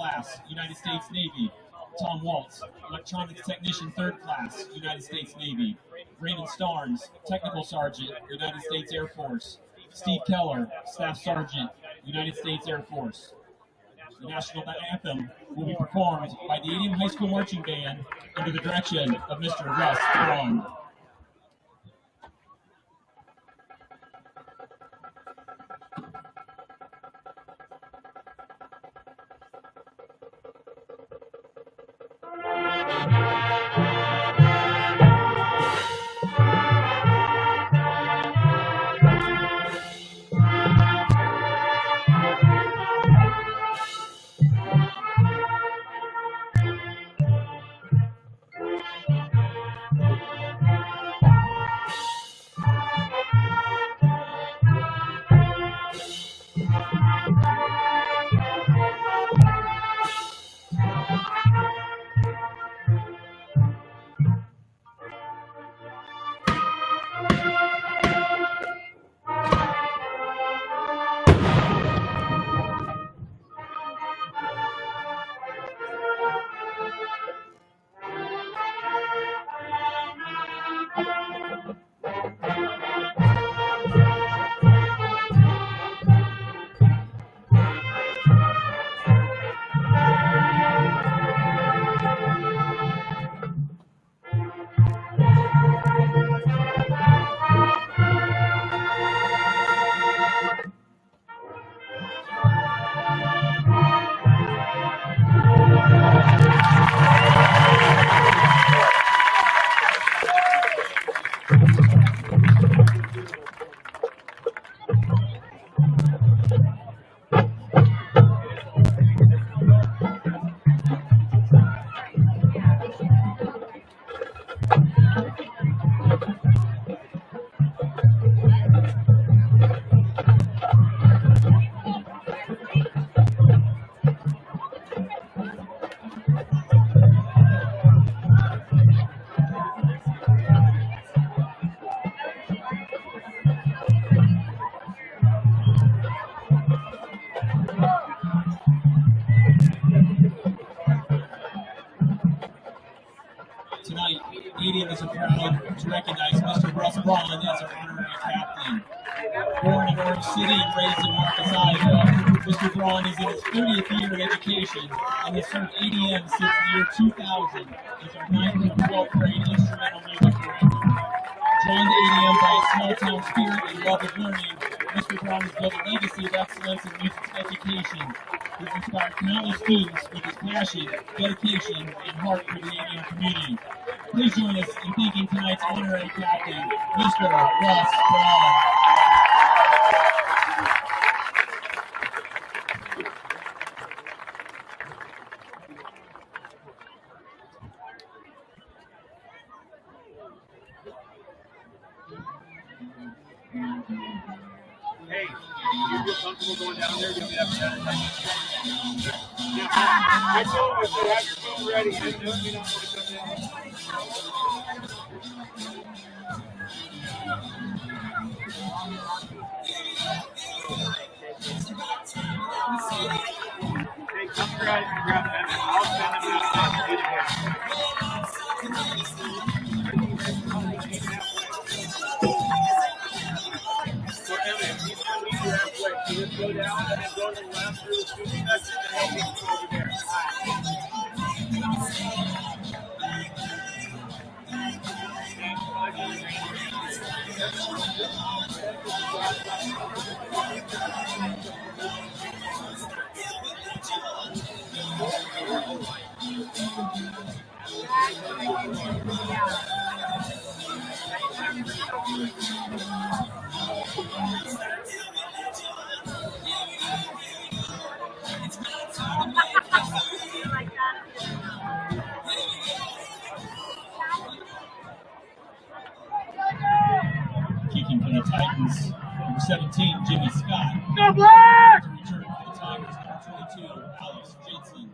class, United States Navy. Tom Waltz, electronics technician 3rd class, United States Navy. Raymond Starnes, technical sergeant, United States Air Force. Steve Keller, staff sergeant, United States Air Force. The national anthem will be performed by the ADM High School Marching Band under the direction of Mr. Russ Braun. Tonight, ADM is proud to recognize Mr. Russ Braun as our honorary captain. Born in Orange City and raised in Marcus, Iowa, Mr. Braun is in his 30th year of education and has served ADM since the year 2000 as our 9th and 12th grade instrumental music director. Drawn to ADM by a small-town spirit and love of learning, Mr. Braun has built a legacy of excellence in music education. He's inspired countless students with his passion, dedication, and heart for the ADM community. Please join us in thanking tonight's honorary captain, Mr. Russ Braun. Hey, you feel comfortable going down there? You'll be up there. I told him if they have your phone ready, you don't want to come down. Hey, come grab them. I'll send them out. So Elliot, he's going to meet you halfway. So just go down and then go to the left through the scooping nuts and help me over there. Kicking for the Titans, number 17, Jimmy Scott. Go Black! To return for the Tigers, number 22, Alex Jensen.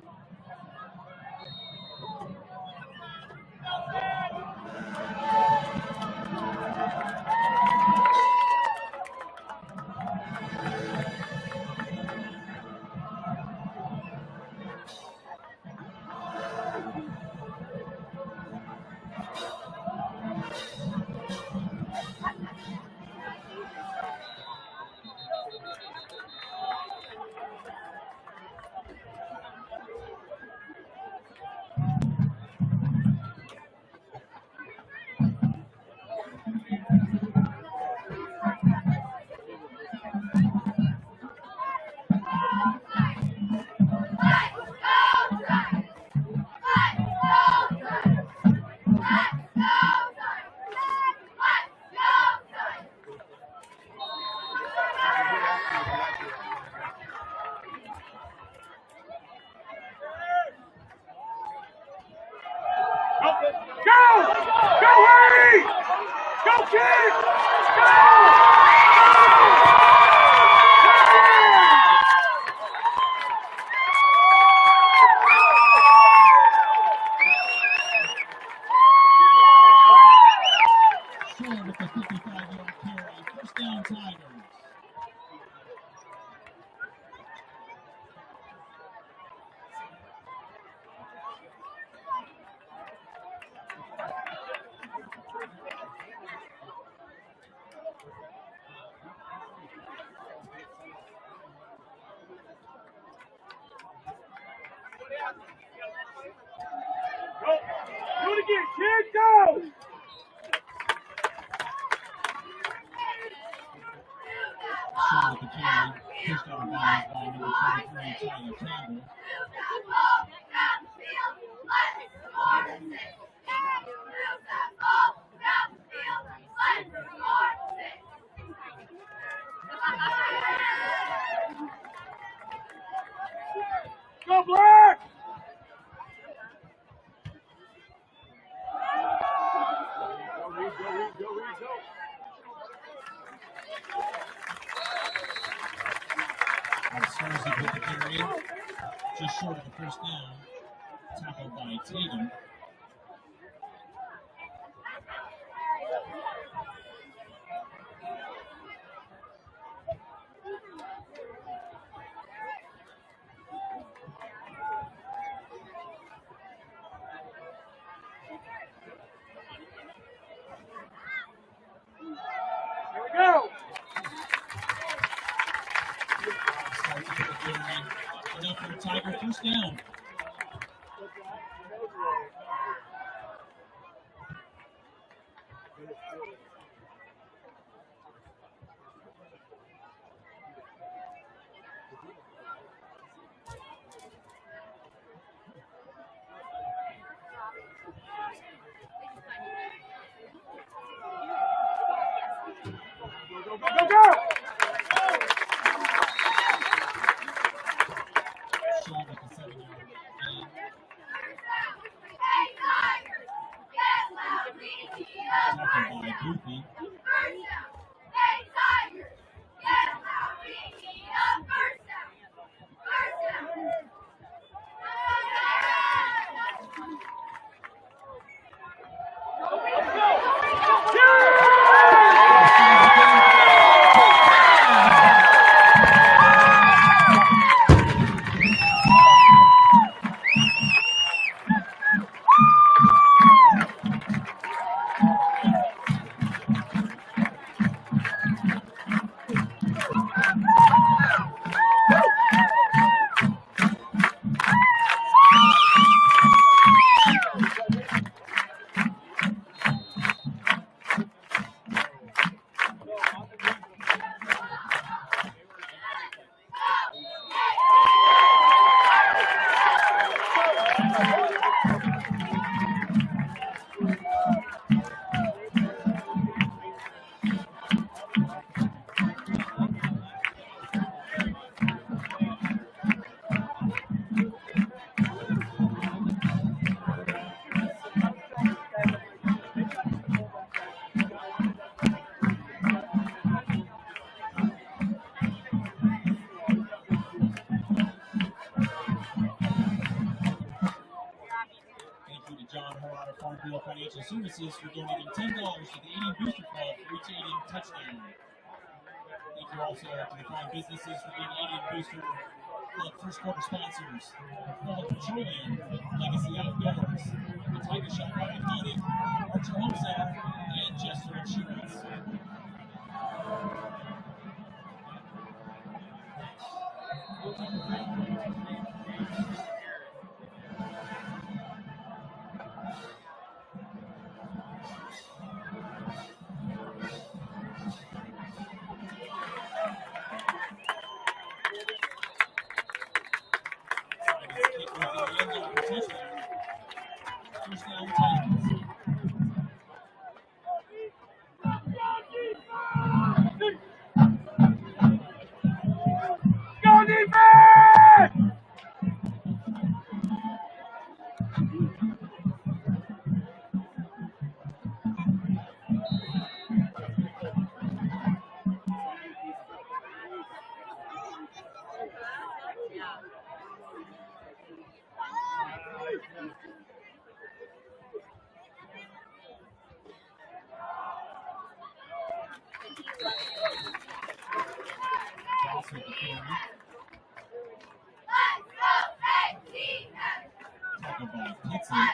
Go. Do it again, kid, go! Shot at the carry, pushed out of bounds by number 23, Tyler Campbell. Go, Black! Go. Swarzy with the carry, just short of the first down. Tackled by Tatum. Here we go! Starts with the carry. Enough for a Tiger first down. Go! Shot at the 7-yard gain. Tackled by Goofy. Farmville Financial Services for donating $10 to the ADM Booster Club for each ADM touchdown. Thank you also to the fine businesses for being ADM Booster Club first quarter sponsors: Full Petroleum, Legacy Outdoors, the Tiger Shop by Iconic, Archer Home Center, and Jester Insurance. First down, Titans. Go defense! Johnson with the carry. Tackled by Pitson.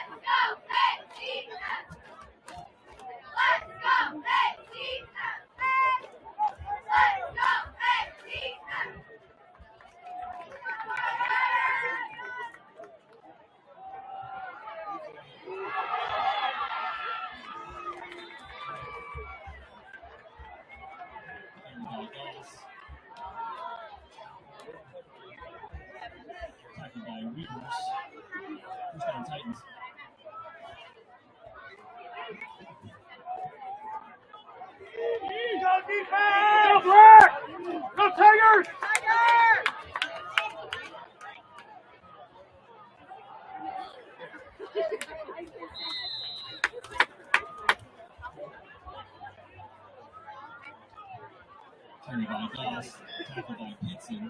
Titans. Go defense! Go Black! Go Tigers! Carried by Goss, tackled by Pitson.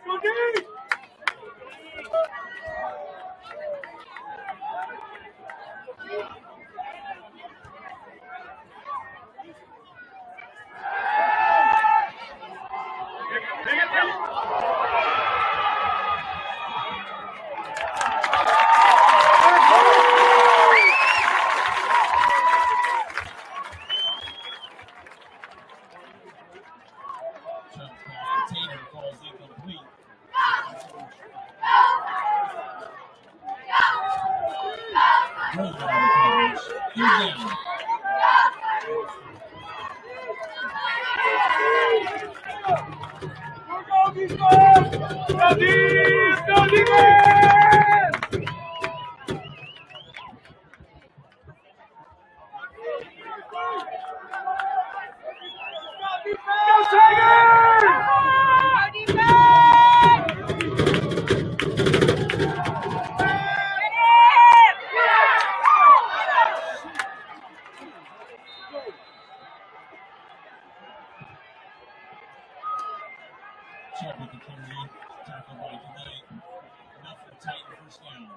Go deep! Jumps past the Tatum, falls incomplete. Rolled on the coverage. Third down. Go defense! Go deep! Go defense! Go Tigers! Chubb with the carry. Tackled by Knight. Enough for Titan first down.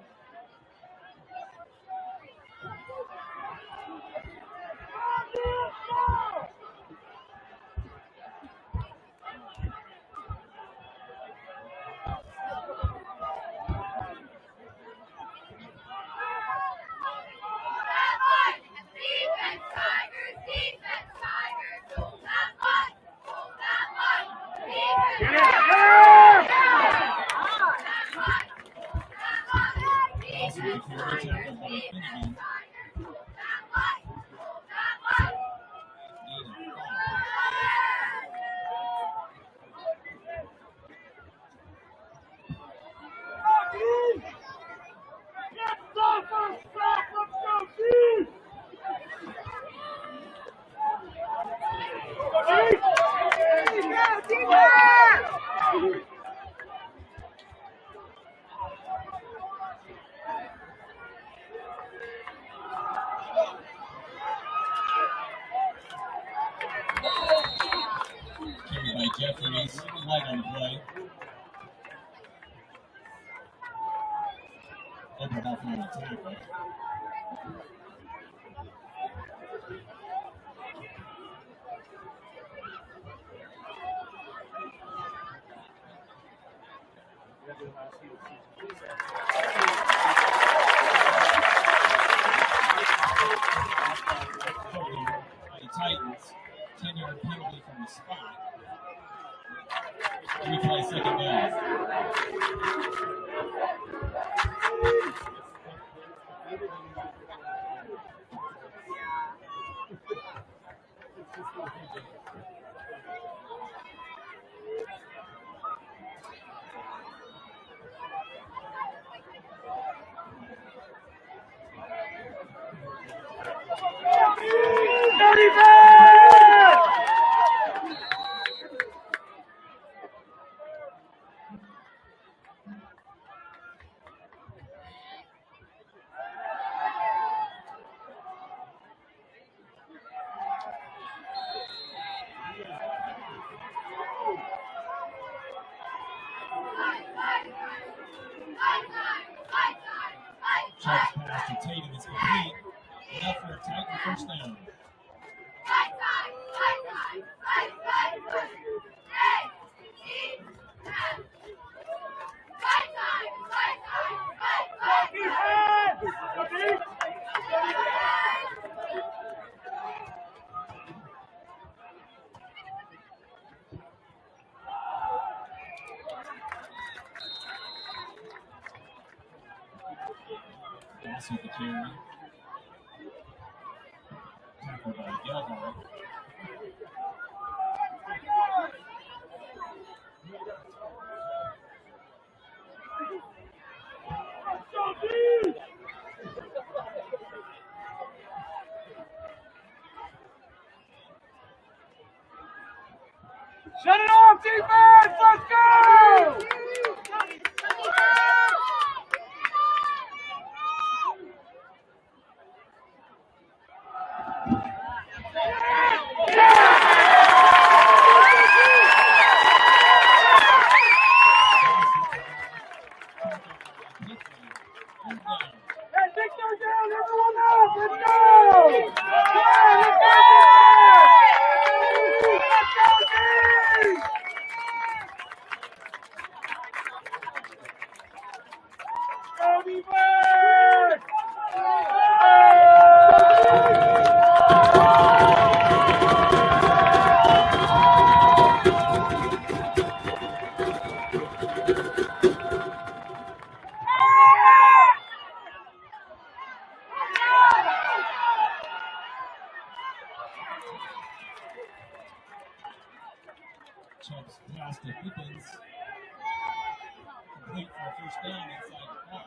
Goss with the carry. Tackled by Finnegan. Gain of 5. Carried by Jeffries. Light on the play. Opened up on the tackle. Holding by the Titans. 10-yard penalty from the spot. Replay second down. Chubb's pass to Tatum is complete. Enough for a Titan first down. Goss with the carry. Tackled by Yeah, all right. Shut it off, defense! Let's go! Hey, take those down, everyone else! Let's go! Yeah, let's go! Let's go, team! Go, defense! Chubbs pass to Pickens. Complete for a first down inside the 5.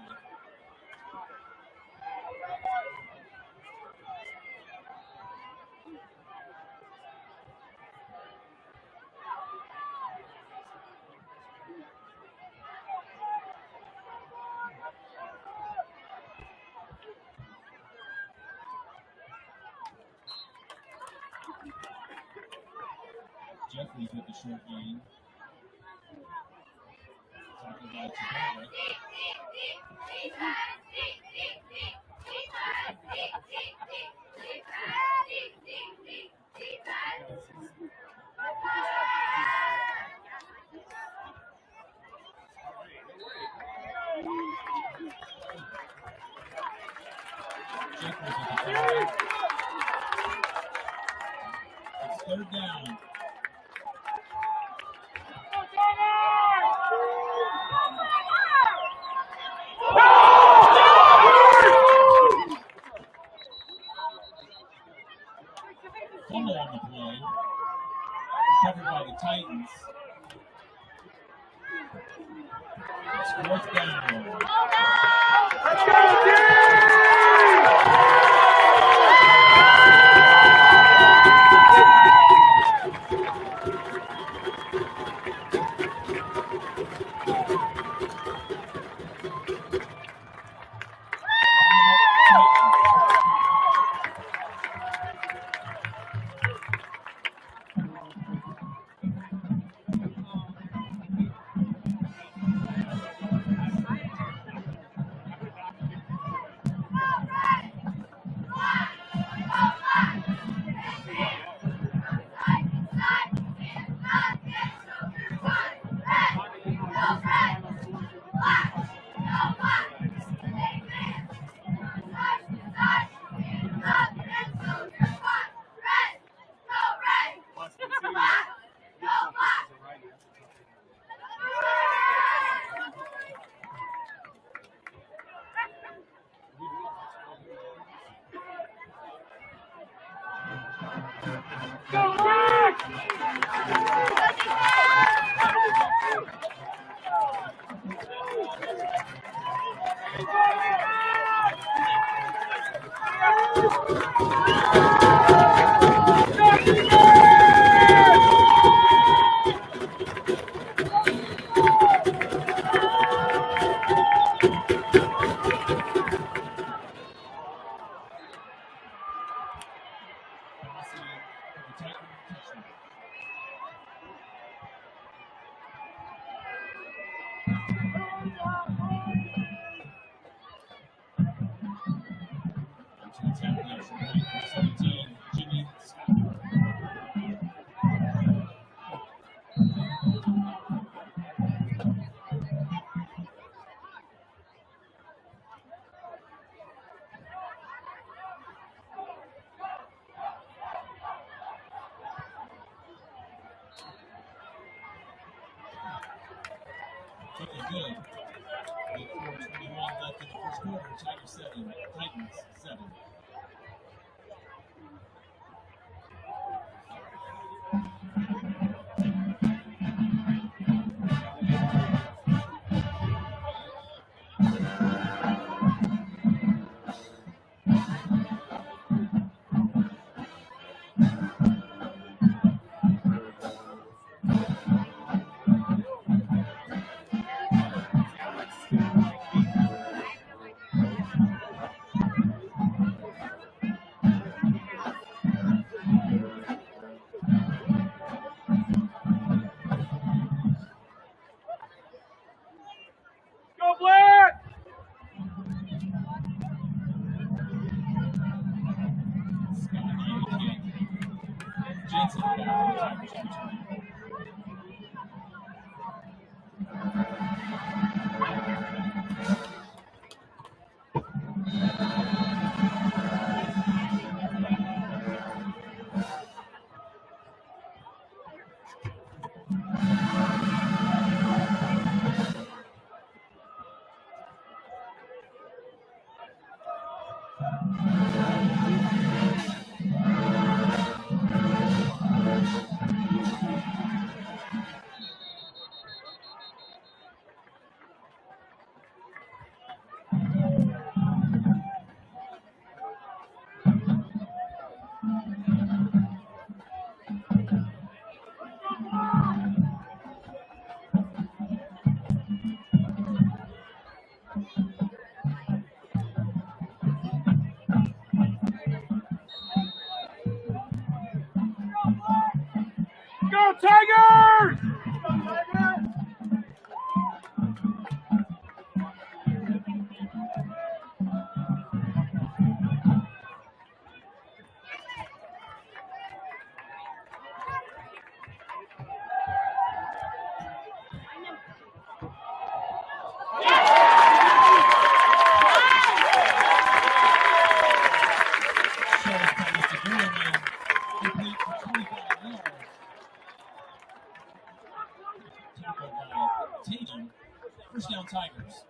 Jeffries with the short gain. Talking about Chicago. Jeffries with the carry. It's third down. Fumble on the play. Recovered by the Titans. It's fourth down. Let's go, team! Go, Rick! Looking good. With 4:21 left in the first quarter, Tigers 7, Titans 7. Go Black! Jensen Go Tigers! First down, Tigers.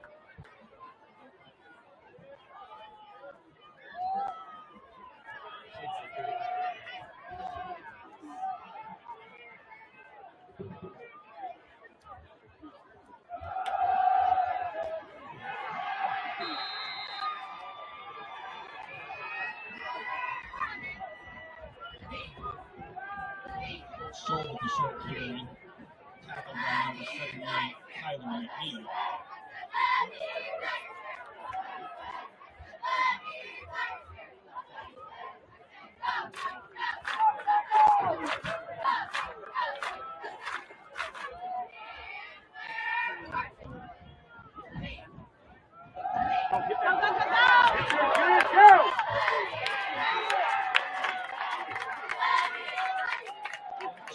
Stoll with the short carry. Tackled by number 78, Tyler McNeil.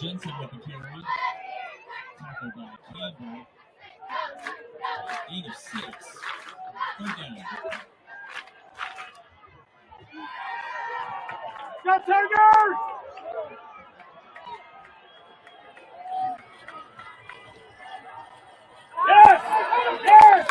Jensen with the carry. Tackled by Campbell. 8 of 6. Third down. Go Tigers! Yes! Yes!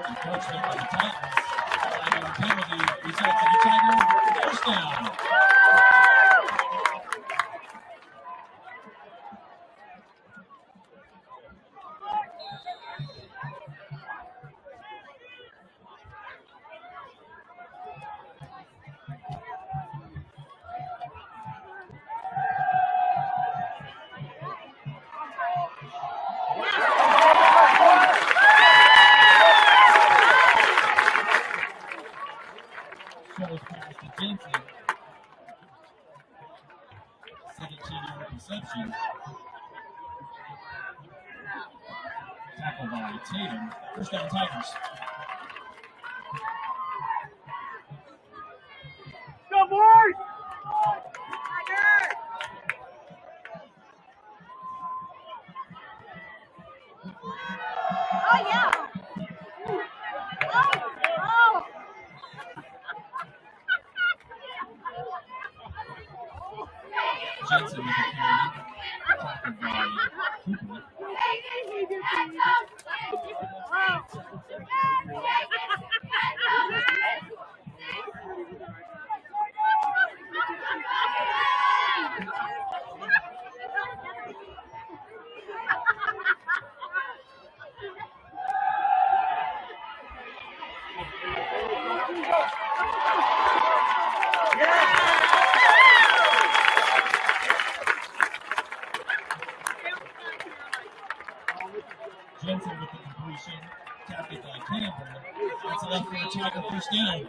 Encroachment by the Titans. Flagging penalty results in a Tiger first down. Shows pass to Jensen. 17-yard reception. Tackle by Tatum. First down, Tigers. Go boys! Oh, yeah. Oh. Jensen with the carry. Tackled by Cooper. Jensen with the completion, tapped it by Campbell. That's enough for a Tiger first down.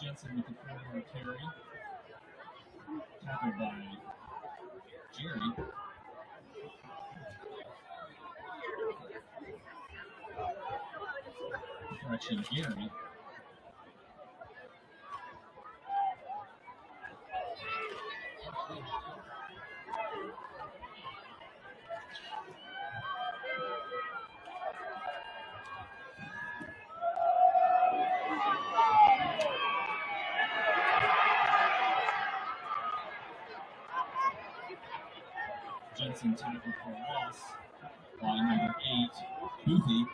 Jensen with the 4-yard carry. Tackled by Jerry. Correction, Gary. Jensen tackled for loss by number 8, Boothie.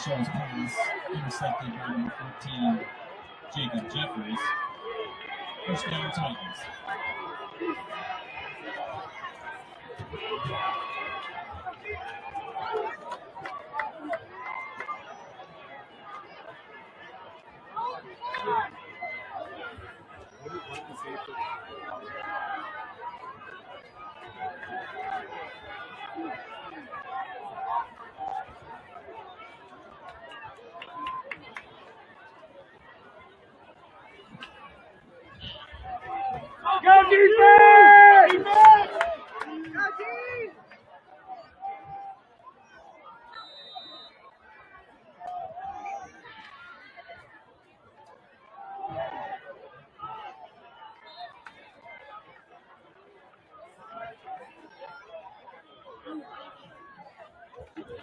Show's pass intercepted by number 14, Jacob Jeffries. First down, Titans. Go defense! Go team!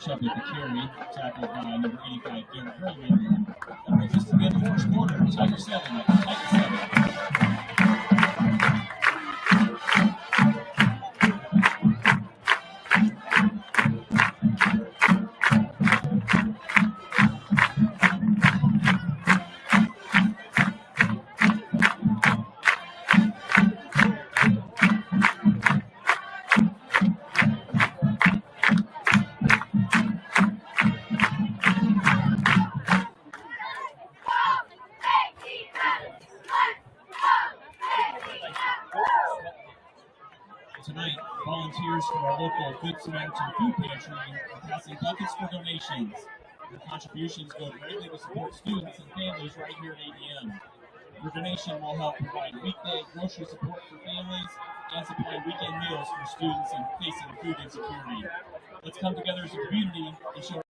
Chubb with the carry, tackled by number 85, Garrett Gregory. That brings us to the end of the first quarter. Tiger 7, Titan 7. Tonight, volunteers from our local Good Samaritan Food Pantry are passing buckets for donations. Your contributions go directly to support students and families right here at ADM. Your donation will help provide weekday grocery support for families and supply weekend meals for students facing food insecurity. Let's come together as a community and show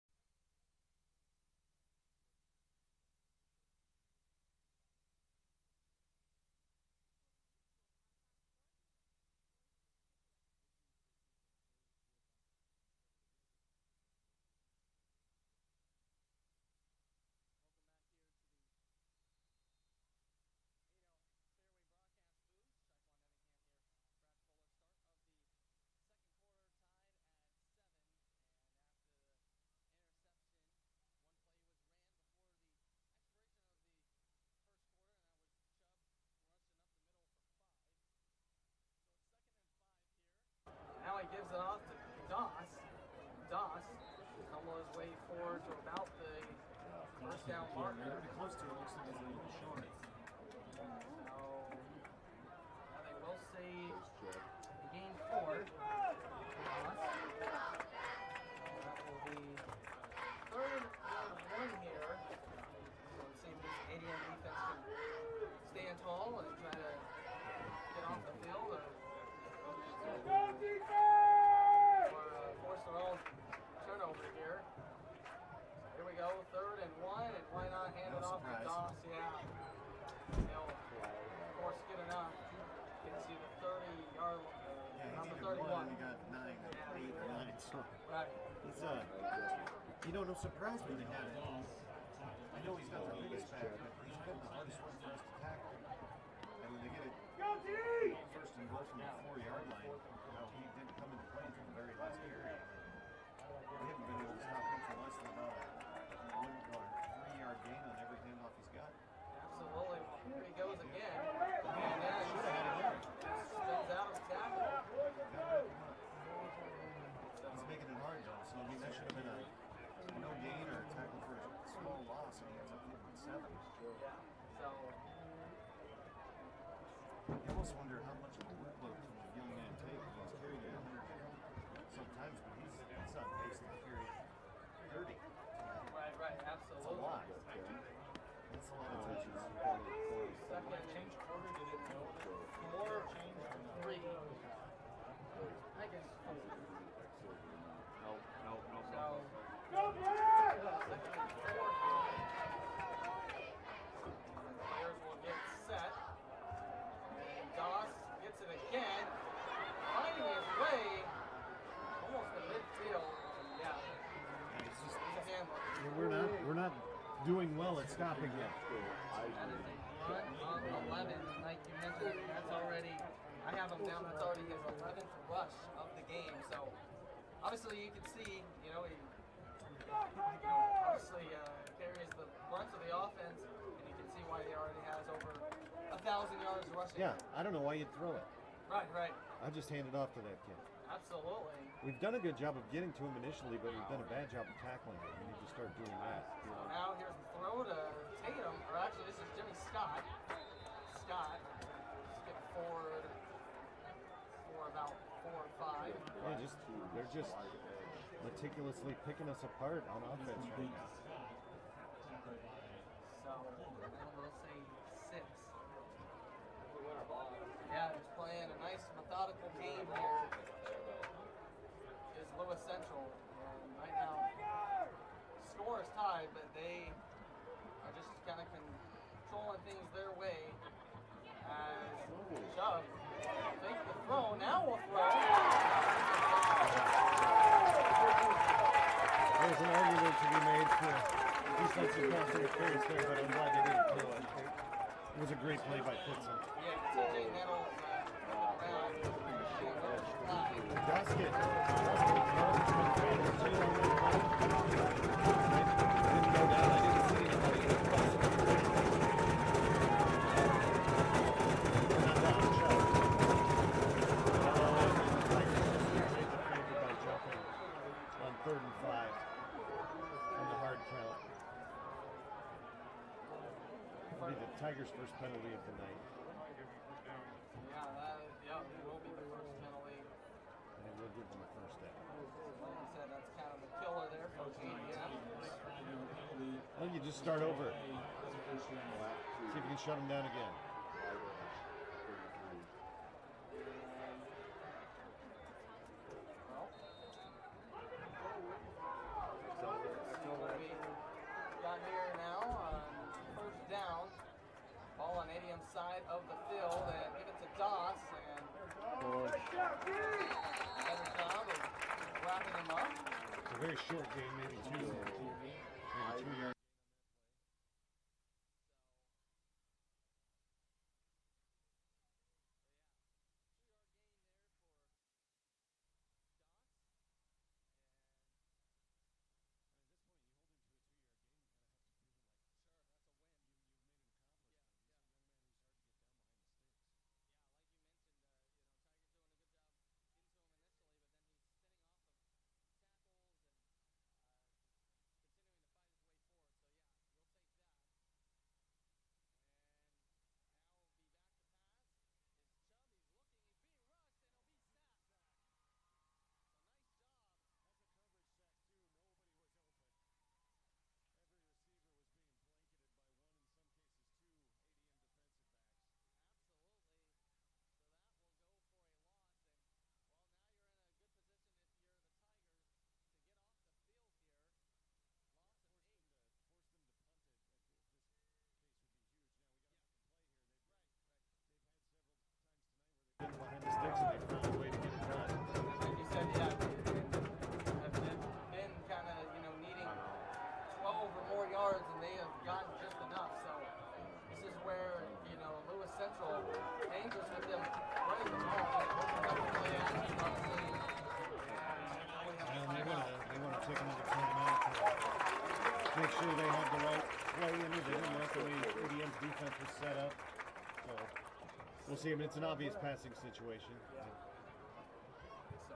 Now he gives it off to Doss. Doss stumbled his way forward to about the first down marker. Pretty close to it, looks like it's short. So now they will say gain 4. Doss. That will be third and 1 here. So it seems the ADM defense can stand tall and try to get off the field. Or force their own turnover here. Here we go. he's you know, no surprise when they had it. I know he's not the biggest back, but he's been the hardest one for us to tackle. And when they get it first and goal from the 4-yard line, he didn't come into play until the very last area. We haven't been able to stop him for less than about a 1 or 3-yard gain on every handoff he's got. Absolutely. Here he goes again. And then spins out of tackle. He's making it hard though, so I mean that should have been a no gain or a tackle for a small loss, and he ends up getting 7. Yeah. So You almost wonder how much of a workload can the young man take when he's carrying it 100 sometimes, but he's on pace to carry 30. right, That's a absolutely. lot. That's a lot of touches. Second Change quarter, did it go? 4, Change or no? 3. I guess 4. No. So players will get set. And Doss gets it again, finding his way almost to midfield. Yeah, It's just, he's a handler. we're not doing well at stopping him. That is a run of 11, like you mentioned. That's already, I have him down. That's already his 11th rush of the game. So obviously you can see, he obviously carries the brunt of the offense, and you can see why he already has over 1,000 yards rushing. Yeah, I don't know why you'd throw it. Right. I just hand it off to that kid. Absolutely. We've done a good job of getting to him initially, but we've done a bad job of tackling him. We need to start doing that. So now here's the throw to Tatum, or actually this is Jimmy Scott. Scott skip forward for about 4 or 5. Yeah, they're just meticulously picking us apart on offense right now. So now we'll say 6. Yeah, just playing a nice methodical game here is Lewis Central. And right now, score is tied, but they are just kind of controlling things their way as Chubb fake the throw. Now we'll throw. There's an argument to be made for defensive pass interference there, but I'm glad they didn't throw it. It was a great play by Pitson. Yeah, TJ Nettles around. Gasket. Didn't go down. I didn't see anybody. Not that Chubb. Made the favor by jumping on 3rd and 5 on the hard count. It'll be the Tigers' first penalty of the night. Yeah, it will be the first penalty. And it will give them a first down. Like I said, that's kind of the killer there for ADM. Well, you just start over. See if you can shut them down again. So what we got here now on first down. Ball on ADM's side of the field, and give it to Doss, and better job of wrapping him up. It's a very short game, maybe 2 yards. Continuing to fight his way forward. make sure they have the right play in it. They didn't like the way ADM's defense was set up. So we'll see. I mean, it's an obvious passing situation.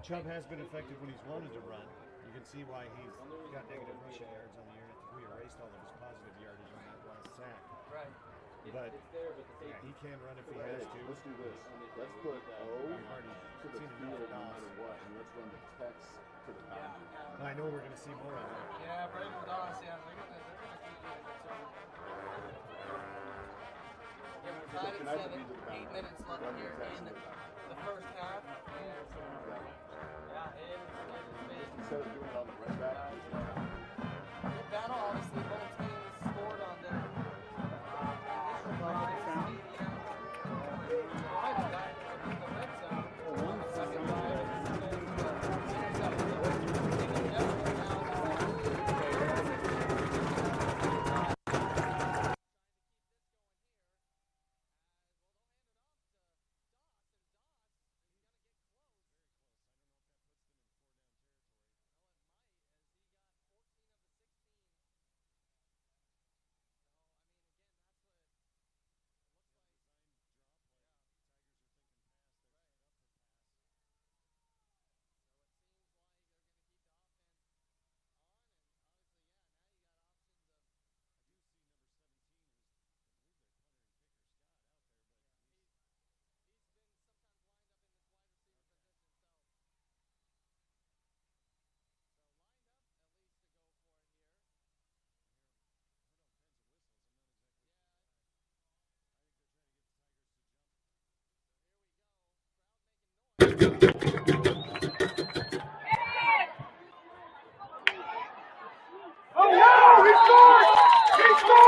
Chubb has been effective when he's wanted to run. You can see why he's got negative rushing yards on the year. We erased all of his positive yardage on that last sack. Right. But yeah, he can run if he has to. Let's do this. Let's put O I've already to the seen enough field of no Doss. matter what, and let's run the text to the boundary. I know we're going to see more of that. Yeah, Brandon Doss, yeah, they're gonna keep doing it. So. Yeah, we're tied at 7, 8 minutes left here in the first half. Yeah, it is big. Instead of doing it on the right back, Good battle, obviously, both teams scored on their initial drives. Drive got in the red zone on the second drive. Intercepted. Taking effort now.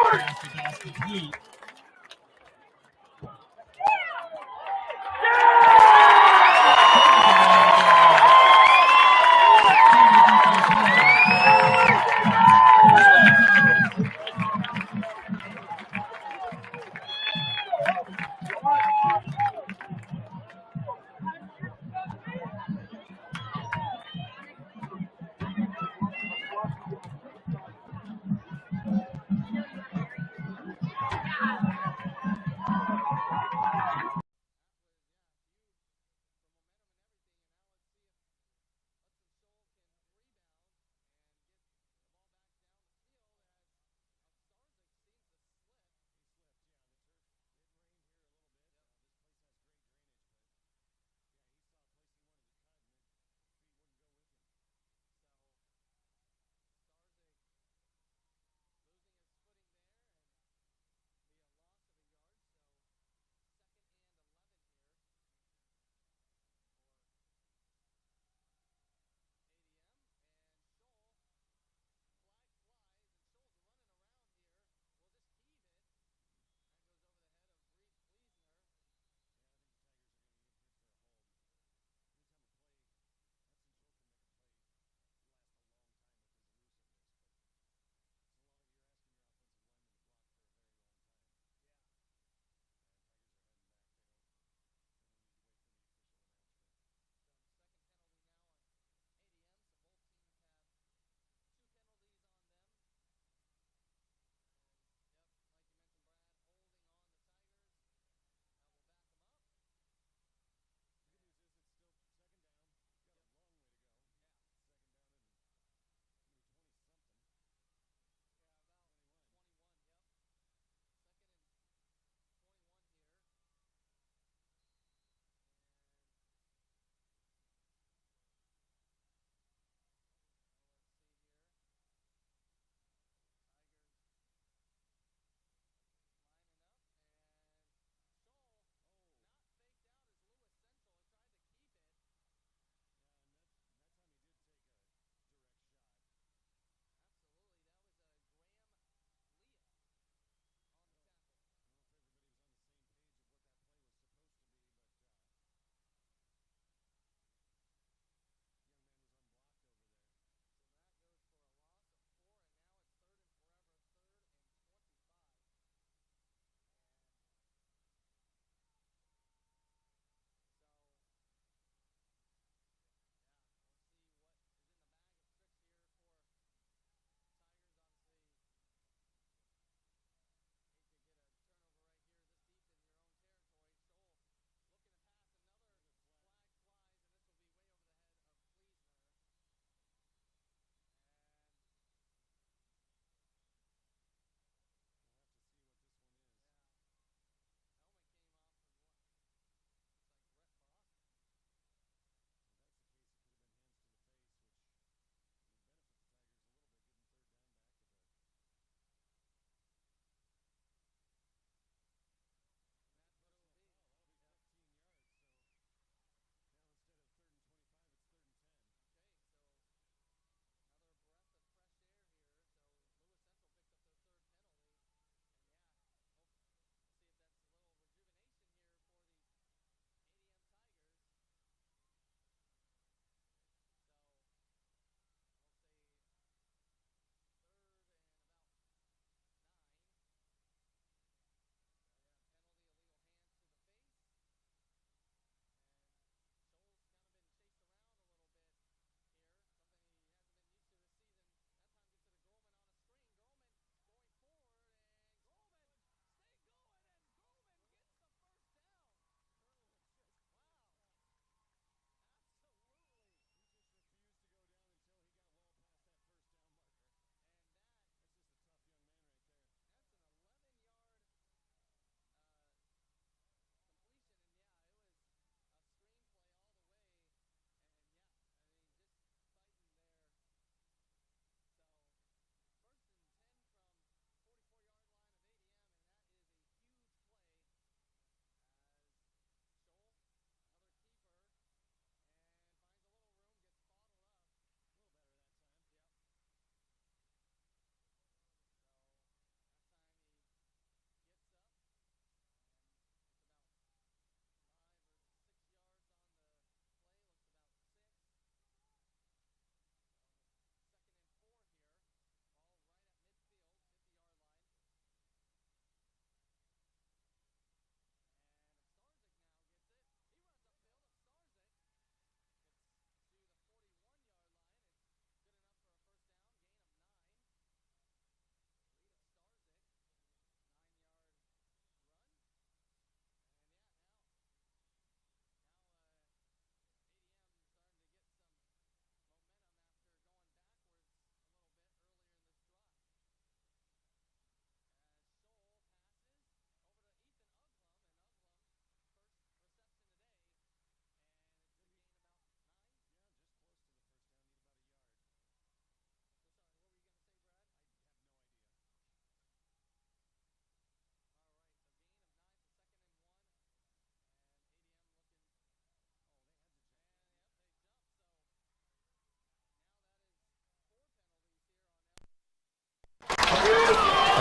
Pass to Doss complete.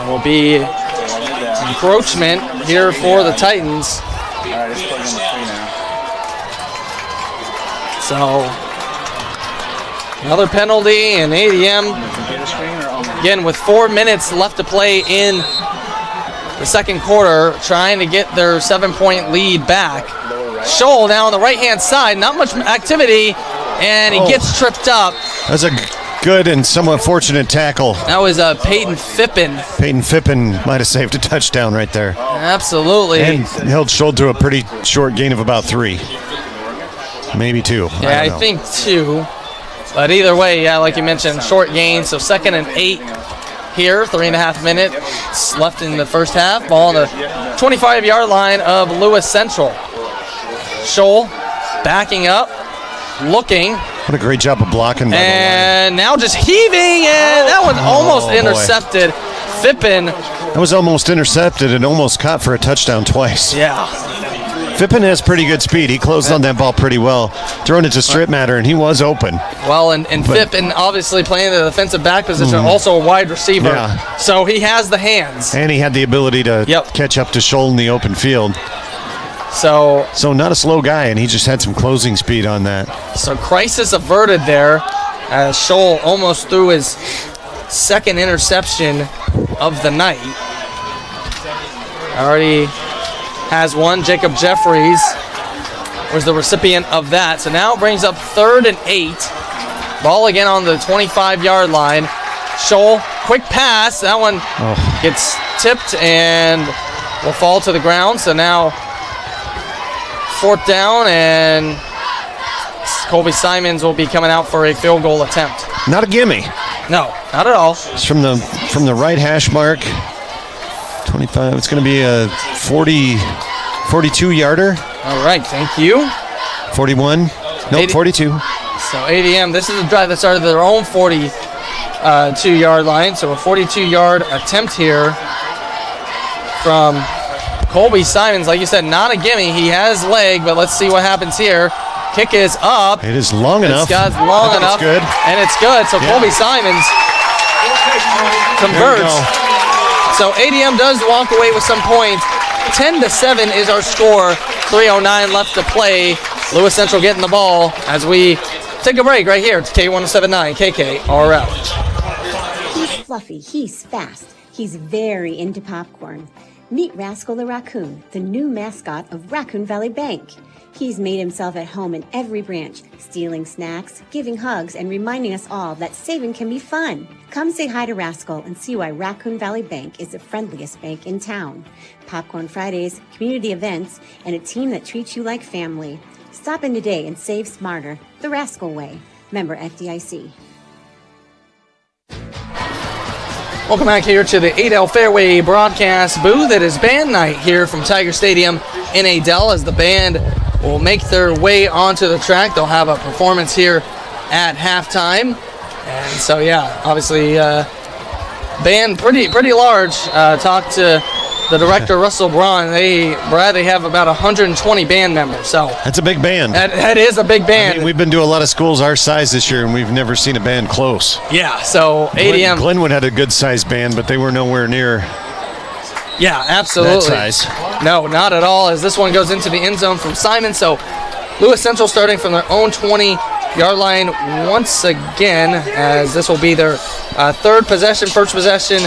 will be encroachment here for the Titans. All right, let's plug in the 3 now. So another penalty, and ADM, Computer screen or on the again with 4 minutes left to play in the second quarter, trying to get their 7-point lead back. lower right? Scholl now on the right-hand side, not much activity, and he gets tripped up. That's a good and somewhat fortunate tackle. That was Peyton Phippen. Peyton Phippen might have saved a touchdown right there. Absolutely. And held Scholl to a pretty short gain of about 3. Maybe 2. Yeah, don't know. I think 2. But either way, yeah, like you mentioned, short gain. So 2nd and 8 here, 3.5 minutes left in the first half. Ball on the 25-yard line of Lewis Central. Scholl backing up, looking, What a great job of blocking by the line. and now just heaving, and that one almost boy. intercepted. Phippen, That was almost intercepted and almost caught for a touchdown twice. yeah. Phippen has pretty good speed. He closed on that ball pretty well. Throwing it to strip matter, and he was open. Well, and Phippen obviously playing the defensive back position, also a wide receiver. Yeah. So he has the hands. And he had the ability to Yep. catch up to Scholl in the open field. So So not a slow guy, and he just had some closing speed on that. crisis averted there as Scholl almost threw his 2nd interception of the night. Already has one. Jacob Jeffries was the recipient of that. So now it brings up 3rd and 8. Ball again on the 25-yard line. Scholl, quick pass. That one gets tipped and will fall to the ground. So now 4th down, and Colby Simons will be coming out for a field goal attempt. Not a gimme. No, not at all. It's from the right hash mark. 25. It's going to be a 42-yarder. All right, thank you. 41. Nope, 80. 42. So ADM, this is a drive that started their own 42-yard line. So a 42-yard attempt here from Colby Simons. Like you said, not a gimme. He has leg, but let's see what happens here. Kick is up. It is long enough. It's long I think enough. It's good. And it's good. So Yeah. Colby Simons There we converts. go. So ADM does walk away with some points. 10-7 is our score. 3:09 left to play. Lewis Central getting the ball as we take a break right here. It's K1079 KKRL. He's fluffy, he's fast, he's very into popcorn. Meet Rascal the Raccoon, the new mascot of Raccoon Valley Bank. He's made himself at home in every branch, stealing snacks, giving hugs, and reminding us all that saving can be fun. Come say hi to Rascal and see why Raccoon Valley Bank is the friendliest bank in town. Popcorn Fridays, community events, and a team that treats you like family. Stop in today and save smarter, the Rascal way. Member FDIC. Welcome back here to the Adel Fairway broadcast booth. It is band night here from Tiger Stadium in Adel as the band will make their way onto the track. They'll have a performance here at halftime. And so, yeah, obviously, band pretty large. Talked to the director, Russell Braun. They have about 120 band members. So That's a big band. that is a big band. I mean, we've been to a lot of schools our size this year, and we've never seen a band close. Yeah, so ADM. Glenwood had a good-sized band, but they were nowhere near Yeah, absolutely. that size. No, not at all, as this one goes into the end zone from Simon. So Lewis Central starting from their own 20-yard line once again, as this will be their third possession. First possession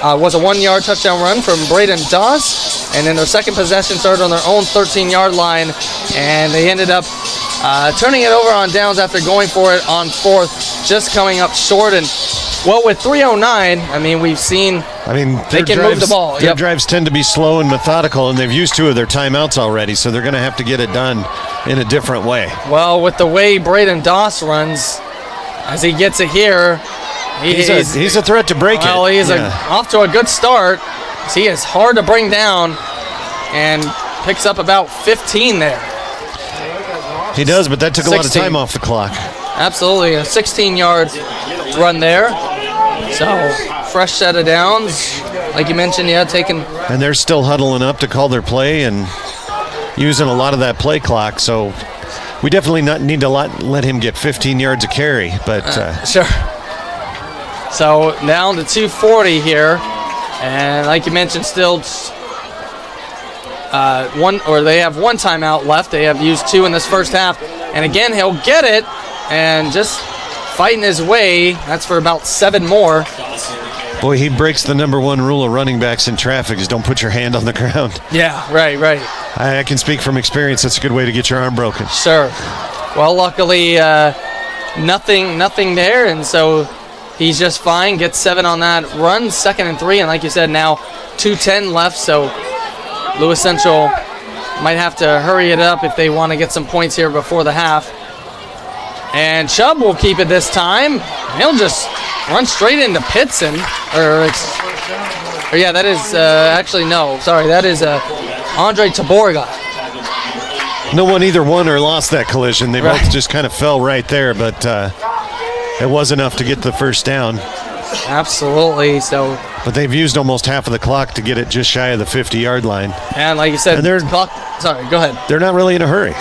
was a 1-yard touchdown run from Braden Doss, and then their second possession started on their own 13-yard line, and they ended up turning it over on downs after going for it on 4th, just coming up short. And well, with 3:09, I mean, we've seen they can move the ball. Their drives tend to be slow and methodical, and they've used 2 of their timeouts already, so they're going to have to get it done in a different way. Well, with the way Braden Doss runs, as he gets it here, He's a threat to break it. well, he is off to a good start. He is hard to bring down and picks up about 15 there. He does, but that took a lot of 16. time off the clock. Absolutely, a 16-yard run there. So, fresh set of downs. Like you mentioned, taking... And they're still huddling up to call their play and using a lot of that play clock, so we definitely need to let him get 15 yards of carry, but... Sure. So, down to 2:40 here. And like you mentioned, still they have one timeout left. They have used 2 in this first half. And again, he'll get it and just fighting his way. That's for about 7 more. Boy, he breaks the number 1 rule of running backs in traffic is don't put your hand on the ground. Yeah, right. I can speak from experience. That's a good way to get your arm broken. Sure. Well, luckily, nothing there, and so he's just fine. Gets 7 on that run, 2nd and 3, and like you said, now 2:10 left, so Lewis Central might have to hurry it up if they want to get some points here before the half. And Chubb will keep it this time. He'll just run straight into Pitson. That is that is Andre Taborga. No one either won or lost that collision. They both just kind of fell right there, but it was enough to get the first down. Absolutely. So, but they've used almost half of the clock to get it just shy of the 50-yard line. And like you said, go ahead. They're not really in a hurry.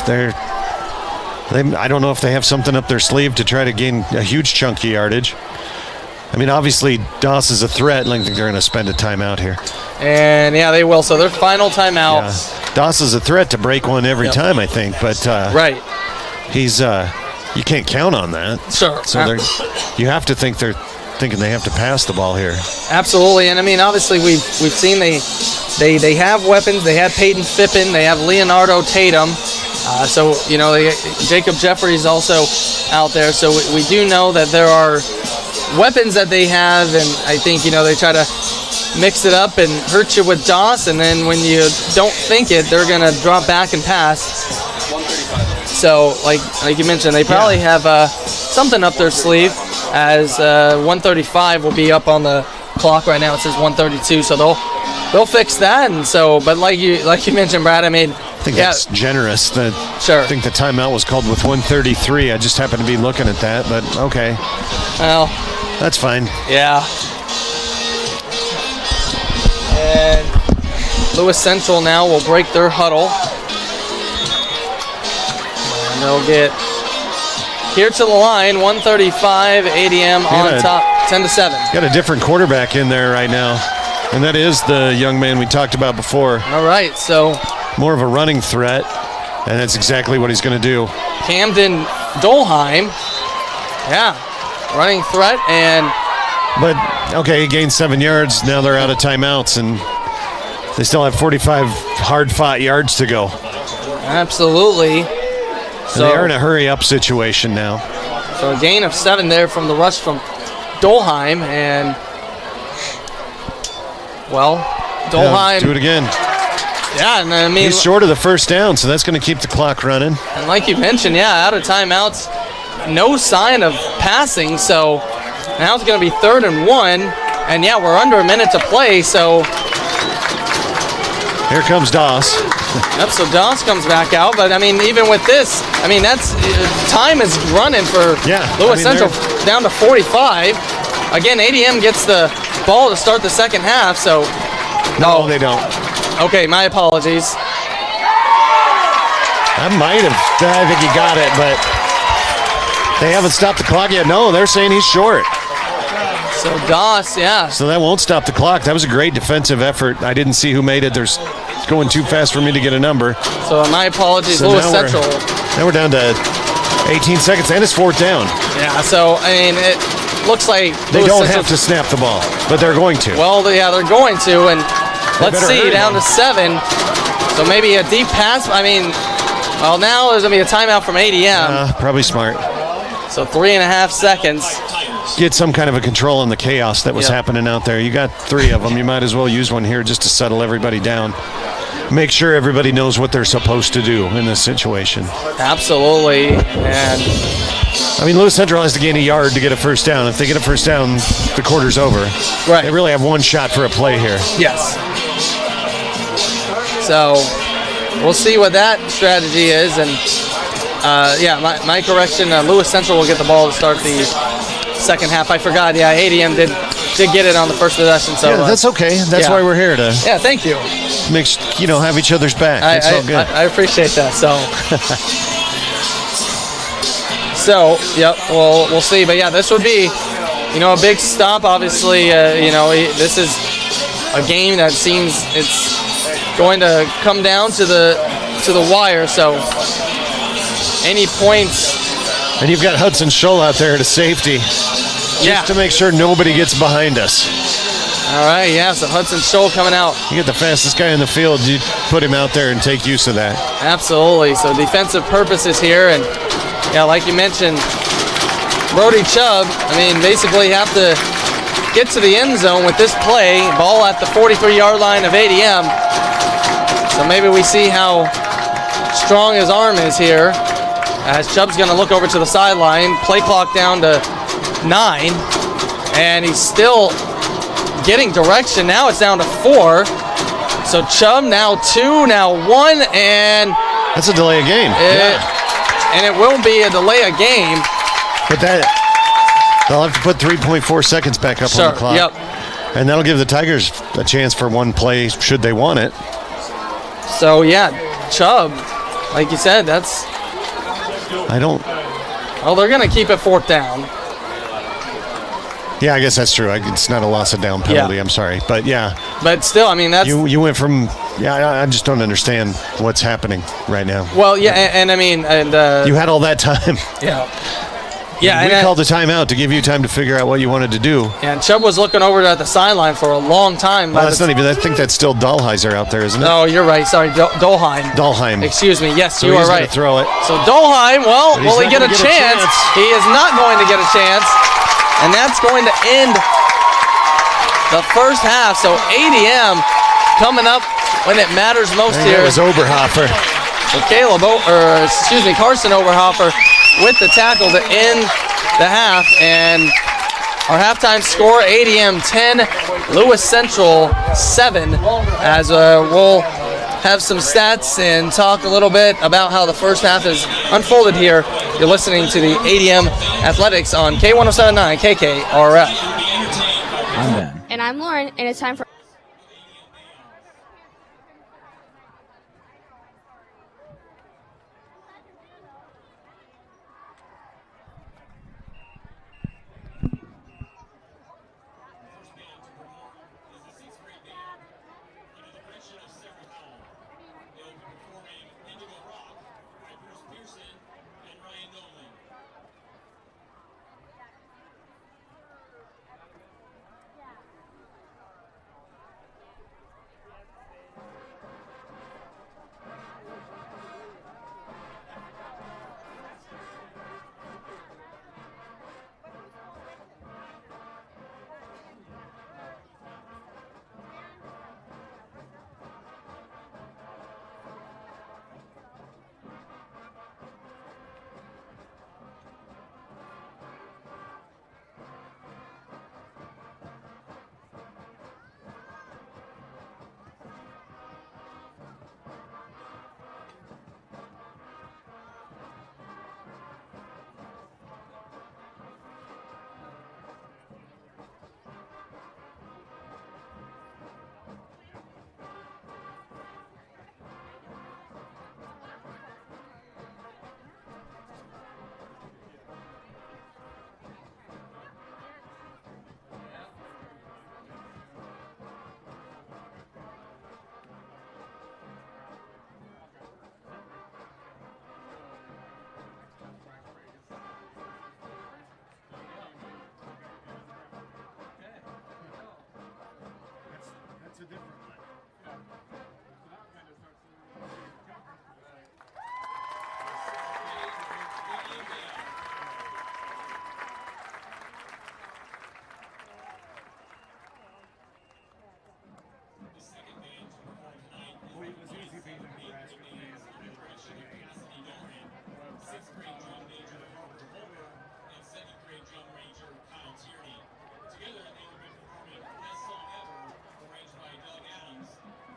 I don't know if they have something up their sleeve to try to gain a huge chunk of yardage. I mean, obviously, Doss is a threat. I think they're going to spend a timeout here. And, yeah, they will. So their final timeout. Yeah. Doss is a threat to break one every time, I think. But he's you can't count on that. Sure. So you have to think they're thinking they have to pass the ball here. Absolutely. And, I mean, obviously, we've seen they have weapons. They have Peyton Fippen. They have Leonardo Tatum. Jacob Jeffrey's also out there. So we do know that there are weapons that they have, and I think, they try to mix it up and hurt you with Doss, and then when you don't think it, they're going to drop back and pass. So, like you mentioned, they probably have something up their sleeve, as 135 will be up on the clock right now. It says 132, so they'll fix that. And so, but like you mentioned, Brad, I mean, I think that's generous. Sure. I think the timeout was called with 133. I just happened to be looking at that, but okay. Well, that's fine. Yeah. And Lewis Central now will break their huddle. And they'll get here to the line, 135, ADM on top, 10-7. Got a different quarterback in there right now, and that is the young man we talked about before. All right, so more of a running threat, and that's exactly what he's going to do. Camden Dolheim, running threat, But, okay, he gained 7 yards. Now they're out of timeouts, and they still have 45 hard-fought yards to go. Absolutely. So they are in a hurry-up situation now. So a gain of 7 there from the rush from Dolheim, and, Dolheim. Do it again. Yeah, and I mean, he's short of the first down, so that's going to keep the clock running. And like you mentioned, out of timeouts, no sign of passing, so now it's going to be 3rd and 1, and we're under a minute to play, so. Here comes Doss. Yep, so Doss comes back out, but I mean, even with this, I mean, that's time is running for Lewis Central down to 45. Again, ADM gets the ball to start the second half, so. No, they don't. Okay, my apologies. I think he got it, but they haven't stopped the clock yet. No, they're saying he's short. So Doss, So that won't stop the clock. That was a great defensive effort. I didn't see who made it. It's going too fast for me to get a number. So my apologies, Lewis Central. Now we're down to 18 seconds, and it's 4th down. Yeah, so, I mean, it looks like they don't have to snap the ball, but they're going to. Well, they're going to, and let's see, down to 7. So maybe a deep pass. I mean, now there's going to be a timeout from ADM. Probably smart. So 3.5 seconds. Get some kind of a control on the chaos that was happening out there. You got 3 of them. You might as well use one here just to settle everybody down. Make sure everybody knows what they're supposed to do in this situation. Absolutely. And I mean, Lewis Central has to gain a yard to get a first down. If they get a first down, the quarter's over. Right. They really have one shot for a play here. Yes. So we'll see what that strategy is. And my correction, Lewis Central will get the ball to start the second half. I forgot. ADM did get it on the first possession. So that's okay. That's why we're here to. Yeah, thank you. Have each other's back. It's all good. I appreciate that. So, we'll see. But this would be, a big stop. Obviously, this is a game that seems it's going to come down to the wire. So any points. And you've got Hudson Scholl out there to safety, just to make sure nobody gets behind us. All right, so Hudson Scholl coming out. You get the fastest guy in the field, you put him out there and take use of that. Absolutely. So defensive purposes here, and like you mentioned, Brody Chubb, basically have to get to the end zone with this play. Ball at the 43-yard line of ADM. So maybe we see how strong his arm is here, as Chubb's going to look over to the sideline. Play clock down to 9, and he's still getting direction. Now it's down to 4. So Chubb now 2, now 1, and that's a delay of game. And it will be a delay of game. But they'll have to put 3.4 seconds back up on the clock. Yep. And that'll give the Tigers a chance for one play should they want it. So Chubb, like you said, that's. Well, they're going to keep it 4th down. Yeah, I guess that's true. It's not a loss of down penalty. I'm sorry, but But still, that's. You went from. I just don't understand what's happening right now. Well, and you had all that time. Yeah, we called the timeout to give you time to figure out what you wanted to do. And Chubb was looking over at the sideline for a long time. Well, that's not even. I think that's still Dahlheiser out there, isn't it? No, you're right. Sorry, Dolheim. Excuse me. Yes, so you are right. Throw it. So Dolheim. Well, will he get a chance? He is not going to get a chance, and that's going to end the first half. So ADM coming up when it matters most here. It was Oberhofer. So Carson Oberhofer with the tackle to end the half, and our halftime score, ADM 10, Lewis Central 7, as we'll have some stats and talk a little bit about how the first half has unfolded here. You're listening to the ADM Athletics on K107.9 KKRF. I'm Ben. And I'm Lauren, and it's time for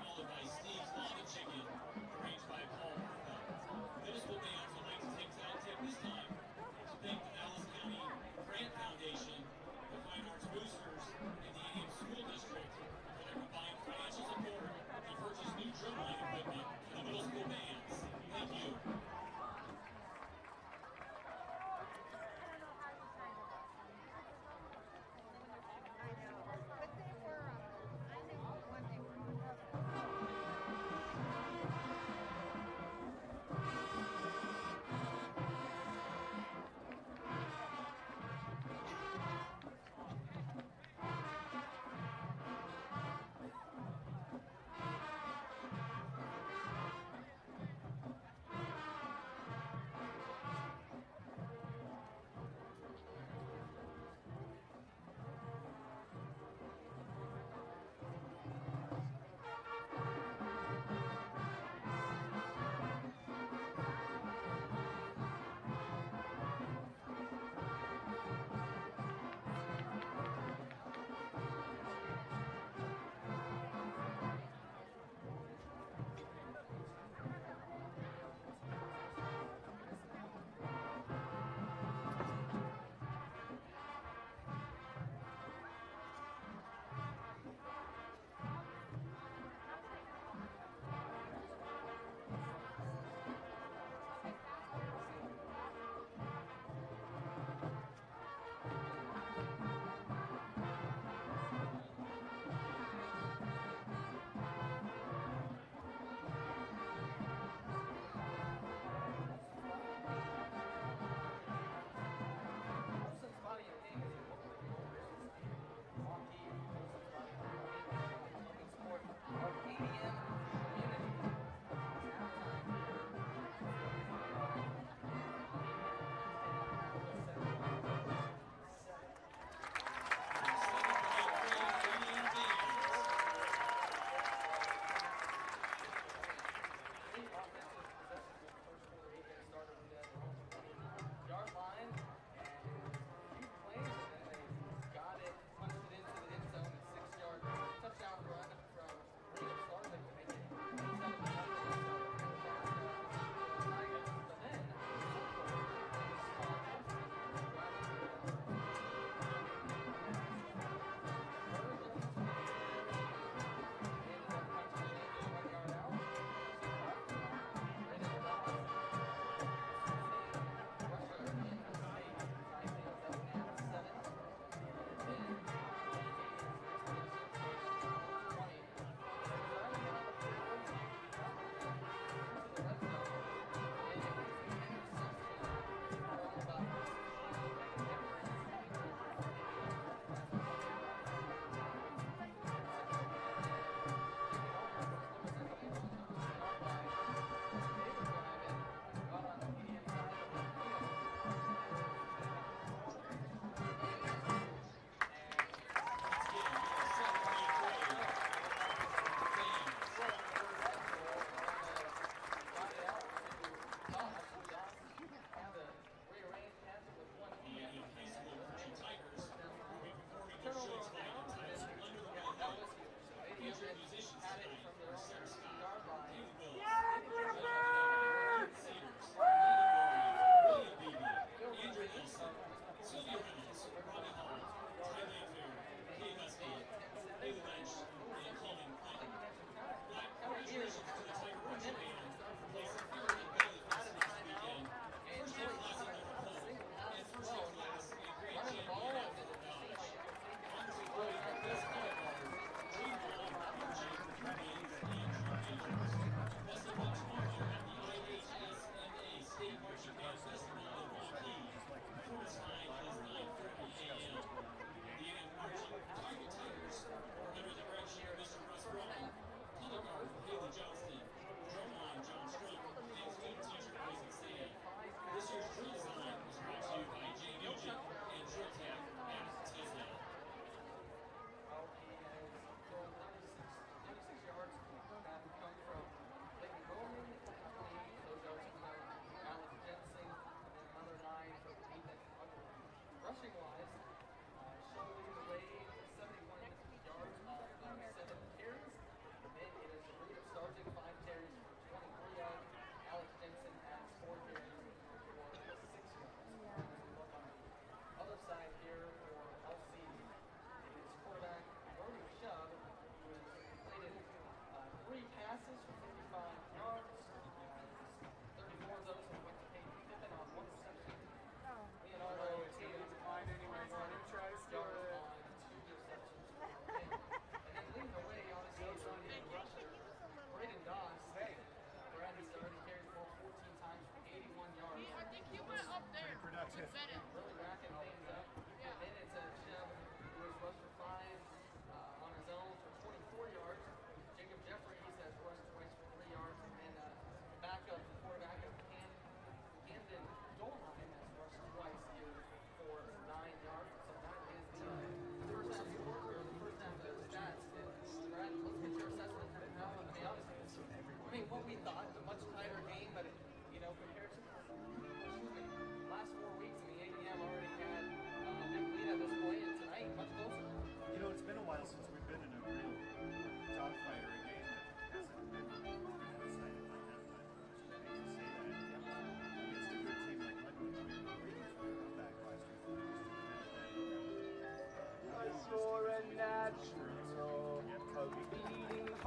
Followed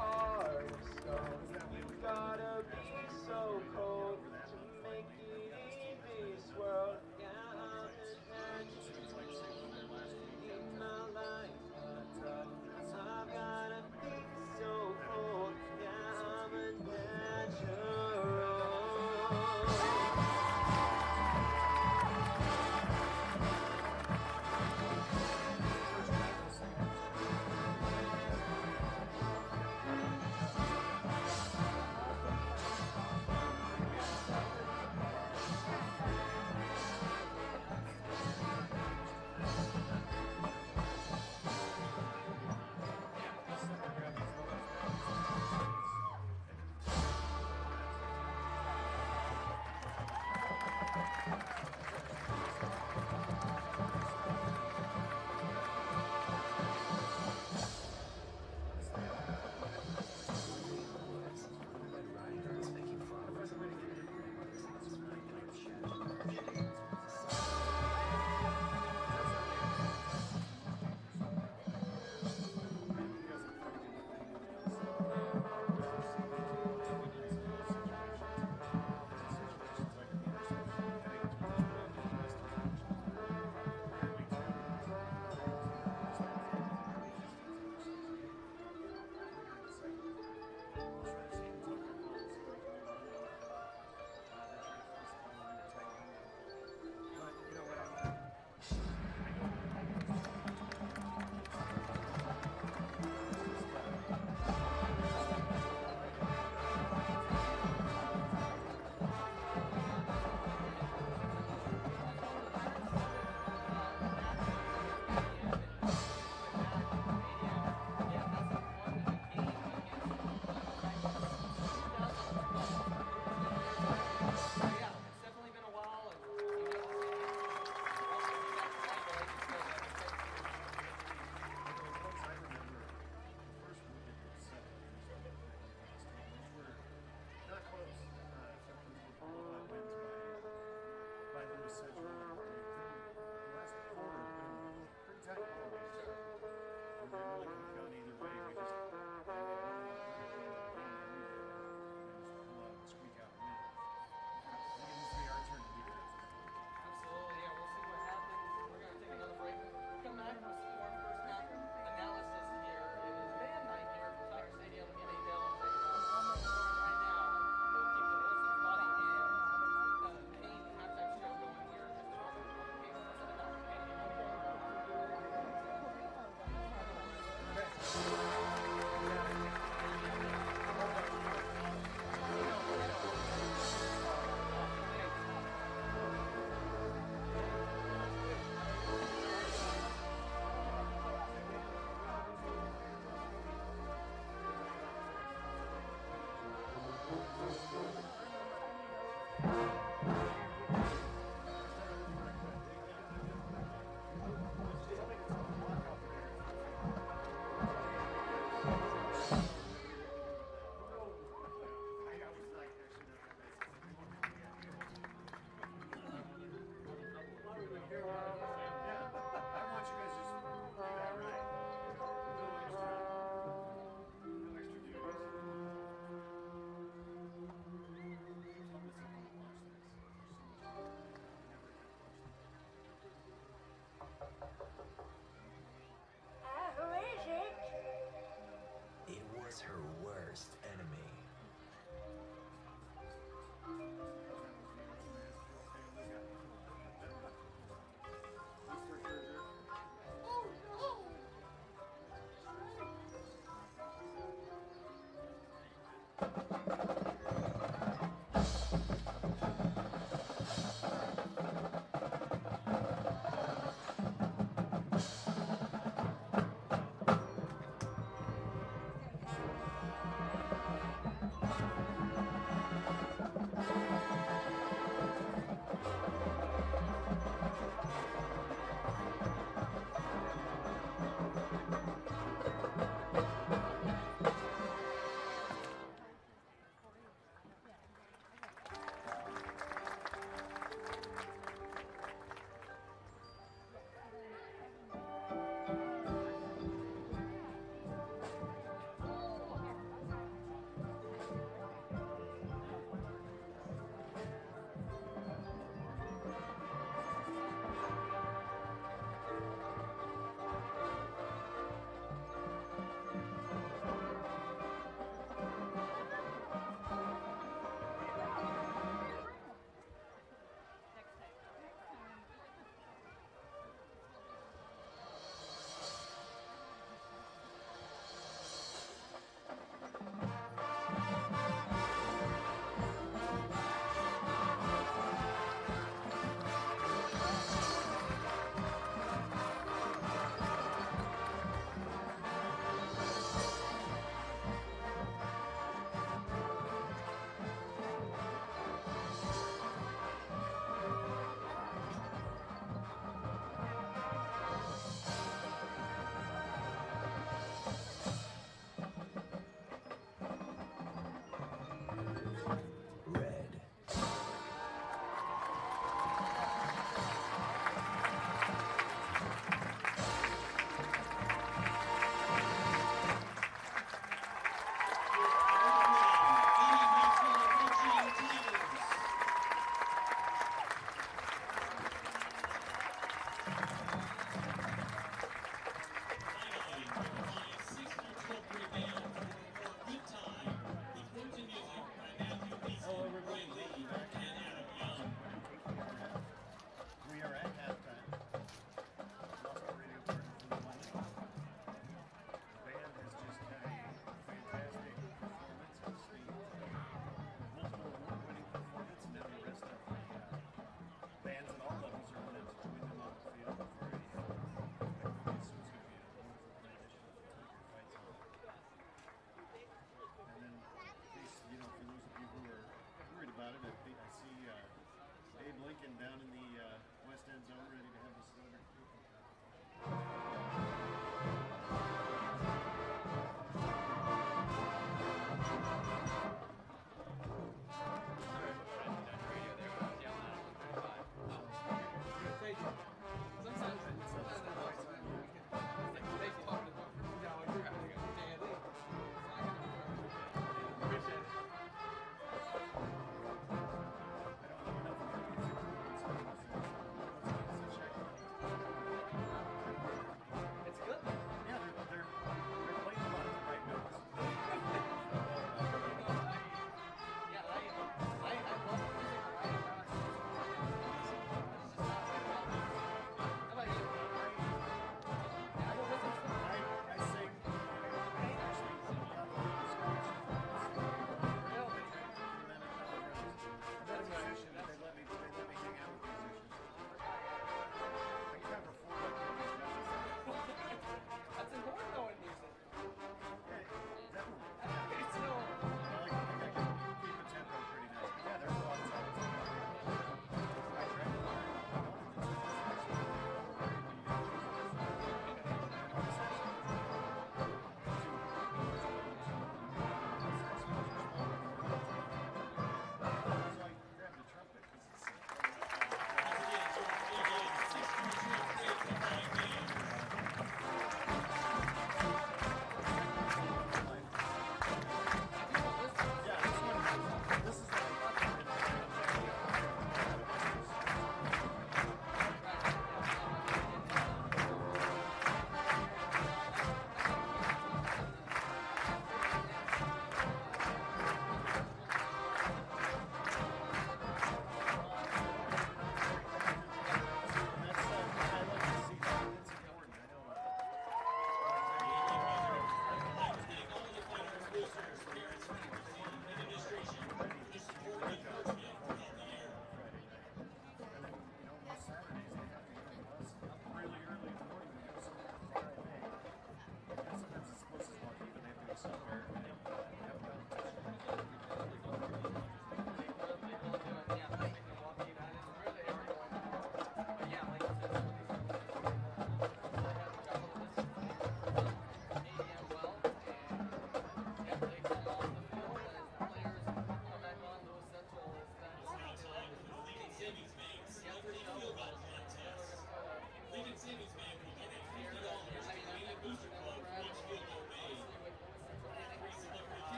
heart of stone. You gotta be so cold to make it in this world. Yeah, I'm an in my life, I've gotta be so cold. Yeah, I'm a natural.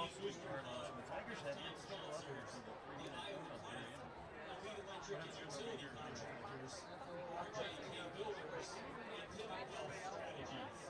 The Tigers had it still up here for the 3 minutes. Electric utility contractors, RJ&K Builders, and Pivot Health Strategies.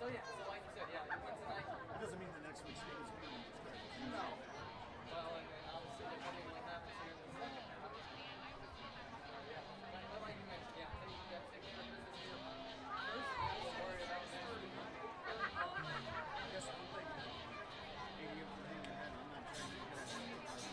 So yeah, so like you said, yeah, you win tonight. That doesn't mean the next week's game is being No. Well, and obviously depending on what happens here in the second half. Yeah, but like you mentioned, yeah, I think you got to take care of business here. First, you don't worry about that. I guess one thing that ADM can hang their head, I'm not trying to get at it.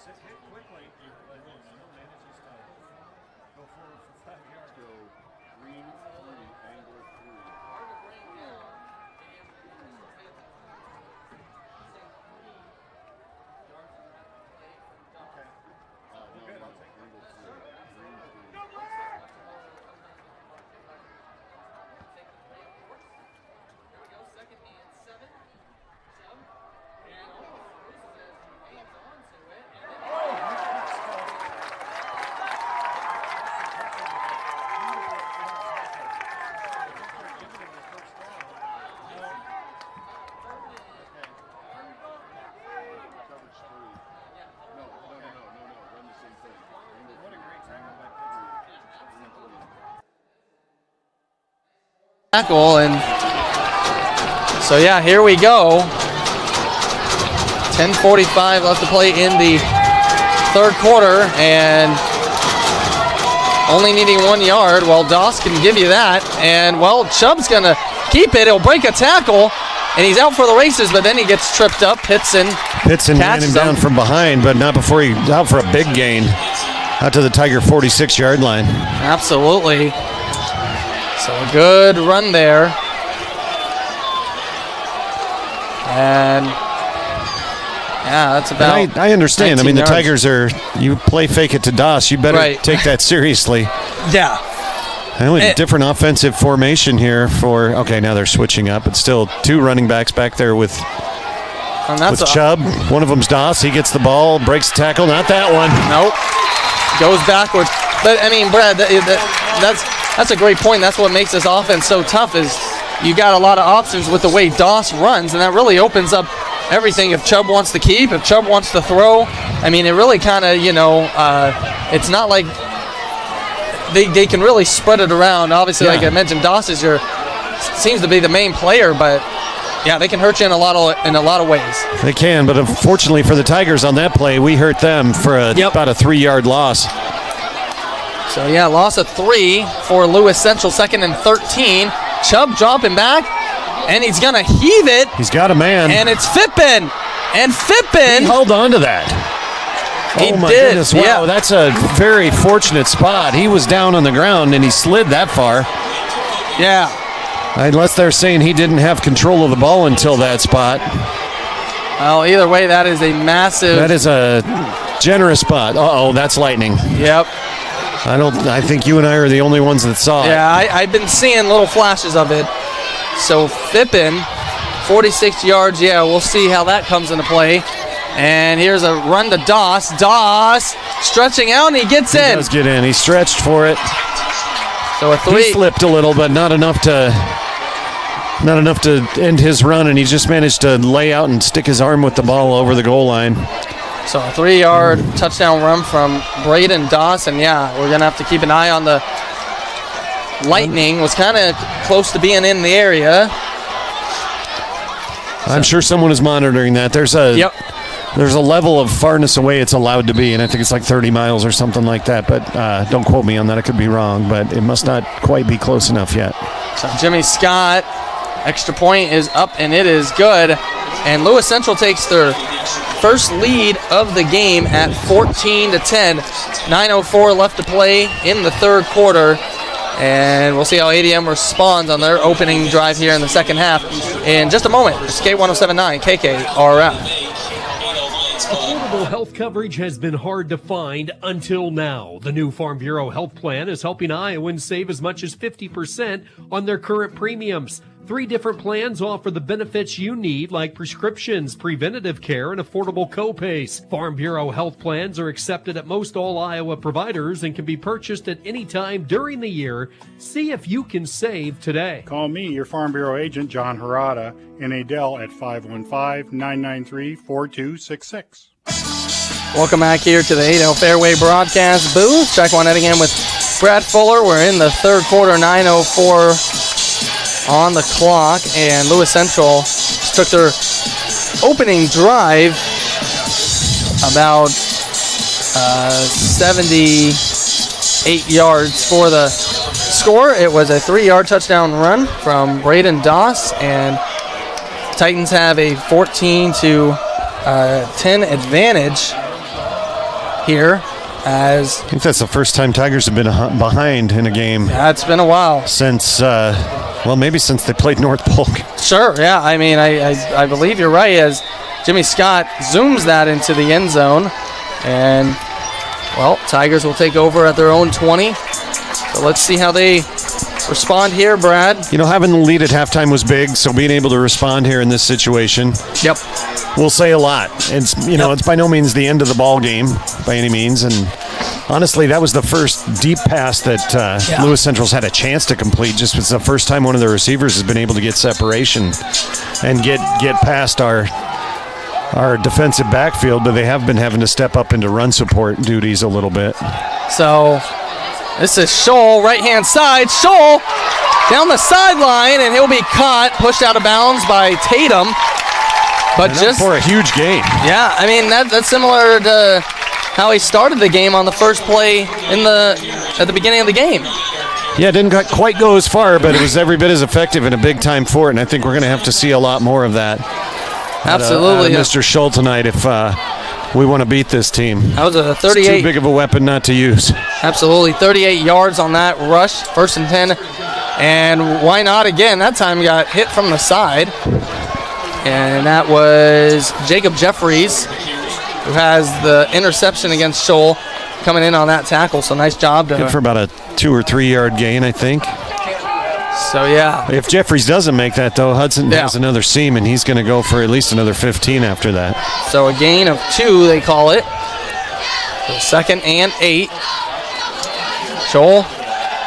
Hit quickly, but still manages to go forward for 5 yards. Go green 3, angle 3. Hard to bring down. Okay. No, good, no, I'll take angle that. 3, green 3. tackle, and so yeah, here we go. 10:45 left to play in the third quarter, and only needing 1 yard. Well, Doss can give you that, and well, Chubb's gonna keep it. He'll break a tackle, and he's out for the races, but then he gets tripped up. Pitson ran him down from behind, but not before he out for a big gain out to the Tiger 46-yard line. Absolutely. So a good run there. And yeah, that's about. I understand. I mean, the 19 Tigers are. You play fake it to Doss. You better take that seriously. Yeah. A different offensive formation here for. Okay, now they're switching up, but still 2 running backs back there with Chubb. One of them's Doss. He gets the ball, breaks the tackle. Not that one. Nope. Goes backwards. But I mean, Brad, that's a great point. That's what makes this offense so tough. Is you got a lot of options with the way Doss runs, and that really opens up everything. If Chubb wants to keep, if Chubb wants to throw, I mean, it really kind of, it's not like they can really spread it around. Obviously, like I mentioned, Doss seems to be the main player, but yeah, they can hurt you in a lot of ways. They can, but unfortunately for the Tigers on that play, we hurt them for about a 3-yard loss. So yeah, loss of 3 for Lewis Central, 2nd and 13. Chubb dropping back, and he's gonna heave it. He's got a man, and it's Fippen, He held on to that. He my did. Goodness! Wow, that's a very fortunate spot. He was down on the ground and he slid that far. Yeah. Unless they're saying he didn't have control of the ball until that spot. Well, either way, that is a massive. That is a generous spot. That's lightning. Yep. I think you and I are the only ones that saw it. Yeah, I've been seeing little flashes of it. So Fippen, 46 yards. Yeah, we'll see how that comes into play. And here's a run to Doss. Doss stretching out, and he gets in. He does get in. He stretched for it. So a 3. He slipped a little, but not enough to end his run, and he just managed to lay out and stick his arm with the ball over the goal line. So a 3-yard touchdown run from Braden Doss, and yeah, we're gonna have to keep an eye on the lightning. Was kind of close to being in the area. I'm sure someone is monitoring that. There's a level of farness away it's allowed to be, and I think it's like 30 miles or something like that, but don't quote me on that. I could be wrong, but it must not quite be close enough yet. So Jimmy Scott, extra point is up, and it is good. And Lewis Central takes their first lead of the game at 14-10. 9:04 left to play in the third quarter. And we'll see how ADM responds on their opening drive here in the second half in just a moment. It's K1079 KKRF. Affordable health coverage has been hard to find until now. The new Farm Bureau Health Plan is helping Iowans save as much as 50% on their current premiums. 3 different plans offer the benefits you need, like prescriptions, preventative care, and affordable co-pays. Farm Bureau health plans are accepted at most all Iowa providers and can be purchased at any time during the year. See if you can save today. Call me, your Farm Bureau agent, John Harada, in Adel at 515-993-4266. Welcome back here to the Adel Fairway broadcast booth. Check one again with Brad Fuller. We're in the third quarter, 9:04 on the clock, and Lewis Central took their opening drive about 78 yards for the score. It was a 3-yard touchdown run from Braden Doss, and Titans have a 14-10 advantage here. I think that's the first time Tigers have been behind in a game. Yeah, it's been a while. Since, maybe since they played North Polk. Sure, yeah. I mean, I believe you're right as Jimmy Scott zooms that into the end zone. And, well, Tigers will take over at their own 20. So let's see how they respond here, Brad. Having the lead at halftime was big, so being able to respond here in this situation. Yep. Will say a lot. It's it's by no means the end of the ball game by any means, and honestly, that was the first deep pass that Lewis Central's had a chance to complete. Just it's the first time one of the receivers has been able to get separation and get past our defensive backfield, but they have been having to step up into run support duties a little bit. So this is Scholl, right-hand side. Scholl down the sideline, and he'll be caught, pushed out of bounds by Tatum. But just for a huge gain. Yeah, I mean that's similar to how he started the game on the first play at the beginning of the game. Yeah, it didn't quite go as far, but it was every bit as effective and a big time for it, and I think we're going to have to see a lot more of that. Absolutely. Mr. Schull tonight if we want to beat this team. That was a 38. It's too big of a weapon not to use. Absolutely. 38 yards on that rush, 1st and 10. And why not again? That time got hit from the side. And that was Jacob Jeffries, who has the interception against Schull, coming in on that tackle. So nice job. Good for about a 2 or 3 yard gain, I think. So, yeah. If Jeffries doesn't make that, though, Hudson has another seam, and he's going to go for at least another 15 after that. So a gain of 2, they call it. So 2nd and 8. Schull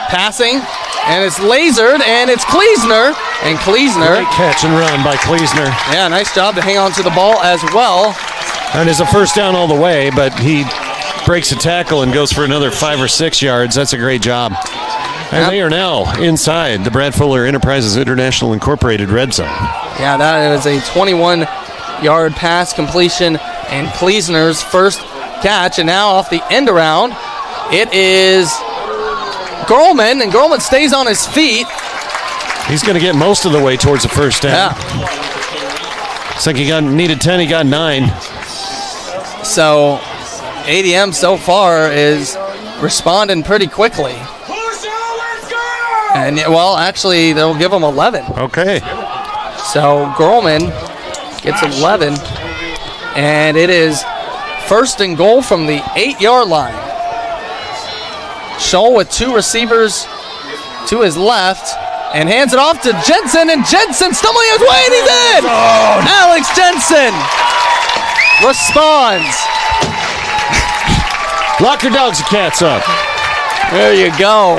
passing, and it's lasered, and it's Kleesner. And Kleesner. Great catch and run by Kleesner. Yeah, nice job to hang on to the ball as well. And it's a first down all the way, but he breaks a tackle and goes for another 5 or 6 yards. That's a great job. And they are now inside the Brad Fuller Enterprises International Incorporated red zone. Yeah, that is a 21-yard pass completion and Kleesner's first catch. And now off the end around, it is Gorlman, and Gorlman stays on his feet. He's going to get most of the way towards the first down. Yeah. It's like he needed 10, he got 9. So ADM so far is responding pretty quickly. And well, actually, they'll give him 11. Okay. So Gorlman gets 11, and it is 1st and goal from the 8-yard line. Schull with 2 receivers to his left, and hands it off to Jensen, and Jensen stumbling his way, and he's in! Alex Jensen responds. Lock your dogs and cats up. There you go.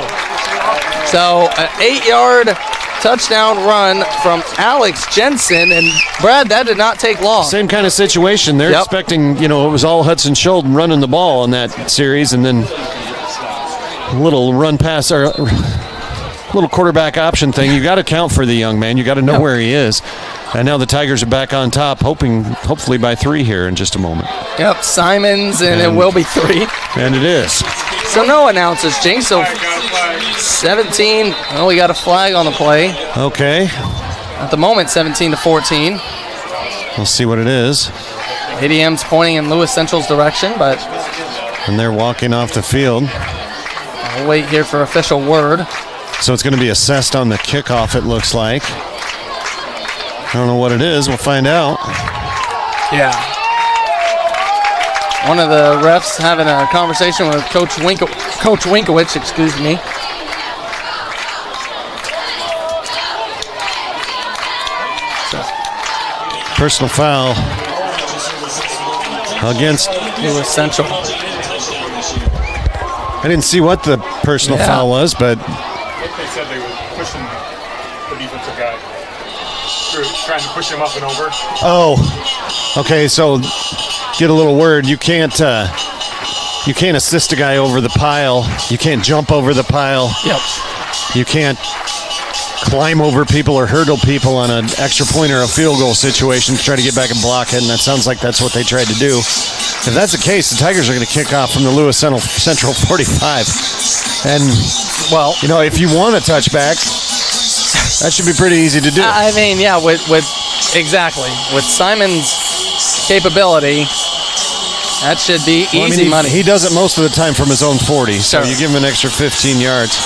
So an 8-yard touchdown run from Alex Jensen, and Brad, that did not take long. Same kind of situation. They're expecting, it was all Hudson Schull running the ball in that series, and then a little run pass or little quarterback option thing. You got to count for the young man. You got to know where he is. And now the Tigers are back on top, hopefully by 3 here in just a moment. Yep, Simons, and it will be 3. And it is. So no announcers, Jinx. So 17. Oh, we got a flag on the play. Okay. At the moment, 17-14. We'll see what it is. ADM's pointing in Lewis Central's direction, but... And they're walking off the field. We'll wait here for official word. So it's going to be assessed on the kickoff, it looks like. I don't know what it is. We'll find out. Yeah. One of the refs having a conversation with Coach Winkowicz, excuse me. Personal foul against Lewis Central. I didn't see what the personal foul was, but They said they were pushing the defensive guy. They were trying to push him up and over. oh, okay. So get a little word. You can't assist a guy over the pile. You can't jump over the pile. Yep. You can't climb over people or hurdle people on an extra point or a field goal situation to try to get back and block it, and that sounds like that's what they tried to do. If that's the case, the Tigers are going to kick off from the Lewis Central 45. And, well, if you want a touchback, that should be pretty easy to do. I mean, yeah, with Simon's capability, that should be easy money. He does it most of the time from his own 40, so you give him an extra 15 yards.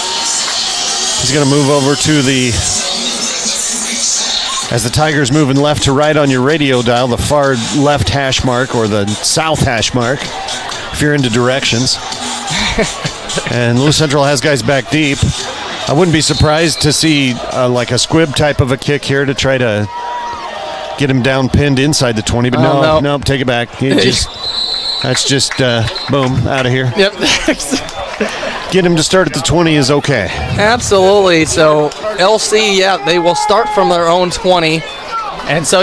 He's going to move over to as the Tigers moving left to right on your radio dial, the far left hash mark or the south hash mark, if you're into directions. And Lewis Central has guys back deep. I wouldn't be surprised to see like a squib type of a kick here to try to get him down pinned inside the 20, but no, take it back. That's just boom, out of here. Yep. Get him to start at the 20 is okay. Absolutely. So LC, they will start from their own 20. And so,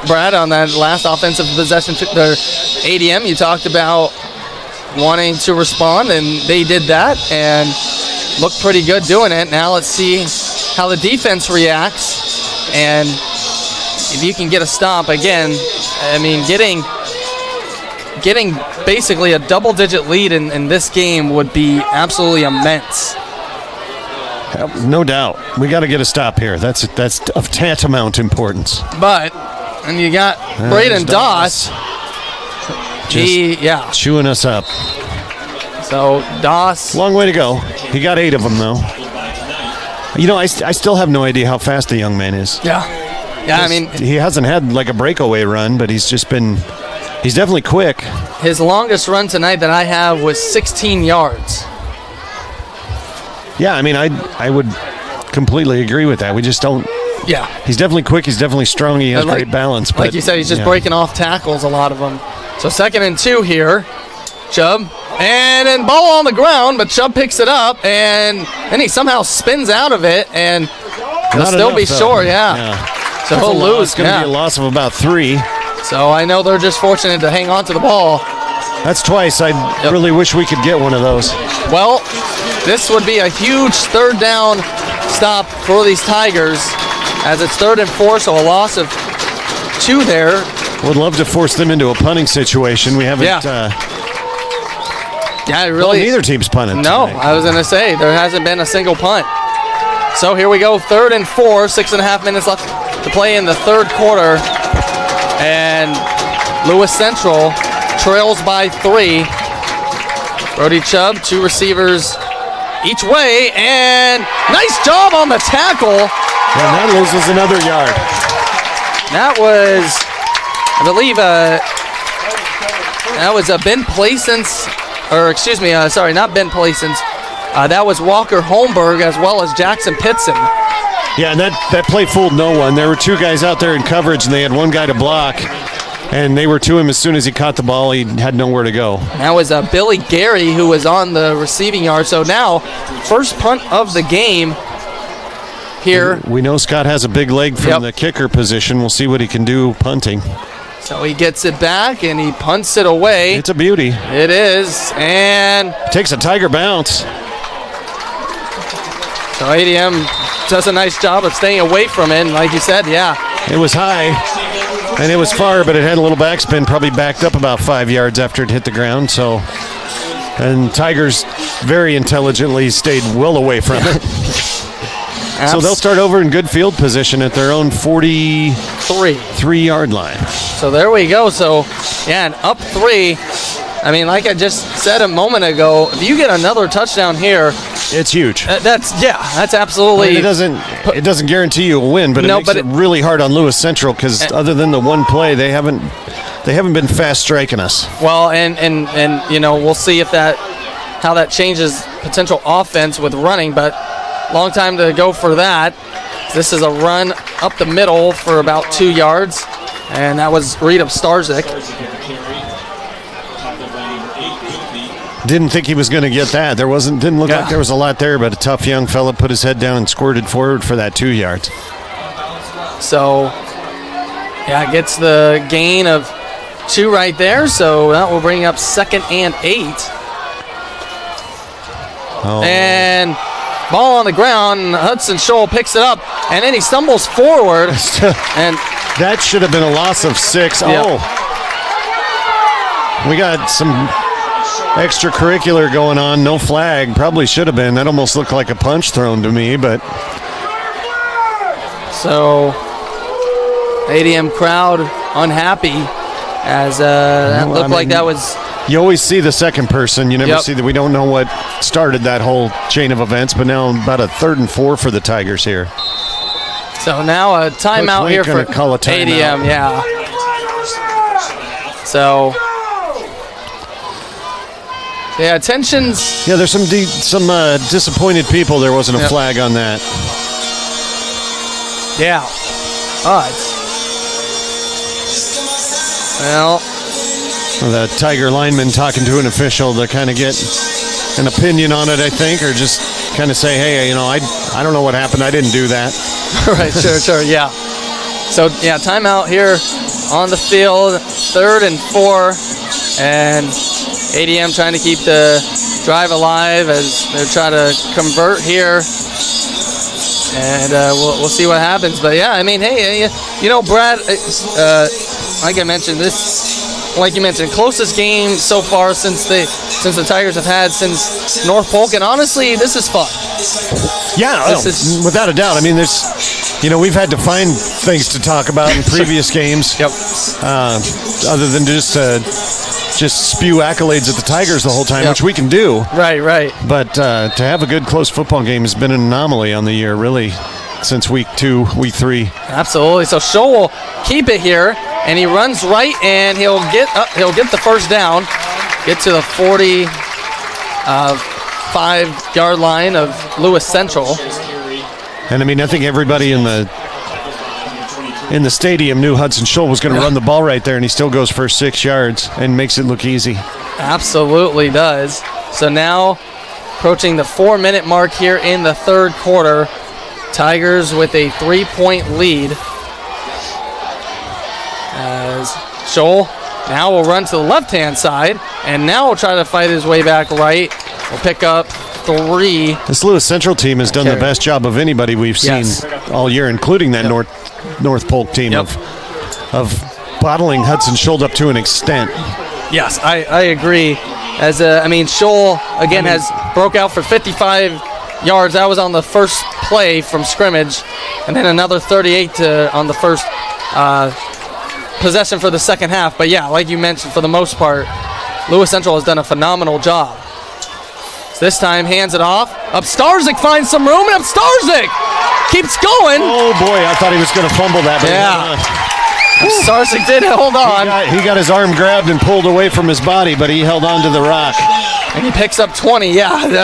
Brad, on that last offensive possession, their ADM, you talked about wanting to respond, and they did that. And looked pretty good doing it. Now let's see how the defense reacts, and if you can get a stop again. I mean, getting basically a double-digit lead in this game would be absolutely immense. No doubt. We got to get a stop here. That's of tantamount importance. But, and you got Braden Doss. Chewing us up. So, Doss. Long way to go. He got 8 of them, though. You know, I still have no idea how fast the young man is. Yeah, I mean, he hasn't had like a breakaway run, but he's definitely quick. His longest run tonight that I have was 16 yards. Yeah, I mean, I would completely agree with that. We just don't. Yeah. He's definitely quick. He's definitely strong. He has great balance. But, like you said, he's just breaking off tackles, a lot of them. So 2nd and 2 here. Chubb. And then ball on the ground, but Chubb picks it up, and then he somehow spins out of it, and he'll still be short, So he'll lose. It's going to be a loss of about 3. So I know they're just fortunate to hang on to the ball. That's twice. I really wish we could get one of those. Well, this would be a huge 3rd down stop for these Tigers, as it's 3rd and 4, so a loss of 2 there. Would love to force them into a punting situation. We haven't. Really. Neither team's punted. No, tonight. I was going to say, there hasn't been a single punt. So here we go, 3rd and 4, 6.5 minutes left to play in the 3rd quarter. And Lewis Central trails by 3. Brody Chubb, 2 receivers each way, and nice job on the tackle. And that loses another yard. That was, I believe, that was Ben Plaisance, or excuse me, sorry, not Ben Plaisance. That was Walker Holmberg as well as Jackson Pitson. Yeah, and that play fooled no one. There were 2 guys out there in coverage, and they had 1 guy to block. And they were to him as soon as he caught the ball. He had nowhere to go. That was Billy Gary who was on the receiving yard. So now, first punt of the game here. We know Scott has a big leg from the kicker position. We'll see what he can do punting. So he gets it back, and he punts it away. It's a beauty. It is, and takes a Tiger bounce. So ADM does a nice job of staying away from it, and like you said, it was high, and it was far, but it had a little backspin, probably backed up about 5 yards after it hit the ground. So, and Tigers very intelligently stayed well away from it. So they'll start over in good field position at their own 43-yard line. So there we go. So, and up 3. I mean, like I just said a moment ago, if you get another touchdown here, it's huge. That's absolutely. I mean, it doesn't guarantee you a win, but it makes it really hard on Lewis Central because other than the 1 play, they haven't been fast striking us. Well, and you know, we'll see how that changes potential offense with running, but long time to go for that. This is a run up the middle for about 2 yards, and that was Reed of Starzik. Didn't think he was going to get that. Didn't look like there was a lot there, but a tough young fella put his head down and squirted forward for that 2 yards. So, gets the gain of 2 right there. So that will bring up 2nd and 8. And ball on the ground. Hudson Scholl picks it up, and then he stumbles forward. And that should have been a loss of 6. Oh, we got some extracurricular going on. No flag. Probably should have been. That almost looked like a punch thrown to me, but. So, ADM crowd unhappy as that looked like that was. You always see the second person. You never see that. We don't know what started that whole chain of events, but now about a 3rd and 4 for the Tigers here. So now a timeout here for ADM. Yeah. So. Yeah, tensions. Yeah, there's some disappointed people. There wasn't a flag on that. Yeah. Well, the Tiger lineman talking to an official to kind of get an opinion on it, I think, or just kind of say, hey, you know, I don't know what happened. I didn't do that. Right, sure, yeah. So, timeout here on the field, 3rd and 4, and ADM trying to keep the drive alive as they try to convert here. And we'll see what happens. But, yeah, I mean, hey, you know, Brad, like I mentioned, like you mentioned, closest game so far since the Tigers have had since North Polk, and honestly, this is fun. Yeah, without a doubt. I mean, we've had to find things to talk about in previous games. Yep. Other than just spew accolades at the Tigers the whole time, which we can do. Right. But to have a good close football game has been an anomaly on the year, really, since week 2, week 3. Absolutely. So Scholl will keep it here, and he runs right, and he'll get the first down, get to the 45-yard line of Lewis Central. And I mean, I think everybody in the stadium knew Hudson Scholl was going to run the ball right there, and he still goes for 6 yards and makes it look easy. Absolutely does. So now approaching the 4-minute mark here in the third quarter. Tigers with a 3-point lead. As Scholl now will run to the left-hand side, and now will try to fight his way back right. We'll pick up 3. This Lewis Central team has done the best job of anybody we've seen all year, including that North Polk team of bottling Hudson Scholl up to an extent. Yes, I agree. Scholl again has broke out for 55 yards. That was on the first play from scrimmage, and then another 38 on the first possession for the second half. But yeah, like you mentioned, for the most part, Lewis Central has done a phenomenal job. So this time, hands it off. Upstarzik finds some room, and Upstarzik keeps going. Oh boy, I thought he was going to fumble that. But Upstarzik did hold on. He got his arm grabbed and pulled away from his body, but he held on to the rock. And he picks up 20,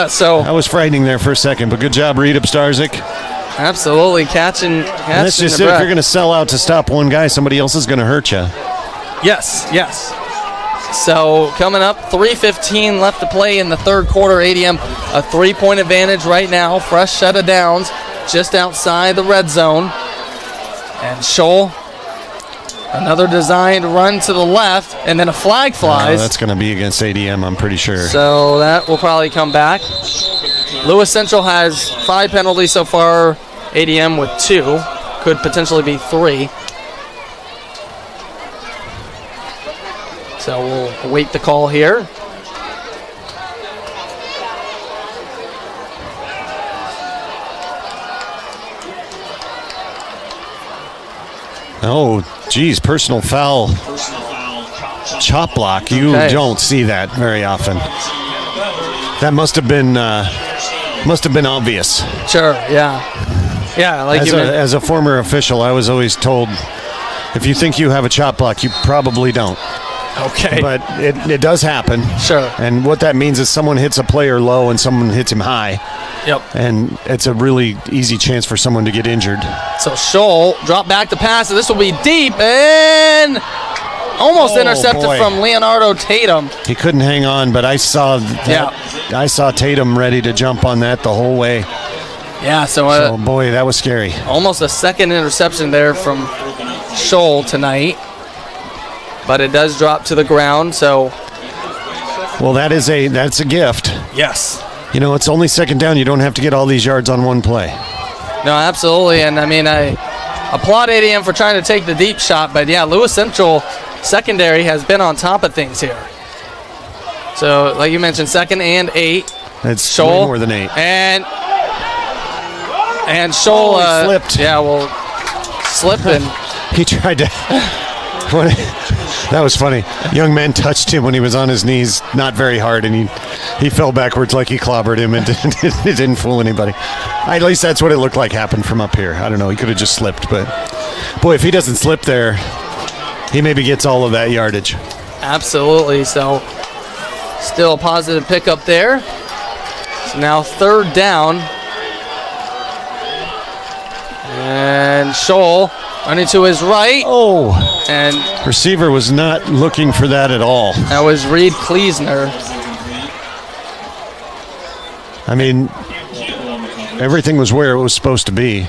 so. That was frightening there for a second, but good job, Reed Upstarzik. Absolutely, catching that's just it. If you're going to sell out to stop one guy, somebody else is going to hurt you. Yes. So coming up, 3:15 left to play in the third quarter. ADM a 3-point advantage right now. Fresh set of downs just outside the red zone. And Scholl, another designed run to the left, and then a flag flies. That's going to be against ADM, I'm pretty sure. So that will probably come back. Lewis Central has 5 penalties so far. ADM with 2. Could potentially be 3. So we'll await the call here. Oh, geez, personal foul. Chop block. You don't see that very often. That must have been obvious. Sure, yeah. Yeah, like as a former official, I was always told, if you think you have a chop block, you probably don't. Okay. But it does happen. Sure. And what that means is someone hits a player low and someone hits him high. Yep. And it's a really easy chance for someone to get injured. So Scholl drop back to pass, and this will be deep and almost intercepted from Leonardo Tatum. He couldn't hang on, but I saw I saw Tatum ready to jump on that the whole way. Yeah, so boy, that was scary. Almost a second interception there from Scholl tonight. But it does drop to the ground, so. Well, that's a gift. Yes. You know, it's only second down. You don't have to get all these yards on one play. No, absolutely. And I mean, I applaud ADM for trying to take the deep shot, but yeah, Lewis Central secondary has been on top of things here. So, like you mentioned, 2nd and 8. It's Scholl, way more than 8. And Scholl slipped. Yeah, well, slipping. He tried to. That was funny. Young man touched him when he was on his knees, not very hard, and he fell backwards like he clobbered him, and it didn't fool anybody. At least that's what it looked like happened from up here. I don't know. He could have just slipped, but boy, if he doesn't slip there, he maybe gets all of that yardage. Absolutely. So still a positive pickup there. So now 3rd down. And Scholl running to his right. Oh. And receiver was not looking for that at all. That was Reed Kleesner. I mean, everything was where it was supposed to be.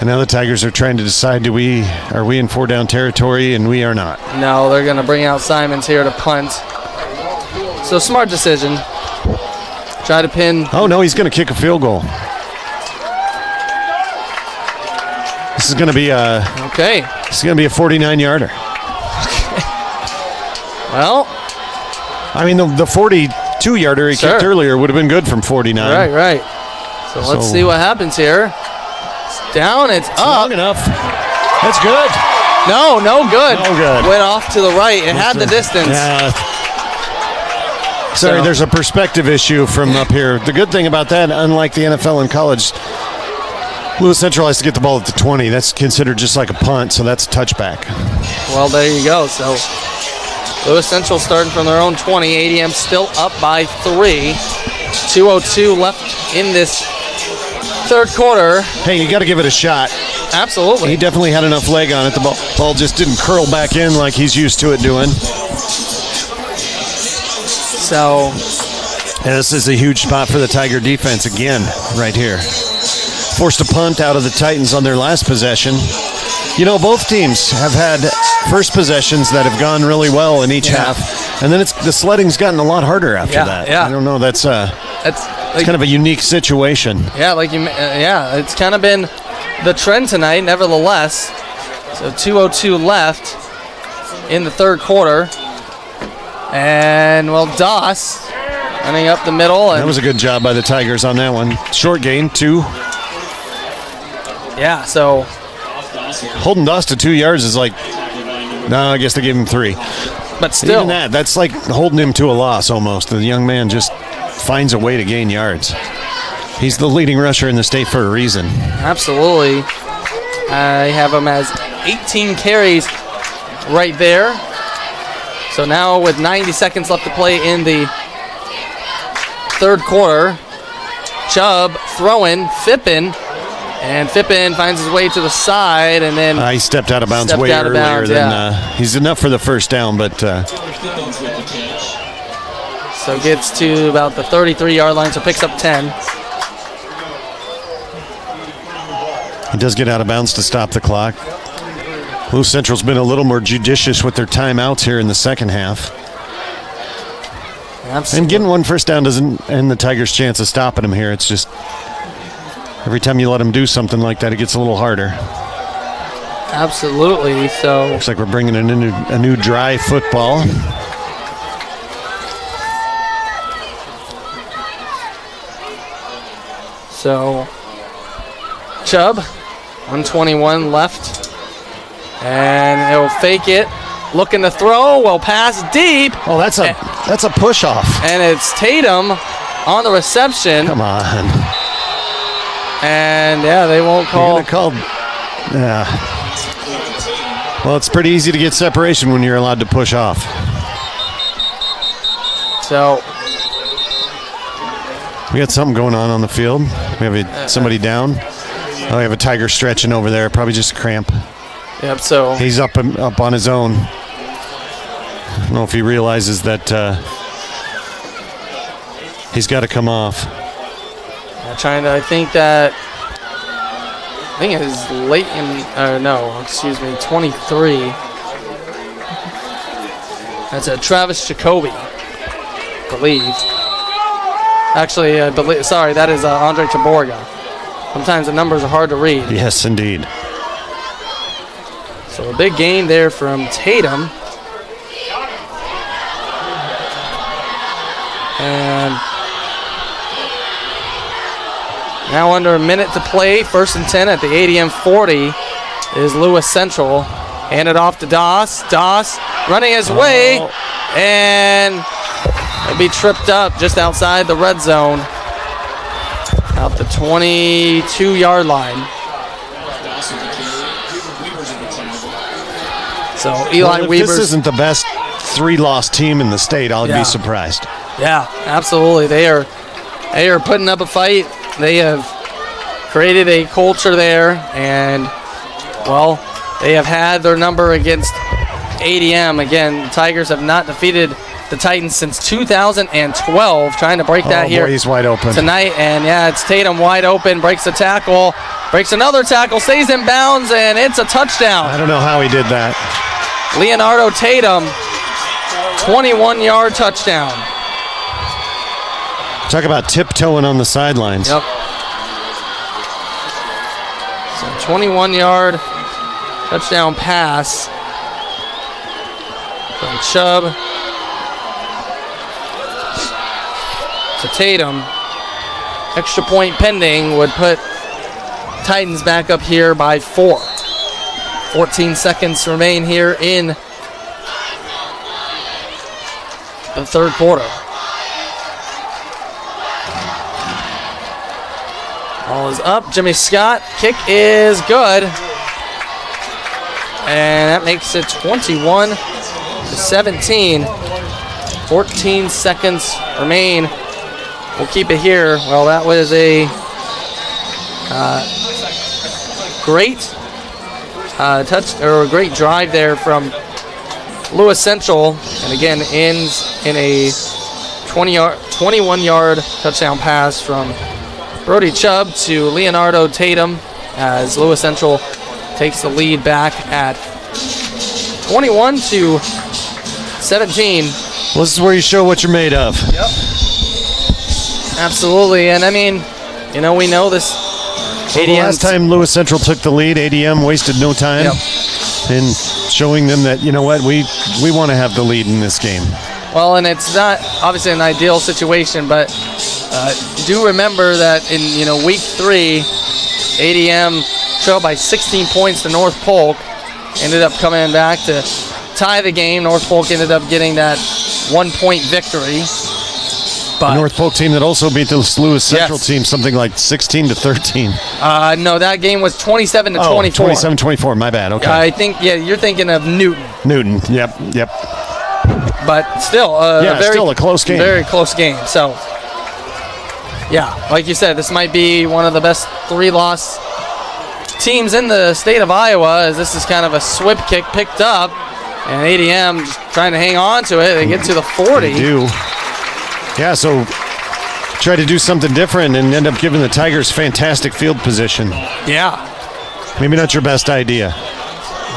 And now the Tigers are trying to decide, are we in 4-down territory? And we are not. No, they're going to bring out Simons here to punt. So smart decision. try to pin. Oh, no, he's going to kick a field goal. This is going to be a 49-yarder. Well, I mean, the 42-yarder he kicked earlier would have been good from 49. Right. So let's see what happens here. It's down, it's up. Long enough. That's good. No good. No good. Went off to the right. It had the distance. Yeah. Sorry, there's a perspective issue from up here. The good thing about that, unlike the NFL and college, Lewis Central has to get the ball at the 20. That's considered just like a punt, so that's a touchback. Well, there you go. So Lewis Central starting from their own 20. ADM still up by 3. 2:02 left in this third quarter. Hey, you got to give it a shot. Absolutely. He definitely had enough leg on it. The ball just didn't curl back in like he's used to it doing. So, and this is a huge spot for the Tiger defense again, right here. Forced a punt out of the Titans on their last possession. You know, both teams have had first possessions that have gone really well in each half, and then the sledding's gotten a lot harder after that. Yeah. I don't know. That's kind of a unique situation. Yeah, it's kind of been the trend tonight. Nevertheless, so 2:02 left in the third quarter, and Doss running up the middle. And that was a good job by the Tigers on that one. Short gain, 2. Yeah, so holding Doss to 2 yards is like, no, I guess they gave him 3. But still, even that's like holding him to a loss almost. The young man just finds a way to gain yards. He's the leading rusher in the state for a reason. Absolutely. I have him as 18 carries right there. So now with 90 seconds left to play in the third quarter, Chubb throwing, Fippen, and Fippen finds his way to the side, and then he stepped out of bounds way earlier than he's enough for the first down, but so gets to about the 33-yard line, so picks up 10. He does get out of bounds to stop the clock. Lewis Central's been a little more judicious with their timeouts here in the second half. Absolutely. And getting one first down doesn't end the Tigers' chance of stopping them here. It's just every time you let them do something like that, it gets a little harder. Absolutely. So looks like we're bringing in a new dry football. So Chubb, 121 left, and he'll fake it, looking to throw. Well, pass deep. Oh, that's a push off. And it's Tatum on the reception. Come on. And they won't call. Well, it's pretty easy to get separation when you're allowed to push off. So we got something going on the field. We have somebody down. Oh, we have a Tiger stretching over there. Probably just a cramp. Yep. So he's up on his own. I don't know if he realizes that he's got to come off. I think it is late in, 23. That's a Travis Jacoby, I believe. Actually, that is Andre Taborga. Sometimes the numbers are hard to read. Yes, indeed. So a big gain there from Tatum. And now under a minute to play, 1st and 10 at the ADM 40 is Lewis Central. Handed off to Doss. Doss running his way, and he'll be tripped up just outside the red zone. Out the 22-yard line. So Eli Weaver. This isn't the best 3-loss team in the state, I'll be surprised. Yeah, absolutely. They are putting up a fight. They have created a culture there, and they have had their number against ADM. Again, Tigers have not defeated the Titans since 2012, trying to break that here. He's wide open tonight, and it's Tatum wide open, breaks the tackle, breaks another tackle, stays in bounds, and it's a touchdown. I don't know how he did that. Leonardo Tatum, 21-yard touchdown. Talk about tiptoeing on the sidelines. Yep. So 21-yard touchdown pass from Chubb to Tatum. Extra point pending would put Titans back up here by 4. 14 seconds remain here in the third quarter. Ball is up. Jimmy Scott. Kick is good. And that makes it 21-17. 14 seconds remain. We'll keep it here. Well, that was a great great drive there from Lewis Central, and again ends in a 21-yard touchdown pass from Brody Chubb to Leonardo Tatum as Lewis Central takes the lead back at 21-17. Well, this is where you show what you're made of. Yep. Absolutely, and I mean, we know this. Well, the last time Lewis Central took the lead, ADM wasted no time in showing them that, you know what, we want to have the lead in this game. Well, and it's not obviously an ideal situation, but do remember that in week 3, ADM trailed by 16 points to North Polk, ended up coming back to tie the game. North Polk ended up getting that 1-point victory. The North Polk team that also beat the Lewis Central team something like 16-13. No, that game was 27-24. Oh, 27-24, my bad, okay. I think, you're thinking of Newton. Newton, yep. But still, still a close game. Very close game. So, like you said, this might be one of the best 3-loss teams in the state of Iowa, as this is kind of a SWIP kick picked up, and ADM just trying to hang on to it. They get to the 40. They do. Yeah, so try to do something different and end up giving the Tigers fantastic field position. Yeah. Maybe not your best idea.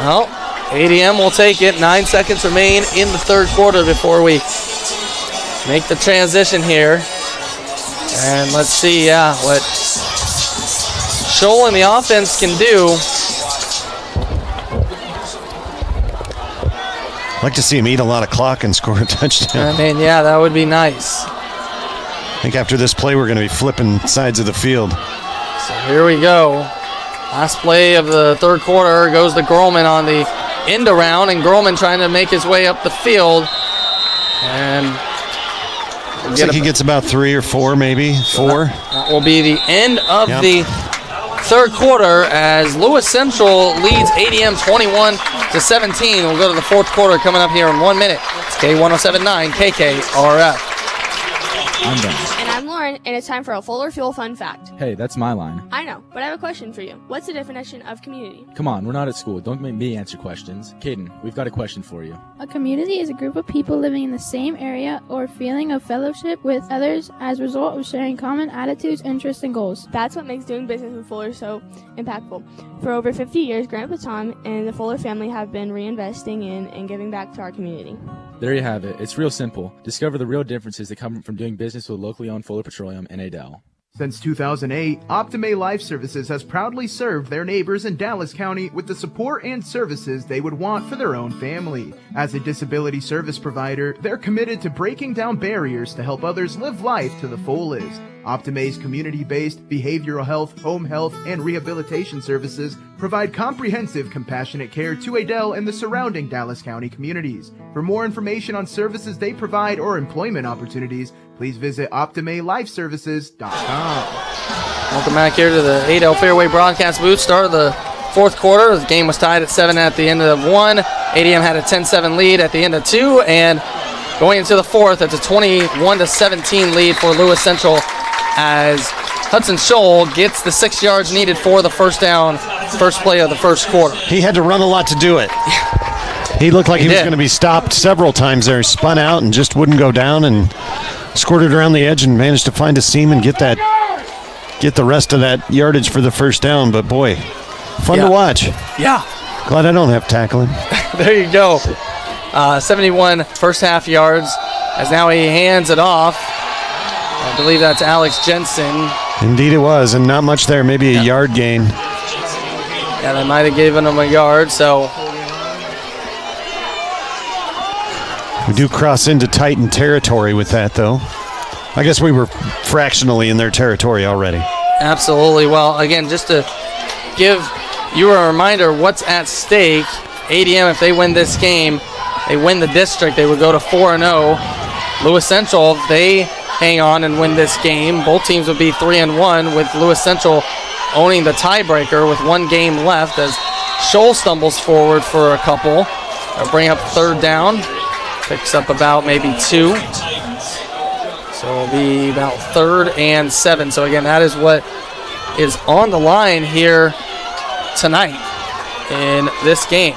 Well, ADM will take it. 9 seconds remain in the third quarter before we make the transition here. And let's see, what Scholl and the offense can do. I'd like to see him eat a lot of clock and score a touchdown. I mean, that would be nice. I think after this play, we're going to be flipping sides of the field. So here we go. Last play of the third quarter goes to Grolman on the end around, and Grolman trying to make his way up the field. And looks like he gets about 3 or 4, maybe 4. That will be the end of the third quarter as Lewis Central leads ADM 21-17. We'll go to the fourth quarter coming up here in 1 minute. It's K107.9 KKRF. I'm done. And I'm Lauren, and it's time for a Fuller Fuel Fun Fact. Hey, that's my line. I know, but I have a question for you. What's the definition of community? Come on, we're not at school. Don't make me answer questions. Caden, we've got a question for you. A community is a group of people living in the same area or feeling of fellowship with others as a result of sharing common attitudes, interests, and goals. That's what makes doing business with Fuller so impactful. For over 50 years, Grandpa Tom and the Fuller family have been reinvesting in and giving back to our community. There you have it. It's real simple. Discover the real differences that come from doing business with locally owned Fuller Petroleum and Adel. Since 2008, Optime Life Services has proudly served their neighbors in Dallas County with the support and services they would want for their own family. As a disability service provider, they're committed to breaking down barriers to help others live life to the fullest. Optime's community-based behavioral health, home health, and rehabilitation services provide comprehensive, compassionate care to Adel and the surrounding Dallas County communities. For more information on services they provide or employment opportunities, please visit OptimeLifeServices.com. Welcome back here to the Adel Fairway broadcast booth. Start of the fourth quarter. The game was tied at 7 at the end of 1. ADM had a 10-7 lead at the end of 2, and going into the fourth, it's a 21-17 lead for Lewis Central as Hudson Scholl gets the 6 yards needed for the first down, first play of the first quarter. He had to run a lot to do it. He looked like he was going to be stopped several times there. He spun out and just wouldn't go down and squirted around the edge and managed to find a seam and get the rest of that yardage for the first down. But boy, fun to watch. Yeah. Glad I don't have tackling. There you go. 71 first half yards as now he hands it off. I believe that's Alex Jensen. Indeed it was, and not much there. Maybe a yard gain. Yeah, they might have given him a yard, so. We do cross into Titan territory with that, though. I guess we were fractionally in their territory already. Absolutely. Well, again, just to give you a reminder what's at stake, ADM, if they win this game, they win the district, they would go to 4-0. Lewis Central, if they hang on and win this game, both teams would be 3-1, with Lewis Central owning the tiebreaker with 1 game left as Shoal stumbles forward for a couple. They'll bring up third down. Picks up about maybe 2. So it'll be about 3rd and 7. So again, that is what is on the line here tonight in this game.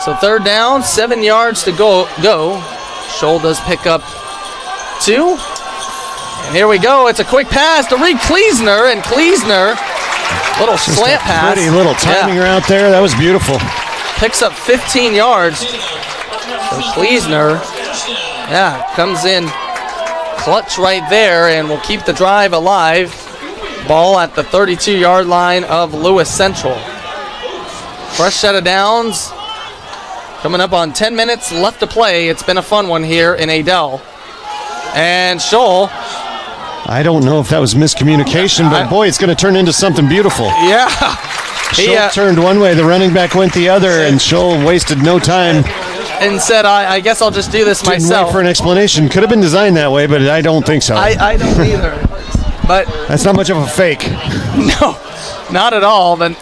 So 3rd down, 7 yards to go. Shoal does pick up 2. And here we go. It's a quick pass to Reed Kleesner, and Kleesner, little Just slant pass. Pretty little timing route there. That was beautiful. Picks up 15 yards. So Kleesner, comes in clutch right there and will keep the drive alive. Ball at the 32-yard line of Lewis Central. Fresh set of downs. Coming up on 10 minutes left to play. It's been a fun one here in Adel. And Shoal. I don't know if that was miscommunication, but boy, it's going to turn into something beautiful. Yeah. Shoal turned one way, the running back went the other, and Shoal wasted no time. And said, I guess I'll just do this myself. Didn't wait for an explanation. Could have been designed that way, but I don't think so. I don't either. But that's not much of a fake. No, not at all. But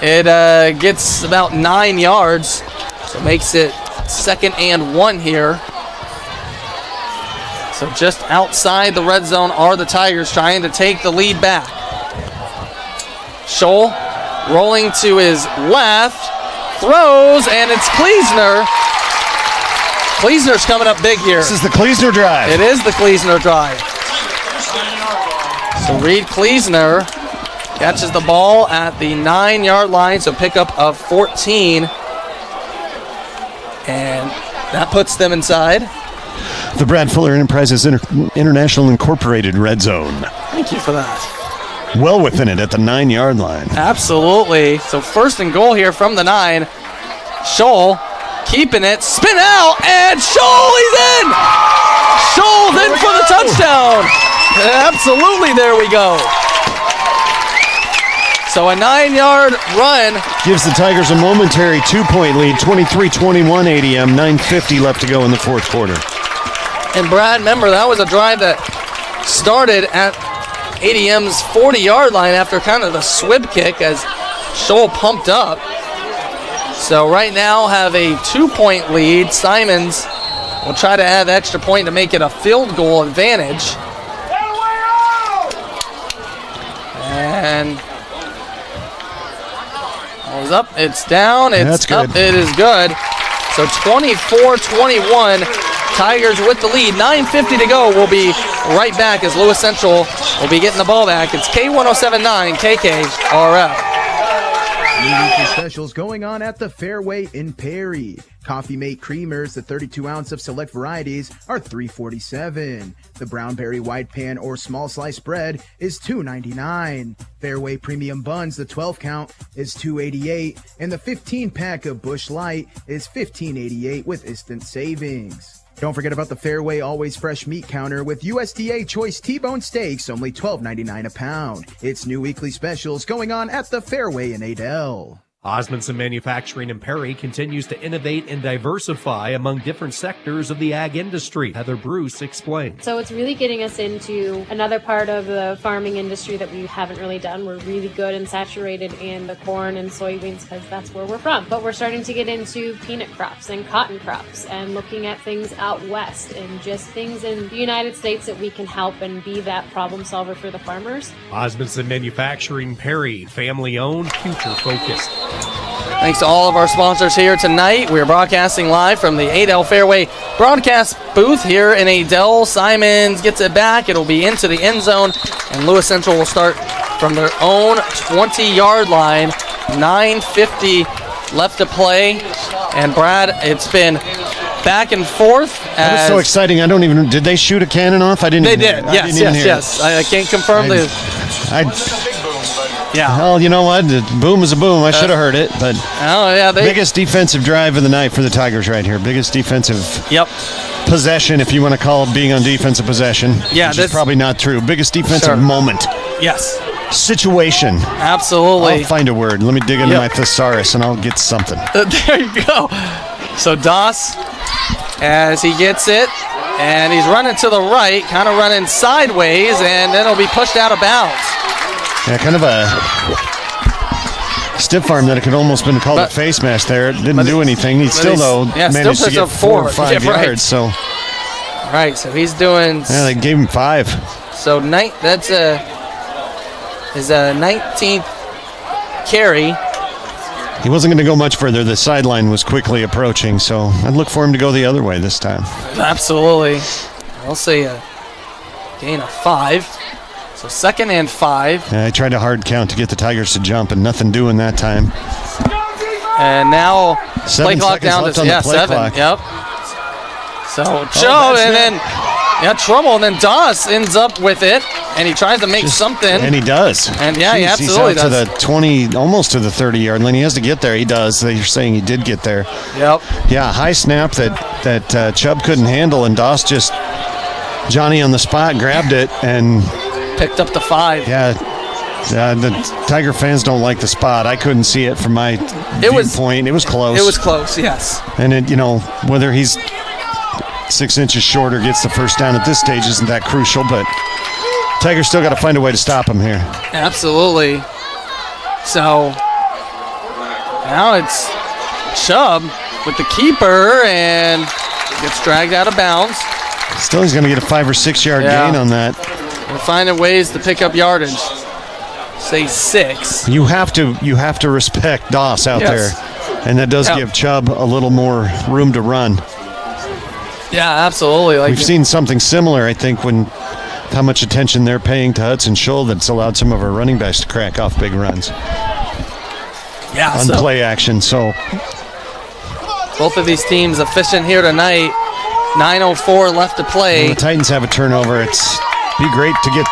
it gets about 9 yards, so makes it 2nd and 1 here. So just outside the red zone are the Tigers trying to take the lead back. Shoal rolling to his left, throws, and it's Kleesner. Kleesner's coming up big here. This is the Kleesner drive. It is the Kleesner drive. So Reed Kleesner catches the ball at the 9-yard line, so pickup of 14. And that puts them inside. The Brad Fuller Enterprises International Incorporated red zone. Thank you for that. Well within it at the 9-yard line. Absolutely. So 1st and goal here from the 9. Shoal keeping it, spin out, and Shoal, he's in! Shoal's in for the touchdown! Absolutely, there we go. So a 9-yard run. Gives the Tigers a momentary 2-point lead, 23-21 ADM, 9:50 left to go in the 4th quarter. And Brad, remember, that was a drive that started at ADM's 40-yard line after kind of the swib kick as Shoal pumped up. So right now have a 2-point lead. Simons will try to add the extra point to make it a field goal advantage. And it's up, it's down, it's up, it is good. So 24-21, Tigers with the lead. 9:50 to go. We'll be right back as Lewis Central will be getting the ball back. It's K1079 KKRF. New weekly specials going on at the Fairway in Perry. Coffee Mate Creamers, the 32 ounce of select varieties, are $3.47. The Brown Berry Wide Pan or Small Slice Bread is $2.99. Fairway Premium Buns, the 12 count, is $2.88. And the 15 pack of Busch Light is $15.88 with instant savings. Don't forget about the Fairway Always Fresh Meat Counter with USDA Choice T-Bone Steaks, only $12.99 a pound. It's new weekly specials going on at the Fairway in Adel. Osmondson Manufacturing in Perry continues to innovate and diversify among different sectors of the ag industry. Heather Bruce explains. So it's really getting us into another part of the farming industry that we haven't really done. We're really good and saturated in the corn and soybeans because that's where we're from. But we're starting to get into peanut crops and cotton crops and looking at things out west and just things in the United States that we can help and be that problem solver for the farmers. Osmondson Manufacturing Perry, family owned, future focused. Thanks to all of our sponsors here tonight. We're broadcasting live from the Adel Fairway broadcast booth here in Adel. Simons gets it back. It'll be into the end zone, and Lewis Central will start from their own 20-yard line. 9:50 left to play. And Brad, it's been back and forth. That was so exciting. I don't even. Did they shoot a cannon off? I didn't. They even did. hear it. I didn't even hear Yes. I can't confirm it. Well, you know what? Boom is a boom. I should have heard it, but biggest defensive drive of the night for the Tigers right here. Biggest defensive possession, if you want to call it being on defensive possession. Yeah, which is probably not true. Biggest defensive moment. Yes. Situation. Absolutely. I'll find a word. Let me dig into my thesaurus and I'll get something. There you go. So Doss, as he gets it, and he's running to the right, kind of running sideways, and then he'll be pushed out of bounds. Yeah, kind of a stiff arm that it could almost been called a face mask there. It didn't do anything. He still, though, managed to get 4 or 5 yards. So. Right, so he's doing... Yeah, they gave him 5. So that's his 19th carry. He wasn't going to go much further. The sideline was quickly approaching, so I'd look for him to go the other way this time. Absolutely. I'll say a gain of 5. So 2nd and 5. Yeah, I tried a hard count to get the Tigers to jump, and nothing doing that time. And now 7 play clock down left to on the play 7. clock. Yep. So Chubb, and then trouble, and then Doss ends up with it, and he tries to make something. And he does. And he absolutely he's out does. to the 20, almost to the 30-yard line. He has to get there. He does. You're saying he did get there. Yep. Yeah, high snap that Chubb couldn't handle, and Doss just Johnny on the spot grabbed it and picked up the 5. Yeah. The Tiger fans don't like the spot. I couldn't see it from my viewpoint. It was close. It was close, yes. And whether he's 6 inches short or gets the first down at this stage isn't that crucial, but Tigers still got to find a way to stop him here. Absolutely. So now it's Chubb with the keeper and gets dragged out of bounds. Still, he's going to get a 5 or 6 yard gain on that. We're finding ways to pick up yardage. Say 6. You have to respect Doss out there, and that does give Chubb a little more room to run. Yeah, absolutely. We've seen something similar, I think, when how much attention they're paying to Hudson Scholl that's allowed some of our running backs to crack off big runs. Yeah, on play action. So both of these teams efficient here tonight. 9:04 left to play. When the Titans have a turnover, it's be great to get.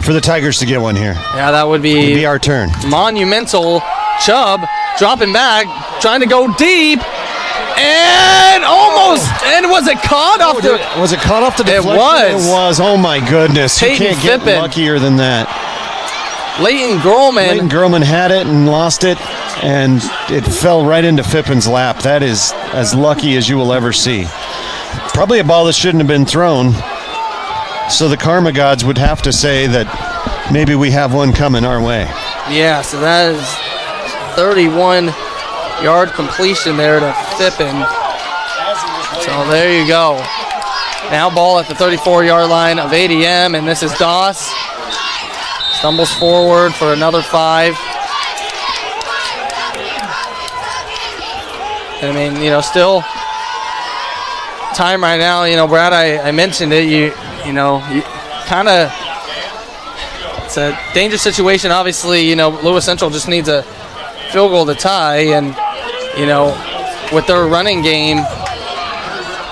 For the Tigers to get one here. Yeah, that would be our turn. Monumental. Chubb dropping back, trying to go deep. And almost, and was it caught off the... Was it caught off the deflection? It was. It was, oh my goodness. Peyton You can't get Fippen. luckier than that. Leighton Grolman had it and lost it, and it fell right into Fippen's lap. That is as lucky as you will ever see. Probably a ball that shouldn't have been thrown, so the karma gods would have to say that maybe we have one coming our way. Yeah, so that is 31-yard completion there to Fippen. So there you go. Now ball at the 34-yard line of ADM, and this is Doss. Stumbles forward for another 5. I mean, still time right now. Brad, I mentioned it. You kind of, it's a dangerous situation. Obviously, Lewis Central just needs a field goal to tie, and with their running game,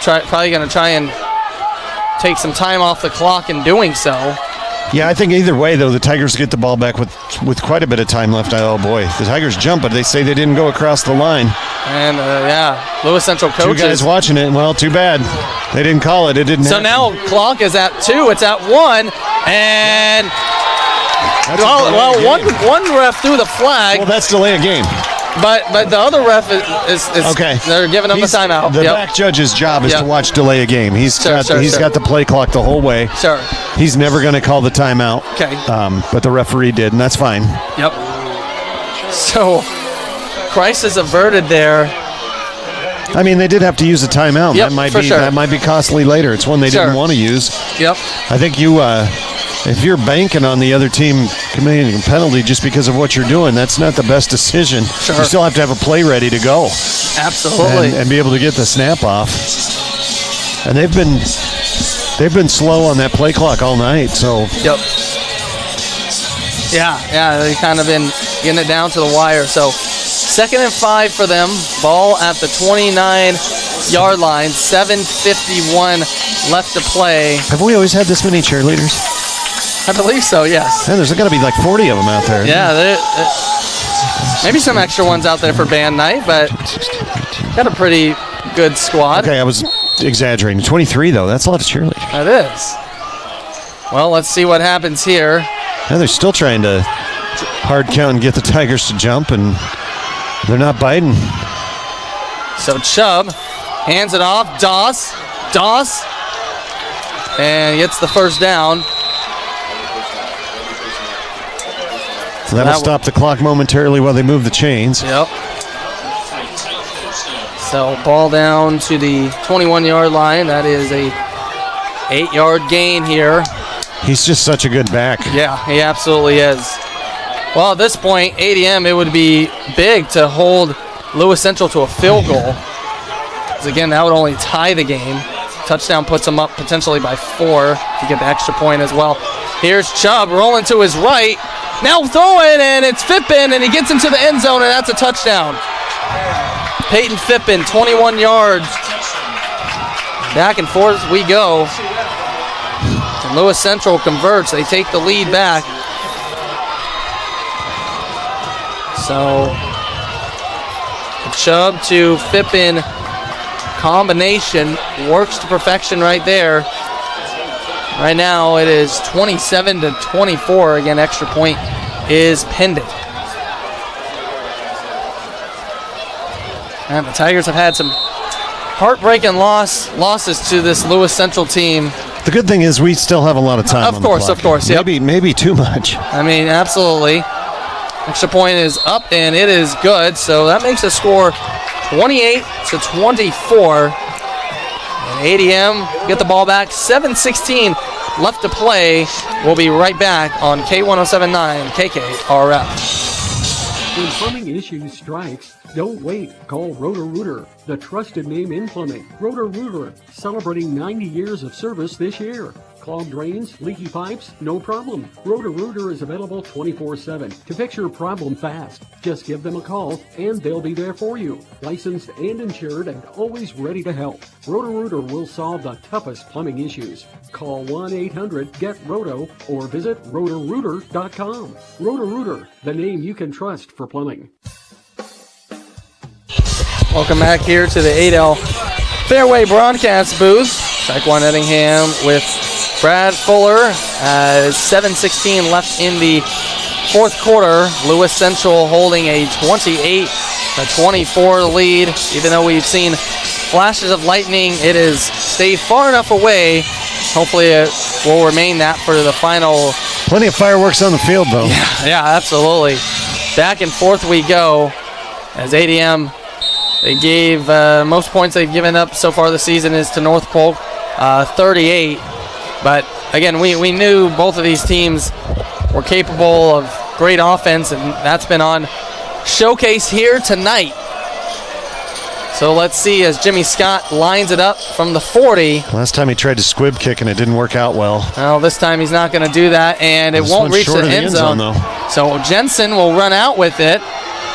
probably going to try and take some time off the clock in doing so. Yeah, I think either way, though, the Tigers get the ball back with quite a bit of time left. Oh, boy. The Tigers jump, but they say they didn't go across the line. And, Lewis Central coaches. 2 guys watching it. Well, too bad. They didn't call it. It didn't happen. Now clock is at 2. It's at 1. And, one ref threw the flag. Well, that's delay a game. But the other ref is okay. They're giving him a timeout. The back judge's job is to watch delay a game. He's got the play clock the whole way. Sure. He's never going to call the timeout. Okay. But the referee did, and that's fine. Yep. So, crisis averted there. I mean, they did have to use a timeout. Yep, that might be costly later. It's one they didn't want to use. Yep. I think if you're banking on the other team committing a penalty just because of what you're doing, that's not the best decision. Sure. You still have to have a play ready to go. Absolutely. And be able to get the snap off. And they've been slow on that play clock all night. So. Yep. Yeah, they've kind of been getting it down to the wire. So 2nd and 5 for them. Ball at the 29 yard line. 7:51 left to play. Have we always had this many cheerleaders? I believe so, yes. Yeah, there's got to be like 40 of them out there. Yeah, maybe some extra ones out there for band night, but got a pretty good squad. Okay, I was exaggerating. 23, though. That's a lot of cheerleaders. That is. Well, let's see what happens here. Yeah, they're still trying to hard count and get the Tigers to jump, and they're not biting. So Chubb hands it off. Doss, and gets the first down. So that'll stop the clock momentarily while they move the chains. Yep. So ball down to the 21-yard line. That is a 8-yard gain here. He's just such a good back. Yeah, he absolutely is. Well, at this point, ADM, it would be big to hold Lewis Central to a field goal. Because again, that would only tie the game. Touchdown puts them up potentially by 4 if you get the extra point as well. Here's Chubb rolling to his right. Now throwing, and it's Fippen, and he gets into the end zone, and that's a touchdown. Peyton Fippen, 21 yards. Back and forth we go. And Lewis Central converts. They take the lead back. So, the Chubb to Fippen combination works to perfection right there. Right now it is 27-24. Again, extra point is pending. And the Tigers have had some heartbreaking losses to this Lewis Central team. The good thing is we still have a lot of time. Of course, yep. Maybe too much. I mean, absolutely. Extra point is up, and it is good. So that makes the score 28-24. And ADM get the ball back. 7:16 left to play. We'll be right back on K1079 KKRF. When plumbing issues strikes, don't wait. Call Roto-Rooter, the trusted name in plumbing. Roto-Rooter, celebrating 90 years of service this year. Clogged drains, leaky pipes, no problem. Roto-Rooter is available 24/7 to fix your problem fast. Just give them a call and they'll be there for you. Licensed and insured and always ready to help. Roto-Rooter will solve the toughest plumbing issues. Call 1-800-GET-ROTO or visit rotorooter.com. Roto-Rooter, the name you can trust for plumbing. Welcome back here to the Adel Fairway broadcast booth. Taekwondo Ettingham with Brad Fuller. 7:16 left in the fourth quarter. Lewis Central holding a 28-24 lead. Even though we've seen flashes of lightning, it has stayed far enough away. Hopefully it will remain that for the final. Plenty of fireworks on the field, though. Yeah, absolutely. Back and forth we go as ADM. They gave most points they've given up so far this season is to North Polk, 38. But again, we knew both of these teams were capable of great offense, and that's been on showcase here tonight. So let's see as Jimmy Scott lines it up from the 40. Last time he tried to squib kick and it didn't work out well. Well, this time he's not going to do that, and it won't reach the end zone. So Jensen will run out with it,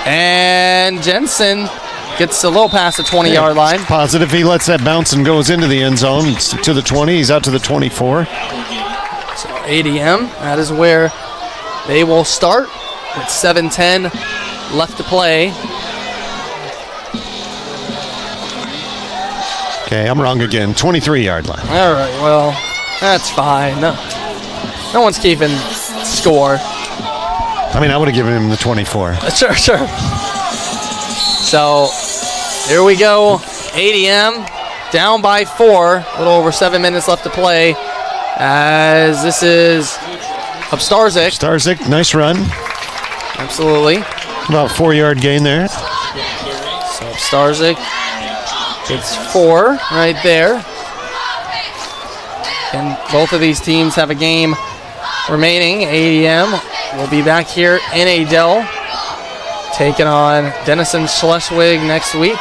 and Jensen gets a little past the 20-yard line. Positive he lets that bounce and goes into the end zone. It's to the 20. He's out to the 24. So ADM, that is where they will start with 7:10 left to play. Okay, I'm wrong again. 23-yard line. All right, well, that's fine. No one's keeping score. I mean, I would have given him the 24. Sure. So here we go. ADM down by 4. A little over 7 minutes left to play. As this is Upstarzik. Starzik, nice run. Absolutely. About 4-yard gain there. So Upstarzik gets 4 right there. And both of these teams have a game remaining. ADM will be back here in Adel, taking on Denison Schleswig next week.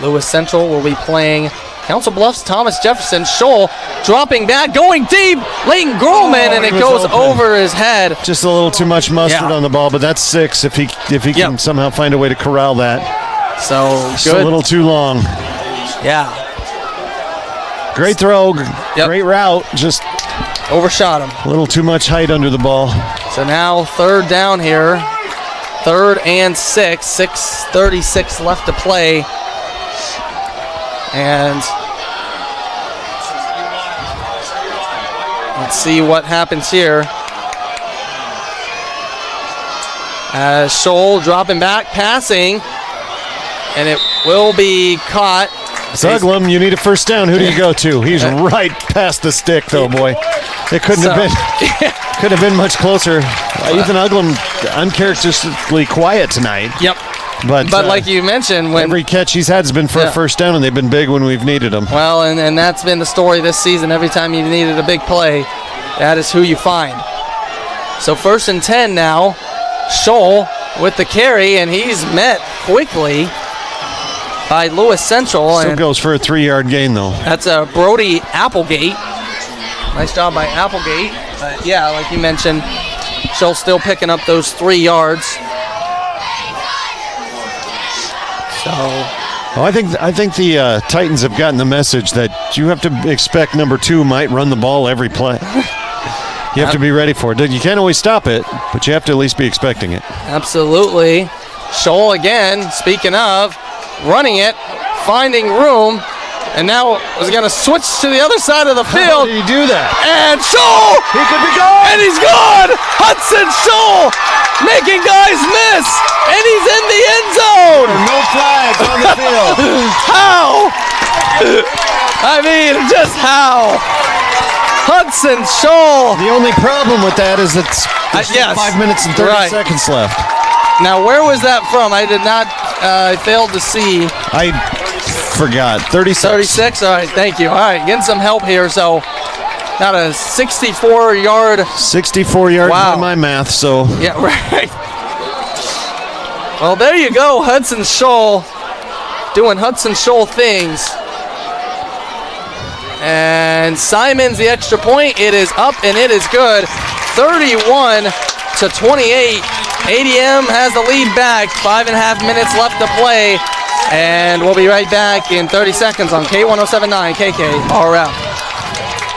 Lewis Central will be playing Council Bluffs, Thomas Jefferson. Scholl dropping back, going deep. Leighton Grolman, and it goes over his head. Just a little too much mustard on the ball, but that's 6 if he can somehow find a way to corral that. So just good. a little too long. Yeah. Great throw, great route, just overshot him. A little too much height under the ball. So now 3rd down here. 3rd and 6. 6:36 left to play. And let's see what happens here. As Scholl dropping back, passing, and it will be caught. Zuglum, you need a first down. Who do you go to? He's right past the stick, though, boy. It couldn't have been much closer. Ethan Uglum uncharacteristically quiet tonight. Yep. But like you mentioned, when every catch he's had has been for a first down, and they've been big when we've needed them. Well, and that's been the story this season. Every time you've needed a big play, that is who you find. So 1st and 10 now. Scholl with the carry, and he's met quickly by Lewis Central. Still goes for a 3-yard gain, though. That's a Brody Applegate. Nice job by Applegate. But yeah, like you mentioned, Scholl still picking up those 3 yards. So, I think the Titans have gotten the message that you have to expect number 2 might run the ball every play. You have to be ready for it. You can't always stop it, but you have to at least be expecting it. Absolutely. Scholl again, speaking of, running it, finding room, and now is going to switch to the other side of the field. How did he do that? And Scholl! He could be gone! And he's gone! Hudson Scholl making guys miss! And he's in the end zone! No flags on the field. How? I mean, just how? Hudson Scholl. The only problem with that is it's 5 minutes and 30 seconds left. Now, where was that from? I did not, I failed to see. I forgot. 36. 36? All right, thank you. All right, getting some help here. So, not a 64-yard. 64 yards by my math, so. Yeah, right. Well, there you go, Hudson Scholl doing Hudson Scholl things. And Simon's the extra point. It is up and it is good. 31-28. ADM has the lead back. 5.5 minutes left to play. And we'll be right back in 30 seconds on K1079 KKRF.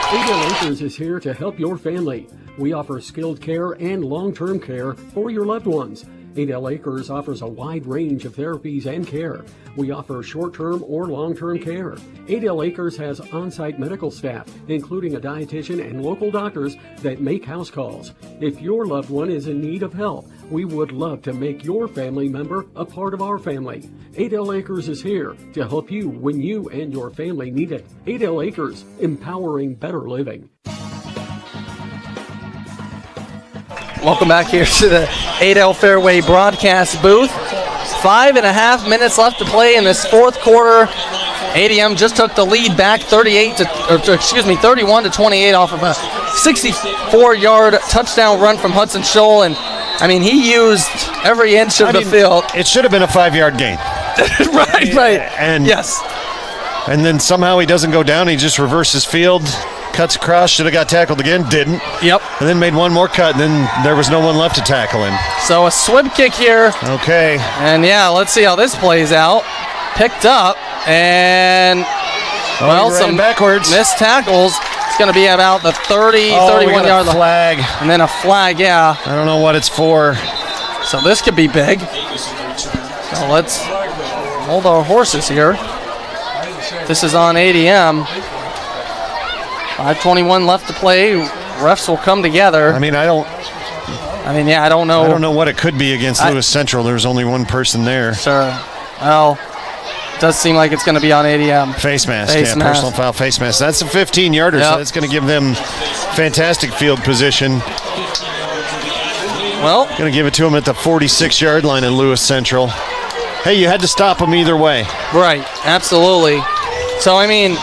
ADL Acres is here to help your family. We offer skilled care and long-term care for your loved ones. ADL Acres offers a wide range of therapies and care. We offer short-term or long-term care. ADL Acres has on-site medical staff, including a dietitian and local doctors that make house calls. If your loved one is in need of help, we would love to make your family member a part of our family. ADL Acres is here to help you when you and your family need it. ADL Acres, empowering better living. Welcome back here to the Adel Fairway broadcast booth. 5.5 minutes left to play in this 4th quarter. ADM just took the lead back 31 to 28 off of a 64-yard touchdown run from Hudson Scholl. And I mean, he used every inch of the field. It should have been a 5-yard gain. right. And yes. And then somehow he doesn't go down. He just reverses field. Cuts across, should have got tackled again, didn't. Yep. And then made one more cut, and then there was no one left to tackle him. So a swim kick here. Okay. And yeah, let's see how this plays out. Picked up, and some backwards. Missed tackles. It's going to be about the 31-yard flag. And then a flag, yeah. I don't know what it's for. So this could be big. So let's hold our horses here. This is on ADM. 5:21 left to play. Refs will come together. I don't know. I don't know what it could be against Lewis Central. There's only one person there. Sure. Well, it does seem like it's going to be on ADM. Face mask. Personal foul face mask. That's a 15-yarder, so that's going to give them fantastic field position. Well, going to give it to him at the 46-yard line in Lewis Central. Hey, you had to stop him either way. Right. Absolutely. So, I mean,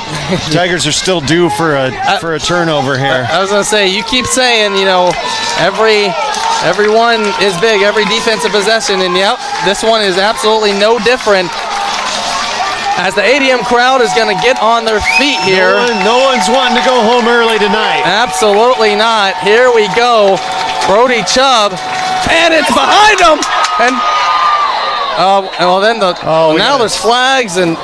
Tigers are still due for a turnover here. I was going to say, you keep saying, everyone is big, every defensive possession, and yep, this one is absolutely no different. As the ADM crowd is going to get on their feet here. No one's wanting to go home early tonight. Absolutely not. Here we go. Brody Chubb, and it's behind him. And now there's flags and.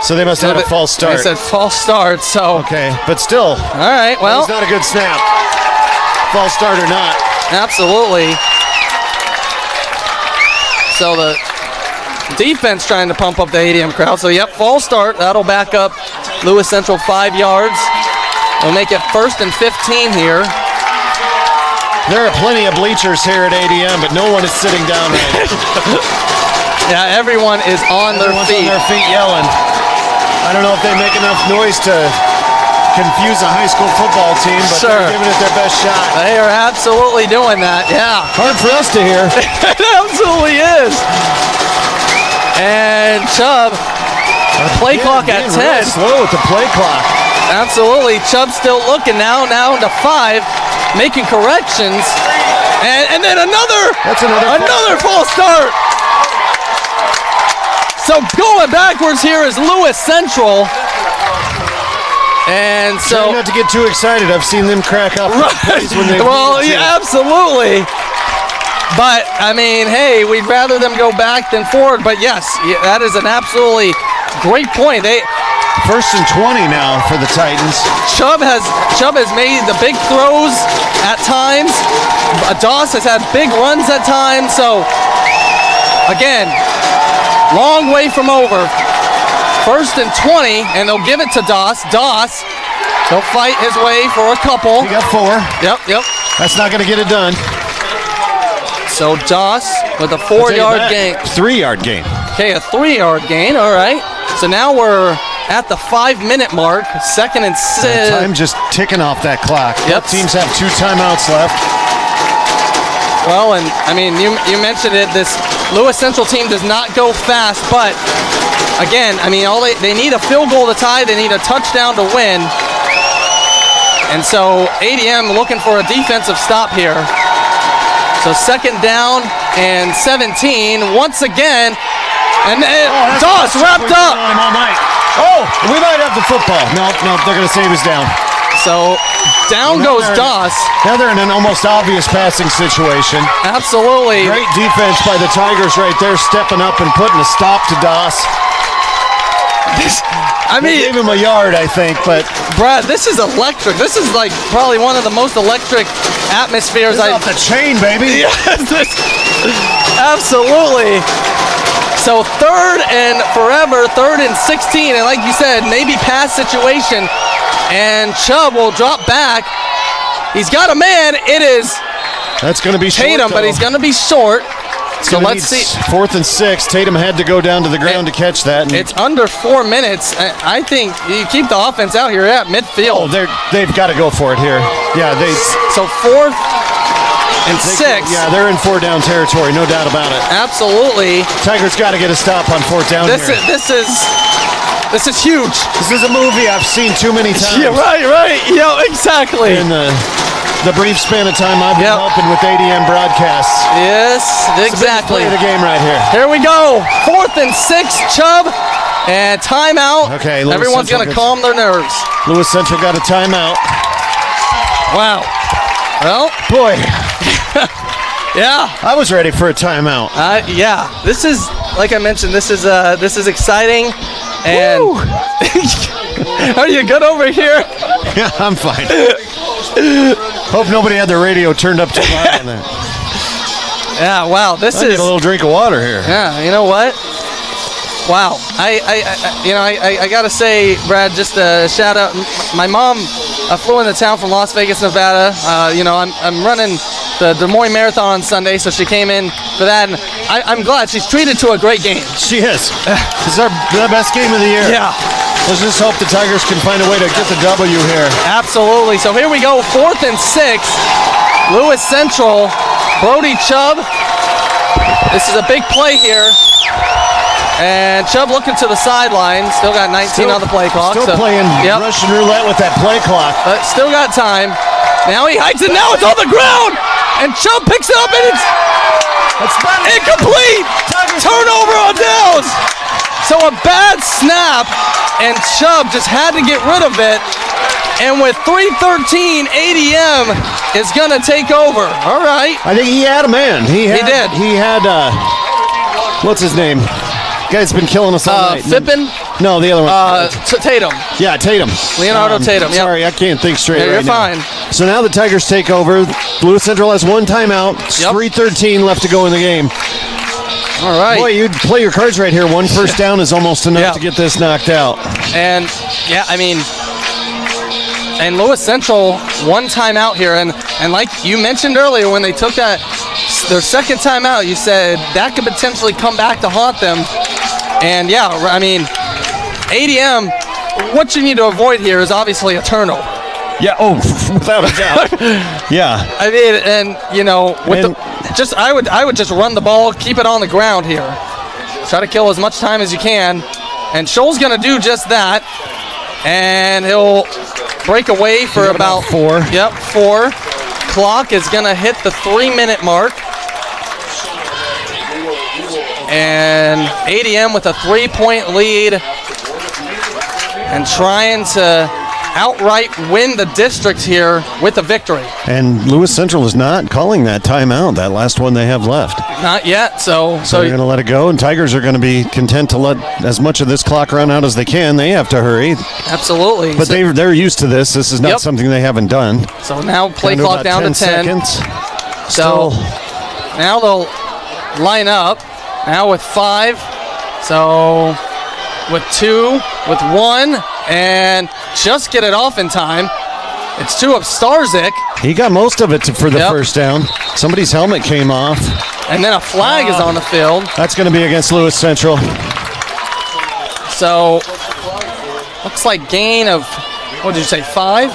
So they must have had a false start. They said false start, so. Okay, but still. All right, well. It's not a good snap. False start or not. Absolutely. So the defense trying to pump up the ADM crowd. So, yep, false start. That'll back up Lewis Central 5 yards. They'll make it 1st and 15 here. There are plenty of bleachers here at ADM, but no one is sitting down right now. Yeah, everyone is on their feet. On their feet yelling. I don't know if they make enough noise to confuse a high school football team, but they're giving it their best shot. They are absolutely doing that, yeah. Hard for us to hear. It absolutely is. And Chubb, play clock at 10. Really slow with the play clock. Absolutely. Chubb still looking now to 5, making corrections. And then another false start. So going backwards here is Lewis Central. And so try not to get too excited. I've seen them crack up plays when they yeah, absolutely. But I mean, hey, we'd rather them go back than forward. But yes, that is an absolutely great point. They 1st and 20 now for the Titans. Chubb has made the big throws at times. Doss has had big runs at times. So again, long way from over. 1st and 20, and they'll give it to Doss. Doss, he'll fight his way for a couple. He got 4. Yep. That's not going to get it done. So Doss with a 4-yard gain. 3-yard gain. Okay, a 3-yard gain, all right. So now we're at the 5-minute mark, 2nd and 6. Time just ticking off that clock. Yep. Both teams have 2 timeouts left. Well, and I mean, you mentioned it, this Lewis Central team does not go fast, but again, I mean, they need a field goal to tie, they need a touchdown to win. And so ADM looking for a defensive stop here. So 2nd down and 17 once again. And Doss wrapped up. All night. Oh, we might have the football. No, they're going to say he was down. So down goes Doss. Now they're in an almost obvious passing situation. Absolutely. Great defense by the Tigers right there, stepping up and putting a stop to Doss. They gave him a yard, I think, but Brad, this is electric. This is like probably one of the most electric atmospheres off the chain, baby. Yes, absolutely. So 3rd and 16, and like you said, maybe pass situation. And Chubb will drop back. He's got a man. That's going to be Tatum, short, but he's going to be short. So let's see. 4th and 6. Tatum had to go down to the ground to catch that. It's under 4 minutes. I think you keep the offense out here at midfield. They've got to go for it here. Yeah, So 4th and 6. Yeah, they're in 4-down territory, no doubt about it. Absolutely. Tigers got to get a stop on 4th down here. This is huge. This is a movie I've seen too many times. Yeah, right. Yeah, exactly. In the brief span of time I've been helping with ADM broadcasts. Yes, exactly. Play the game right here. Here we go. 4th and 6, Chubb. And timeout. Okay, everyone's going to calm their nerves. Lewis Central got a timeout. Wow. Well, boy. Yeah. I was ready for a timeout. Yeah. This is, like I mentioned, this is exciting. And are you good over here? Yeah, I'm fine. Hope nobody had their radio turned up too loud on that. Yeah, wow. I need a little drink of water here. Yeah, you know what? Wow. I got to say, Brad, just a shout out. My mom flew into town from Las Vegas, Nevada. I'm running the Des Moines Marathon on Sunday, so she came in for that. And I'm glad she's treated to a great game. She is. This is the best game of the year. Yeah. Let's just hope the Tigers can find a way to get the W here. Absolutely. So here we go, 4th and 6. Lewis Central, Brody Chubb. This is a big play here. And Chubb looking to the sideline. Still got 19 on the play clock. Still playing Russian roulette with that play clock. But still got time. Now he hikes it. Now it's on the ground. And Chubb picks it up, and it's incomplete. Turnover on downs. So a bad snap, and Chubb just had to get rid of it. And with 3:13, ADM is going to take over. All right. I think he had a man. He did. He had, what's his name? Guy's been killing us all night. Fippen? No, the other one. Tatum. Yeah, Tatum. Leonardo Tatum. Yep. Sorry, I can't think straight Yeah, right you're now. fine. So now the Tigers take over. Lewis Central has one timeout. Yep. 3:13 left to go in the game. All right. Boy, you play your cards right here. One first down is almost enough to get this knocked out. And, yeah, I mean, and Lewis Central one timeout here. And like you mentioned earlier, when they took their second timeout, you said that could potentially come back to haunt them. And, yeah, I mean, ADM, what you need to avoid here is obviously a turnover. Yeah, without a doubt. Yeah. I mean, and, you know, I would just run the ball, keep it on the ground here. Try to kill as much time as you can. And Scholl's going to do just that. And he'll break away for about 4. Yep, 4. Clock is going to hit the 3-minute mark. And ADM with a 3-point lead and trying to outright win the district here with a victory. And Lewis Central is not calling that timeout, that last one they have left. Not yet, so they're going to let it go, and Tigers are going to be content to let as much of this clock run out as they can. They have to hurry. Absolutely. But they're used to this. This is not something they haven't done. So now play clock down to 10 seconds. So now they'll line up. Now with 5. So with 2, with 1, and just get it off in time. It's 2 of Starzik. He got most of it for the first down. Somebody's helmet came off. And then a flag is on the field. That's going to be against Lewis Central. So looks like gain of, what did you say, 5?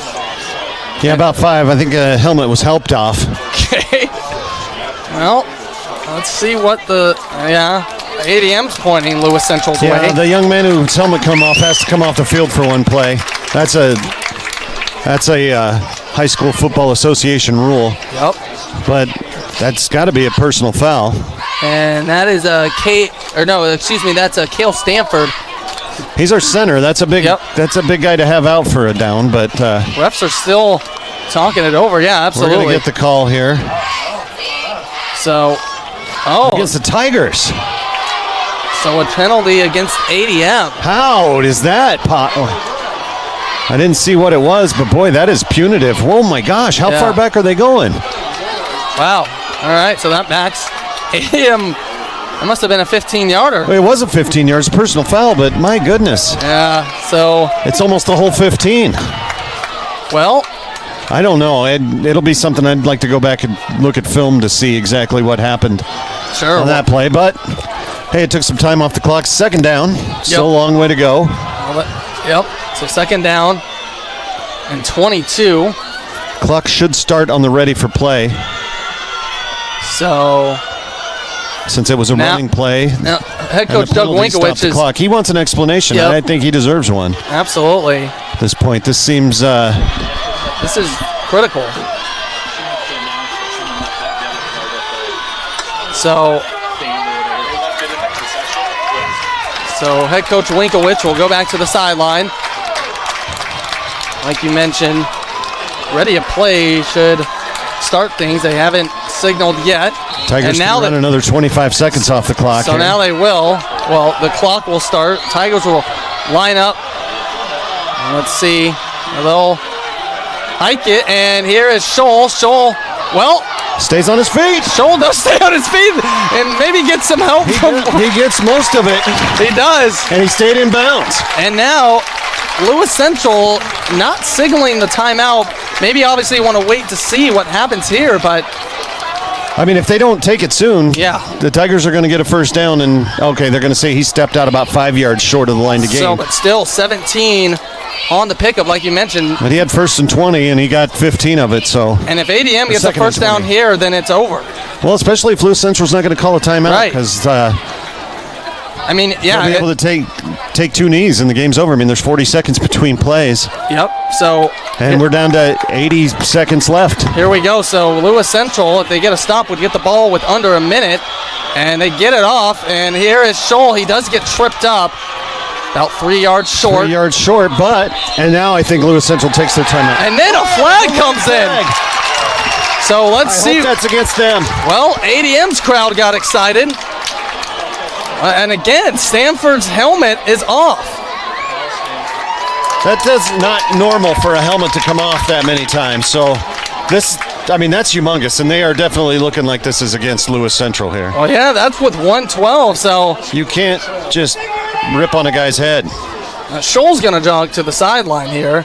Yeah, about 5. I think a helmet was helped off. Okay. Well, let's see what ADM's pointing Lewis Central's way. Yeah, the young man whose helmet come off has to come off the field for one play. That's a high school football association rule. Yep. But that's got to be a personal foul. And that is that's a Cale Stanford. He's our center. That's a big guy to have out for a down, but refs are still talking it over. Yeah, absolutely. We're going to get the call here. So, against the Tigers. So a penalty against ADM. How is that? I didn't see what it was, but boy, that is punitive. Oh my gosh, how far back are they going? Wow. All right, so that backs ADM. It must have been a 15-yarder. It was a 15 yards, personal foul, but my goodness. Yeah, so. It's almost the whole 15. Well. I don't know. It'll be something I'd like to go back and look at film to see exactly what happened on that play. But, hey, it took some time off the clock. Second down. Still a long way to go. Yep. So second down and 22. Clock should start on the ready for play. So. Since it was a running play. Now, head coach Doug Winkowicz is. Clock. He wants an explanation, and I think he deserves one. Absolutely. At this point, this seems. This is critical. So head coach Winkowicz will go back to the sideline. Like you mentioned, ready to play should start things. They haven't signaled yet. Tigers can run another 25 seconds off the clock. So now they will. Well, the clock will start. Tigers will line up. Let's see. They'll hike it, and here is Scholl. Scholl, stays on his feet. Scholl does stay on his feet and maybe get some help. He gets most of it. He does. And he stayed in bounds. And now Lewis Central not signaling the timeout. Maybe obviously want to wait to see what happens here, but. I mean, if they don't take it soon, the Tigers are going to get a first down, and they're going to say he stepped out about 5 yards short of the line to gain. So, but still 17 on the pickup, like you mentioned. But he had first and 20, and he got 15 of it. So. And if ADM gets a first down here, then it's over. Well, especially if Lewis Central's not going to call a timeout, because I mean, they'll be able to take 2 knees, and the game's over. I mean, there's 40 seconds between plays. Yep. So. And we're down to 80 seconds left. Here we go. So Lewis Central, if they get a stop, would get the ball with under a minute, and they get it off. And here is Scholl. He does get tripped up. About 3 yards short. 3 yards short, and now I think Lewis Central takes their timeout. And then a flag comes in. So let's see. I hope that's against them. Well, ADM's crowd got excited. And again, Stanford's helmet is off. That's not normal for a helmet to come off that many times. So that's humongous, and they are definitely looking like this is against Lewis Central here. Oh yeah, that's with 112, so you can't just rip on a guy's head. Scholl's gonna jog to the sideline here.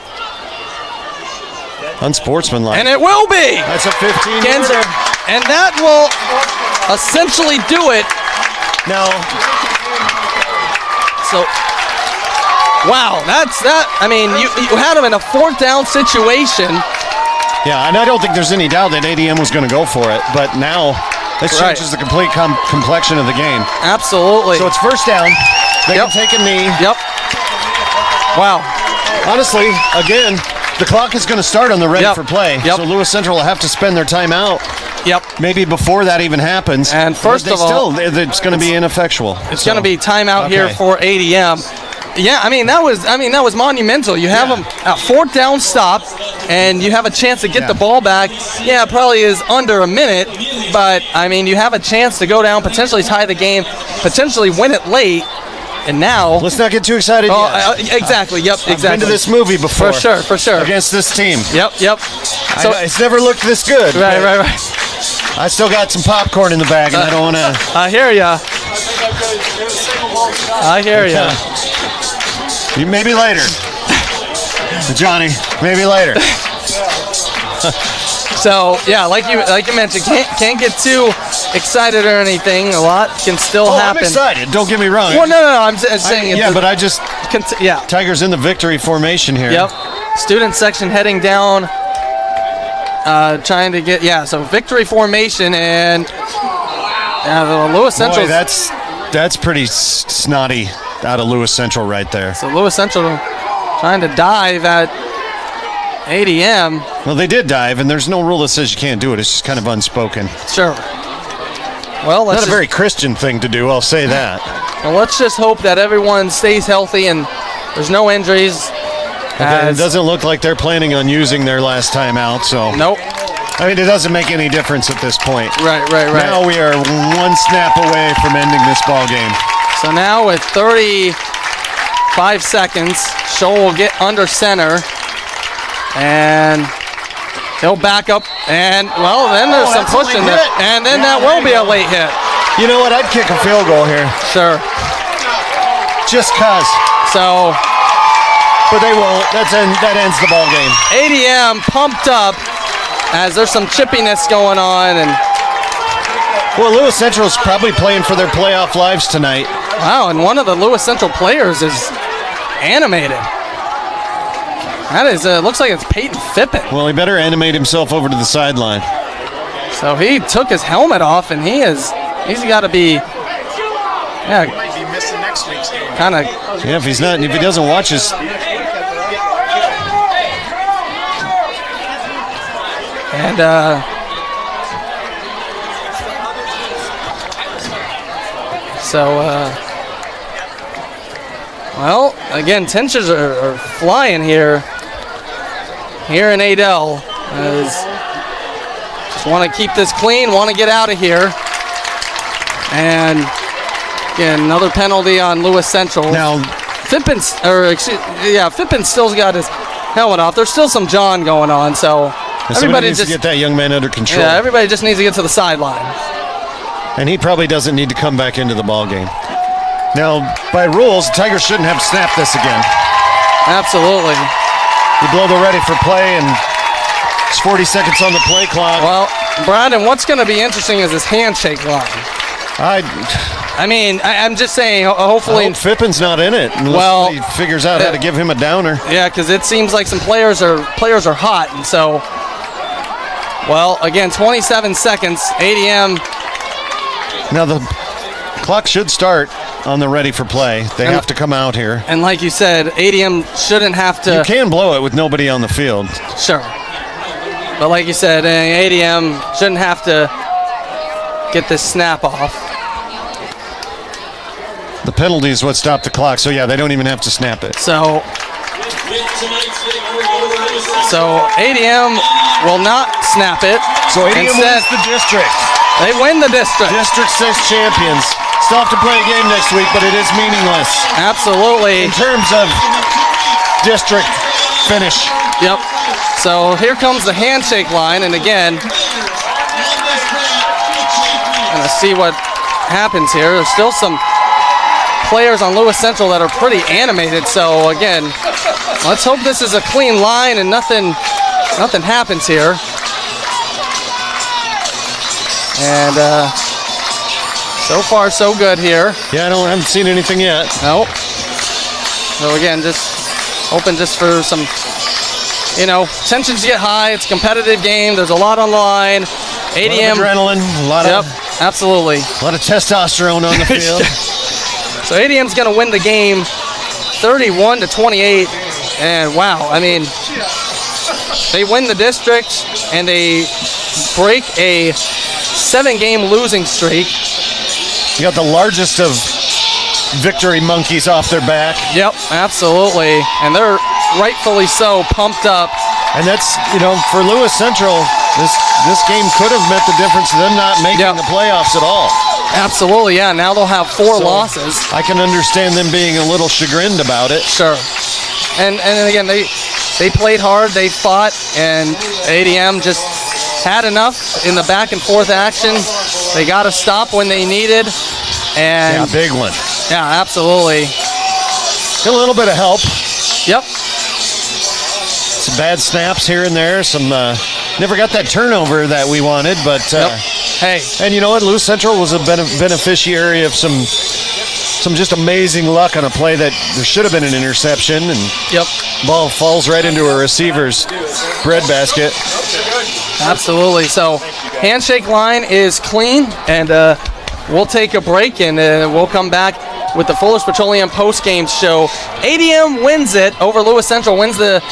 Unsportsmanlike. And it will be! That's a 15-yarder. And that will essentially do it. Now, so, wow, that's that. I mean, you had him in a 4th down situation. Yeah, and I don't think there's any doubt that ADM was going to go for it, but now this changes the complete complexion of the game. Absolutely. So it's 1st down. They can take a knee. Yep. Wow. Honestly, again, the clock is going to start on the ready for play. So Lewis Central will have to spend their timeout. Maybe before that even happens. And first of all, it's going to be ineffectual. It's going to be timeout here for ADM. Yeah, that was monumental. You have them at 4th down stop, and you have a chance to get the ball back. Yeah, it probably is under a minute, but you have a chance to go down, potentially tie the game, potentially win it late. And now, let's not get too excited yet. Exactly. Exactly. I've been to this movie before. For sure. Against this team. Yep. So it's never looked this good. Right. I still got some popcorn in the bag, and I don't want to. I hear ya. Maybe later, Johnny. Maybe later. So yeah, like you mentioned, can't get too excited or anything. A lot can still happen. I'm excited. Don't get me wrong. Well, no. I'm saying Tigers in the victory formation here. Yep. Student section heading down, trying to get So victory formation, and the Lewis Central. That's pretty snotty out of Lewis Central right there. So Lewis Central trying to dive at ADM. Well, they did dive, and there's no rule that says you can't do it. It's just kind of unspoken. Sure. Well, not a very Christian thing to do, I'll say that. Well, let's just hope that everyone stays healthy and there's no injuries. It doesn't look like they're planning on using their last time out, so. Nope. It doesn't make any difference at this point. Right. Now we are one snap away from ending this ball game. So now with 35 seconds, Scholl will get under center. And he'll back up, and then there's some pushing there, and then that will be a late hit. You know what? I'd kick a field goal here. Sure. Just cause. So. But they won't. That ends the ball game. ADM pumped up as there's some chippiness going on, and. Well, Lewis Central's probably playing for their playoff lives tonight. Wow, and one of the Lewis Central players is animated. That is, looks like it's Peyton Fippen. Well, he better animate himself over to the sideline. So he took his helmet off, and he's got to be, He might be missing next week's game. Kind of. Yeah, if he doesn't watch his. And well, again, tensions are flying here in Adel. Just want to keep this clean, want to get out of here. And again, another penalty on Lewis Central. Now, Fippin still's got his helmet off. There's still some John going on, so everybody needs to get that young man under control. Yeah, everybody just needs to get to the sideline. And he probably doesn't need to come back into the ball game. Now, by rules, the Tigers shouldn't have snapped this again. Absolutely. You blow the ready for play, and it's 40 seconds on the play clock. Well, Brandon, what's going to be interesting is this handshake line. I'm just saying, hopefully. I hope Fippin's not in it unless he figures out how to give him a downer. Yeah, because it seems like some players are hot, and so. Well, again, 27 seconds. ADM. Now the clock should start on the ready for play. They have to come out here. And like you said, ADM shouldn't have to. You can blow it with nobody on the field. Sure. But like you said, ADM shouldn't have to get this snap off. The penalty is what stopped the clock, so yeah, they don't even have to snap it. So ADM will not snap it. So ADM wins the district. They win the district. District 6 champions. Still have to play a game next week, but it is meaningless. Absolutely. In terms of district finish. Yep. So here comes the handshake line, and again, gonna see what happens here. There's still some players on Lewis Central that are pretty animated, so again, let's hope this is a clean line and nothing happens here. And so far so good here. Yeah, I haven't seen anything yet. Nope. So again, just hoping just for some, tensions get high. It's a competitive game. There's a lot on the line. ADM. A lot of adrenaline. A lot of absolutely. A lot of testosterone on the field. So ADM's going to win the game 31-28. And wow, I mean, they win the district and they break a 7-game losing streak. You got the largest of victory monkeys off their back. Yep, absolutely. And they're rightfully so pumped up. And that's, for Lewis Central, this game could have meant the difference of them not making the playoffs at all. Absolutely, yeah. Now they'll have 4 losses. I can understand them being a little chagrined about it. Sure. And again, they played hard, they fought, and ADM just had enough in the back and forth action. They got to stop when they needed. And yeah, big one. Yeah, absolutely. Got a little bit of help. Yep. Some bad snaps here and there. Some never got that turnover that we wanted, but hey. And you know what? Lewis Central was a beneficiary of some just amazing luck on a play that there should have been an interception, and ball falls right into a receiver's breadbasket. Absolutely. So handshake line is clean, and we'll take a break, and we'll come back with the Fuller's Petroleum post-game show. ADM wins it over Lewis Central, wins the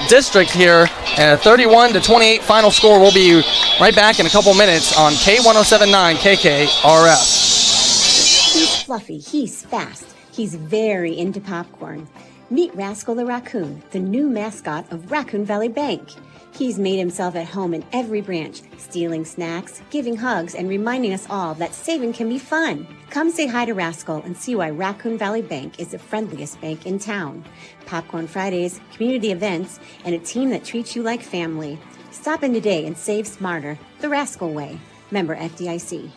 district here, and a 31-28 final score. We'll be right back in a couple minutes on K1079 KKRF. He's fluffy, he's fast, he's very into popcorn. Meet Rascal the Raccoon, the new mascot of Raccoon Valley Bank. He's made himself at home in every branch, stealing snacks, giving hugs, and reminding us all that saving can be fun. Come say hi to Rascal and see why Raccoon Valley Bank is the friendliest bank in town. Popcorn Fridays, community events, and a team that treats you like family. Stop in today and save smarter, the Rascal way. Member FDIC.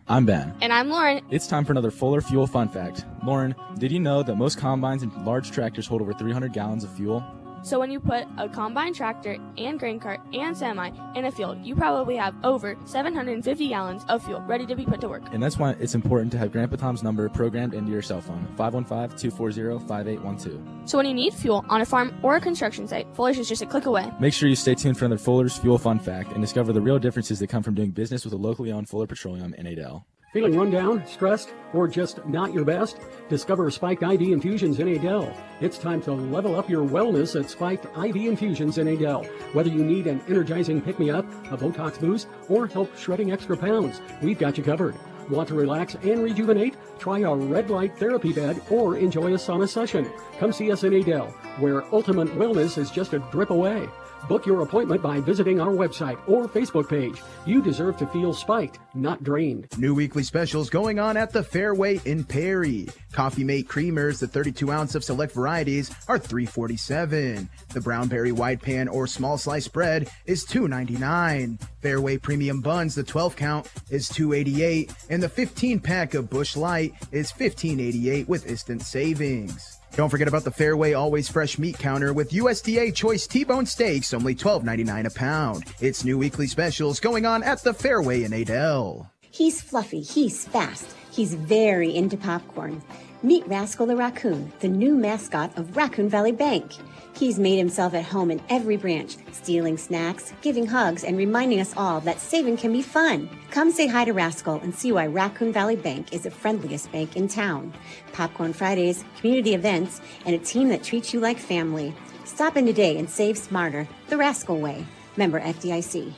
I'm Ben. And I'm Lauren. It's time for another Fuller Fuel Fun Fact. Lauren, did you know that most combines and large tractors hold over 300 gallons of fuel? So when you put a combine tractor and grain cart and semi in a field, you probably have over 750 gallons of fuel ready to be put to work. And that's why it's important to have Grandpa Tom's number programmed into your cell phone, 515-240-5812. So when you need fuel on a farm or a construction site, Fuller's is just a click away. Make sure you stay tuned for another Fuller's Fuel Fun Fact and discover the real differences that come from doing business with a locally owned Fuller Petroleum in Adel. Feeling run down, stressed, or just not your best? Discover Spiked IV Infusions in Adel. It's time to level up your wellness at Spiked IV Infusions in Adel. Whether you need an energizing pick-me-up, a Botox boost, or help shredding extra pounds, we've got you covered. Want to relax and rejuvenate? Try a red light therapy bed or enjoy a sauna session. Come see us in Adel, where ultimate wellness is just a drip away. Book your appointment by visiting our website or Facebook page. You deserve to feel spiked, not drained. New weekly specials going on at the Fairway in Perry. Coffee Mate Creamers, the 32 ounce of select varieties, are $3.47. The Brown Berry Wide Pan or Small Slice Bread is $2.99. Fairway Premium Buns, the 12 count, is $2.88. And the 15 pack of Bush Light is $15.88 with instant savings. Don't forget about the Fairway Always Fresh Meat Counter with USDA Choice T-Bone Steaks, only $12.99 a pound. It's new weekly specials going on at the Fairway in Adel. He's fluffy, he's fast, he's very into popcorn. Meet Rascal the Raccoon, the new mascot of Raccoon Valley Bank. He's made himself at home in every branch, stealing snacks, giving hugs, and reminding us all that saving can be fun. Come say hi to Rascal and see why Raccoon Valley Bank is the friendliest bank in town. Popcorn Fridays, community events, and a team that treats you like family. Stop in today and save smarter, the Rascal way. Member FDIC.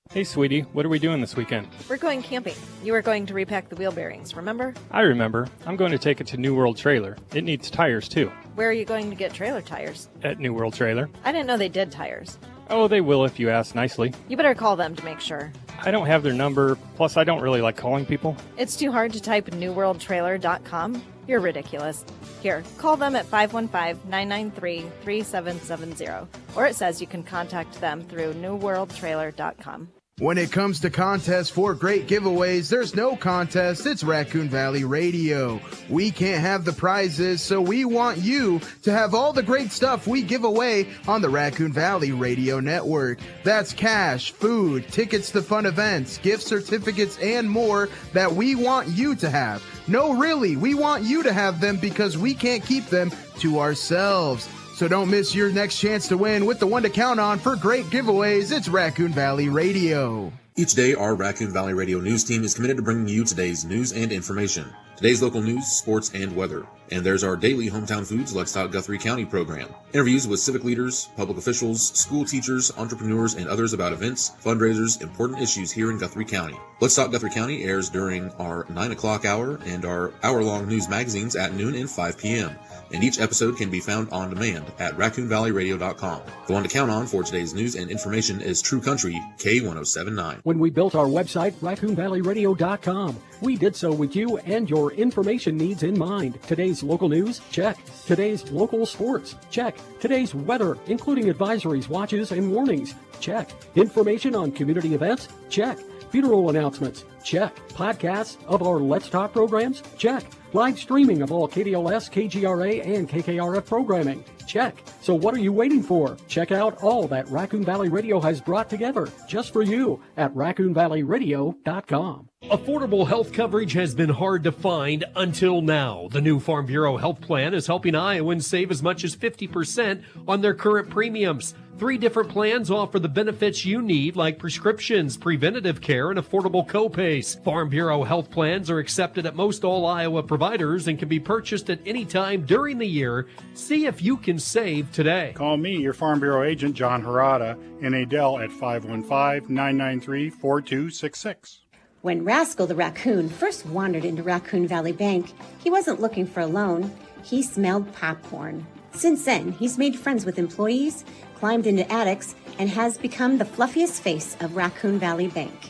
Hey, sweetie, what are we doing this weekend? We're going camping. You were going to repack the wheel bearings, remember? I remember. I'm going to take it to New World Trailer. It needs tires, too. Where are you going to get trailer tires? At New World Trailer. I didn't know they did tires. Oh, they will if you ask nicely. You better call them to make sure. I don't have their number. Plus, I don't really like calling people. It's too hard to type newworldtrailer.com? You're ridiculous. Here, call them at 515-993-3770. Or it says you can contact them through newworldtrailer.com. When it comes to contests for great giveaways, there's no contest. It's Raccoon Valley Radio. We can't have the prizes, so we want you to have all the great stuff we give away on the Raccoon Valley Radio Network. That's cash, food, tickets to fun events, gift certificates, and more that we want you to have. No, really, we want you to have them because we can't keep them to ourselves. So don't miss your next chance to win with the one to count on for great giveaways. It's Raccoon Valley Radio. Each day, our Raccoon Valley Radio news team is committed to bringing you today's news and information. Today's local news, sports, and weather. And there's our daily Hometown Foods Let's Talk Guthrie County program. Interviews with civic leaders, public officials, school teachers, entrepreneurs, and others about events, fundraisers, important issues here in Guthrie County. Let's Talk Guthrie County airs during our 9 o'clock hour and our hour-long news magazines at noon and 5 p.m. And each episode can be found on demand at raccoonvalleyradio.com. The one to count on for today's news and information is True Country K1079. When we built our website, raccoonvalleyradio.com, we did so with you and your information needs in mind. Today's local news? Check. Today's local sports? Check. Today's weather, including advisories, watches, and warnings? Check. Information on community events? Check. Funeral announcements? Check. Podcasts of our Let's Talk programs? Check. Live streaming of all KDLS, KGRA, and KKRF programming? Check. So what are you waiting for? Check out all that Raccoon Valley Radio has brought together just for you at raccoonvalleyradio.com. Affordable health coverage has been hard to find until now. The new Farm Bureau Health Plan is helping Iowans save as much as 50% on their current premiums. 3 different plans offer the benefits you need, like prescriptions, preventative care, and affordable copays. Farm Bureau health plans are accepted at most all Iowa providers and can be purchased at any time during the year. See if you can save today. Call me, your Farm Bureau agent, John Harada, in Adel at 515-993-4266. When Rascal the raccoon first wandered into Raccoon Valley Bank, he wasn't looking for a loan. He smelled popcorn. Since then, he's made friends with employees, climbed into attics, and has become the fluffiest face of Raccoon Valley Bank.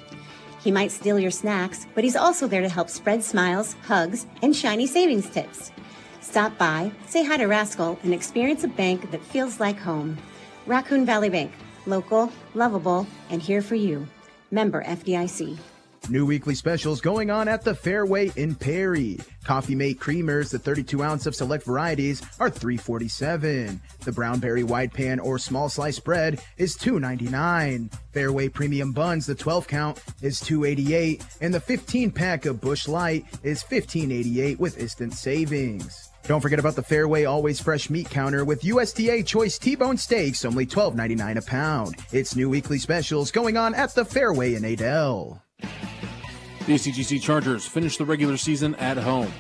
He might steal your snacks, but he's also there to help spread smiles, hugs, and shiny savings tips. Stop by, say hi to Rascal, and experience a bank that feels like home. Raccoon Valley Bank, local, lovable, and here for you. Member FDIC. New weekly specials going on at the Fairway in Perry. Coffee Mate Creamers, the 32 ounce of select varieties, are $3.47. The Brown Berry Wide Pan or Small Slice Bread is $2.99. Fairway Premium Buns, the 12 count, is $2.88. And the 15 pack of Bush Light is $15.88 with instant savings. Don't forget about the Fairway Always Fresh Meat Counter with USDA Choice T-Bone Steaks, only $12.99 a pound. It's new weekly specials going on at the Fairway in Adel. The ACGC Chargers finished the regular season at home.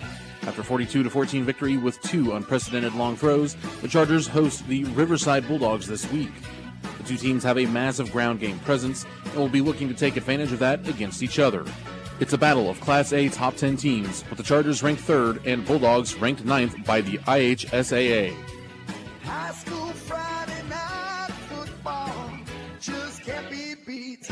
After 42-14 victory with 2 unprecedented long throws, the Chargers host the Riverside Bulldogs this week. The two teams have a massive ground game presence and will be looking to take advantage of that against each other. It's a battle of Class A top 10 teams, with the Chargers ranked 3rd and Bulldogs ranked 9th by the IHSAA. High school Friday night football just can't be beat.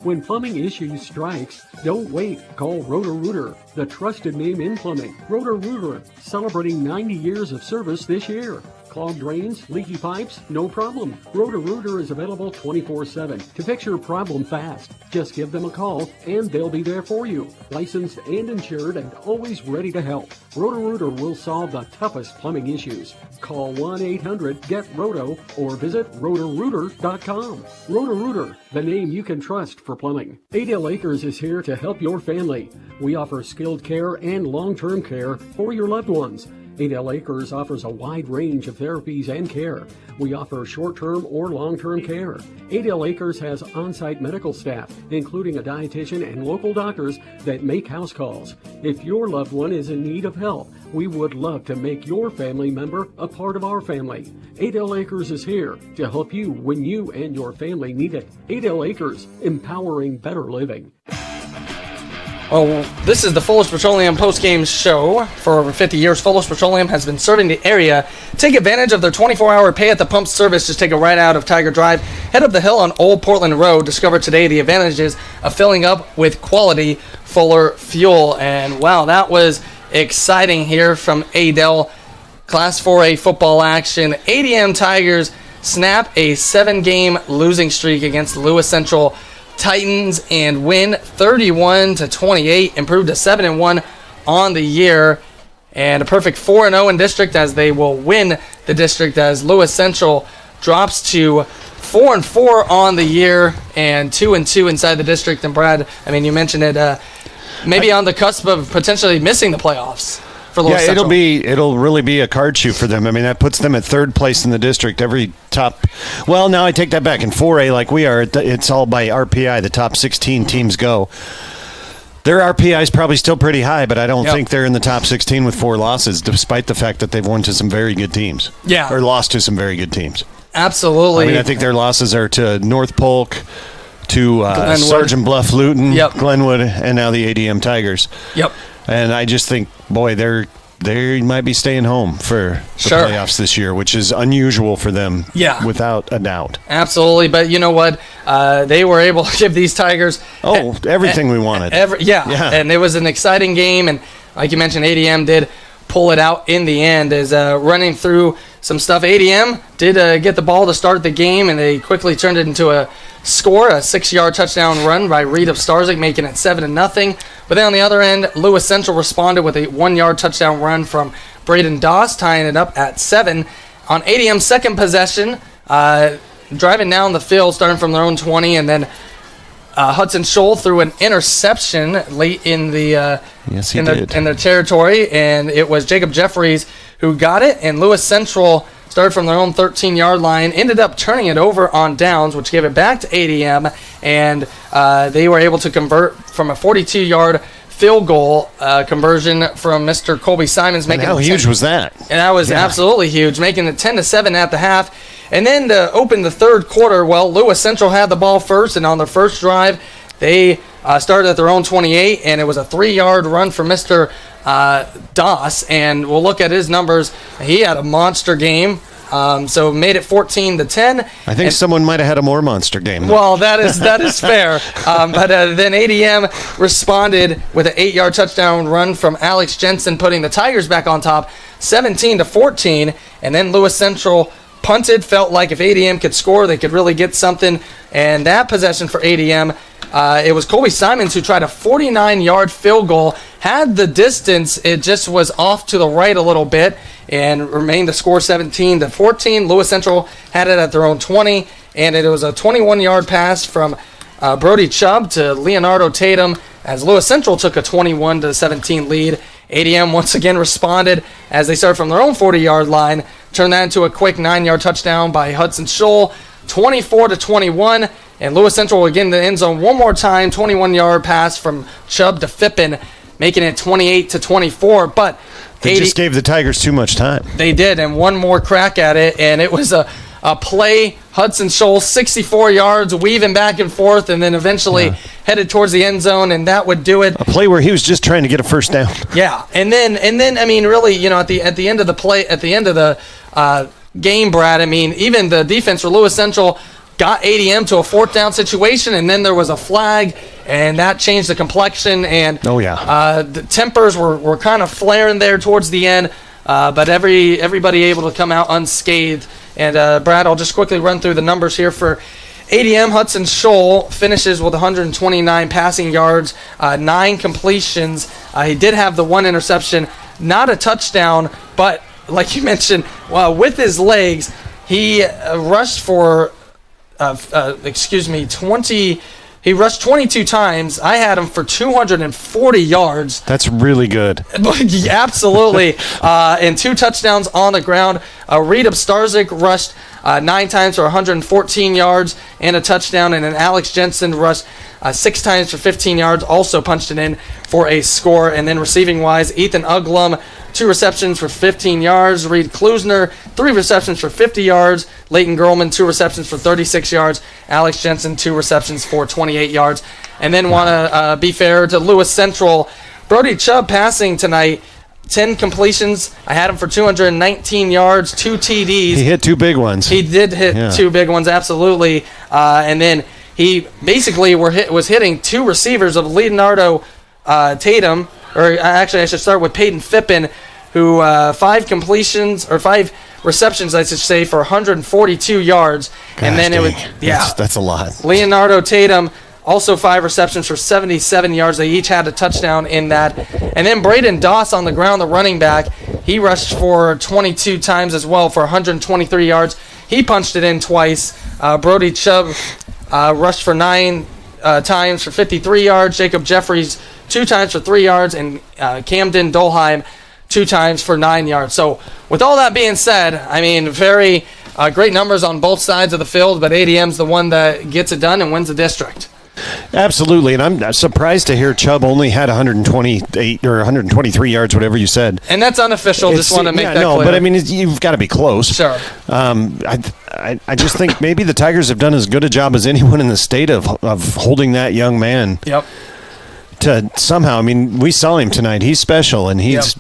When plumbing issues strikes, don't wait. Call Roto-Rooter, the trusted name in plumbing. Roto-Rooter, celebrating 90 years of service this year. Clogged drains, leaky pipes, no problem. Roto-Rooter is available 24/7 to fix your problem fast. Just give them a call and they'll be there for you. Licensed and insured and always ready to help. Roto-Rooter will solve the toughest plumbing issues. Call 1-800-GET-ROTO or visit rotorooter.com. Roto-Rooter, the name you can trust for plumbing. Adel Acres is here to help your family. We offer skilled care and long-term care for your loved ones. Adel Acres offers a wide range of therapies and care. We offer short-term or long-term care. Adel Acres has on-site medical staff, including a dietitian and local doctors that make house calls. If your loved one is in need of help, we would love to make your family member a part of our family. Adel Acres is here to help you when you and your family need it. Adel Acres, empowering better living. Well, this is the Fullers Petroleum post-game show. For over 50 years, Fullers Petroleum has been serving the area. Take advantage of their 24-hour pay-at-the-pump service. Just take a ride out of Tiger Drive. Head up the hill on Old Portland Road. Discover today the advantages of filling up with quality Fuller fuel. And, wow, that was exciting here from Adel. Class 4A football action. ADM Tigers snap a 7-game losing streak against the Lewis Central Titans and win 31-28, improved to 7-1 on the year, and a perfect 4-0 in district as they will win the district as Lewis Central drops to 4-4 on the year and 2-2 inside the district. And Brad, I mean, you mentioned it, maybe on the cusp of potentially missing the playoffs. Yeah, it'll really be a card shoot for them. I mean, that puts them at third place in the district. Every top, well, now I take that back. In 4A, like we are, it's all by RPI. The top 16 teams go. Their RPI is probably still pretty high, but I don't think they're in the top 16 with 4 losses, despite the fact that they've won to some very good teams. Yeah, or lost to some very good teams. Absolutely. I mean, I think their losses are to North Polk, to Sergeant Bluff, Luton, Glenwood, and now the ADM Tigers. Yep. And I just think, boy, they might be staying home for the playoffs this year, which is unusual for them, without a doubt. Absolutely, but you know what? They were able to give these Tigers everything we wanted. And it was an exciting game, and like you mentioned, ADM did pull it out in the end. As running through some stuff, ADM did get the ball to start the game, and they quickly turned it into a score, a 6-yard touchdown run by Reed of Starzik, making it 7-0. But then on the other end, Lewis Central responded with a 1-yard touchdown run from Braden Doss, tying it up at 7. On ADM's second possession, driving down the field, starting from their own 20, and then Hudson Scholl threw an interception late in the in their territory, and it was Jacob Jeffries who got it, and Lewis Central started from their own 13-yard line, ended up turning it over on downs, which gave it back to ADM, and they were able to convert from a 42-yard field goal conversion from Mr. Colby Simons. And how huge was that? And that was absolutely huge, making it 10-7 at the half. And then to open the third quarter, well, Lewis Central had the ball first, and on their first drive, they started at their own 28, and it was a 3-yard run for Mr. Doss, and we'll look at his numbers. He had a monster game, so made it 14-10. I think someone might have had a more monster game, though. Well, that is fair. But then ADM responded with an 8-yard touchdown run from Alex Jensen, putting the Tigers back on top, 17-14. And then Lewis Central punted, felt like if ADM could score, they could really get something. And that possession for ADM, it was Colby Simons who tried a 49-yard field goal, had the distance, it just was off to the right a little bit, and remained the score 17-14. Lewis Central had it at their own 20, and it was a 21-yard pass from Brody Chubb to Leonardo Tatum as Lewis Central took a 21-17 lead. ADM once again responded as they started from their own 40-yard line, turned that into a quick 9-yard touchdown by Hudson Scholl, 24-21. And Lewis Central again in the end zone one more time, 21-yard pass from Chubb to Fippen, making it 28-24. But they just gave the Tigers too much time. They did, and one more crack at it, and it was a play. Hudson Scholl, 64 yards, weaving back and forth, and then eventually headed towards the end zone, and that would do it. A play where he was just trying to get a first down. Yeah, and then I mean, really, you know, at the end of the play, at the end of the game, Brad, I mean, even the defense for Lewis Central got ADM to a 4th down situation, and then there was a flag, and that changed the complexion. And the tempers were kind of flaring there towards the end, but everybody able to come out unscathed. And Brad, I'll just quickly run through the numbers here for ADM. Hudson Scholl finishes with 129 passing yards, 9 completions. He did have the 1 interception, not a touchdown, but like you mentioned, with his legs, he rushed for 20. He rushed 22 times. I had him for 240 yards. That's really good. Absolutely. And 2 touchdowns on the ground. Reed of Starzik rushed 9 times for 114 yards and a touchdown. And then Alex Jensen rushed 6 times for 15 yards, also punched it in for a score. And then receiving-wise, Ethan Uglum, 2 receptions for 15 yards. Reed Klusner, 3 receptions for 50 yards. Leighton Gerlman, 2 receptions for 36 yards. Alex Jensen, 2 receptions for 28 yards. And then want to be fair to Lewis Central. Brody Chubb passing tonight, 10 completions. I had him for 219 yards, 2 TDs. He hit 2 big ones. He did hit 2 big ones, absolutely. And then he basically was hitting 2 receivers of Leonardo Tatum, or actually I should start with Peyton Fippen, who 5 completions, or 5 receptions, I should say, for 142 yards. Gosh, and then it was, that's a lot. Leonardo Tatum, also 5 receptions for 77 yards. They each had a touchdown in that. And then Braden Doss on the ground, the running back, he rushed for 22 times as well for 123 yards. He punched it in twice. Brody Chubb rushed for 9 times for 53 yards. Jacob Jeffries 2 times for 3 yards. And Camden Dolheim 2 times for 9 yards. So with all that being said, I mean, very great numbers on both sides of the field, but ADM's the one that gets it done and wins the district. Absolutely, and I'm surprised to hear Chubb only had 128 or 123 yards, whatever you said. And that's unofficial. Just want to make that clear. But I mean, you've got to be close. Sure. I just think maybe the Tigers have done as good a job as anyone in the state of holding that young man. Yep. To somehow, I mean, we saw him tonight. He's special, and he's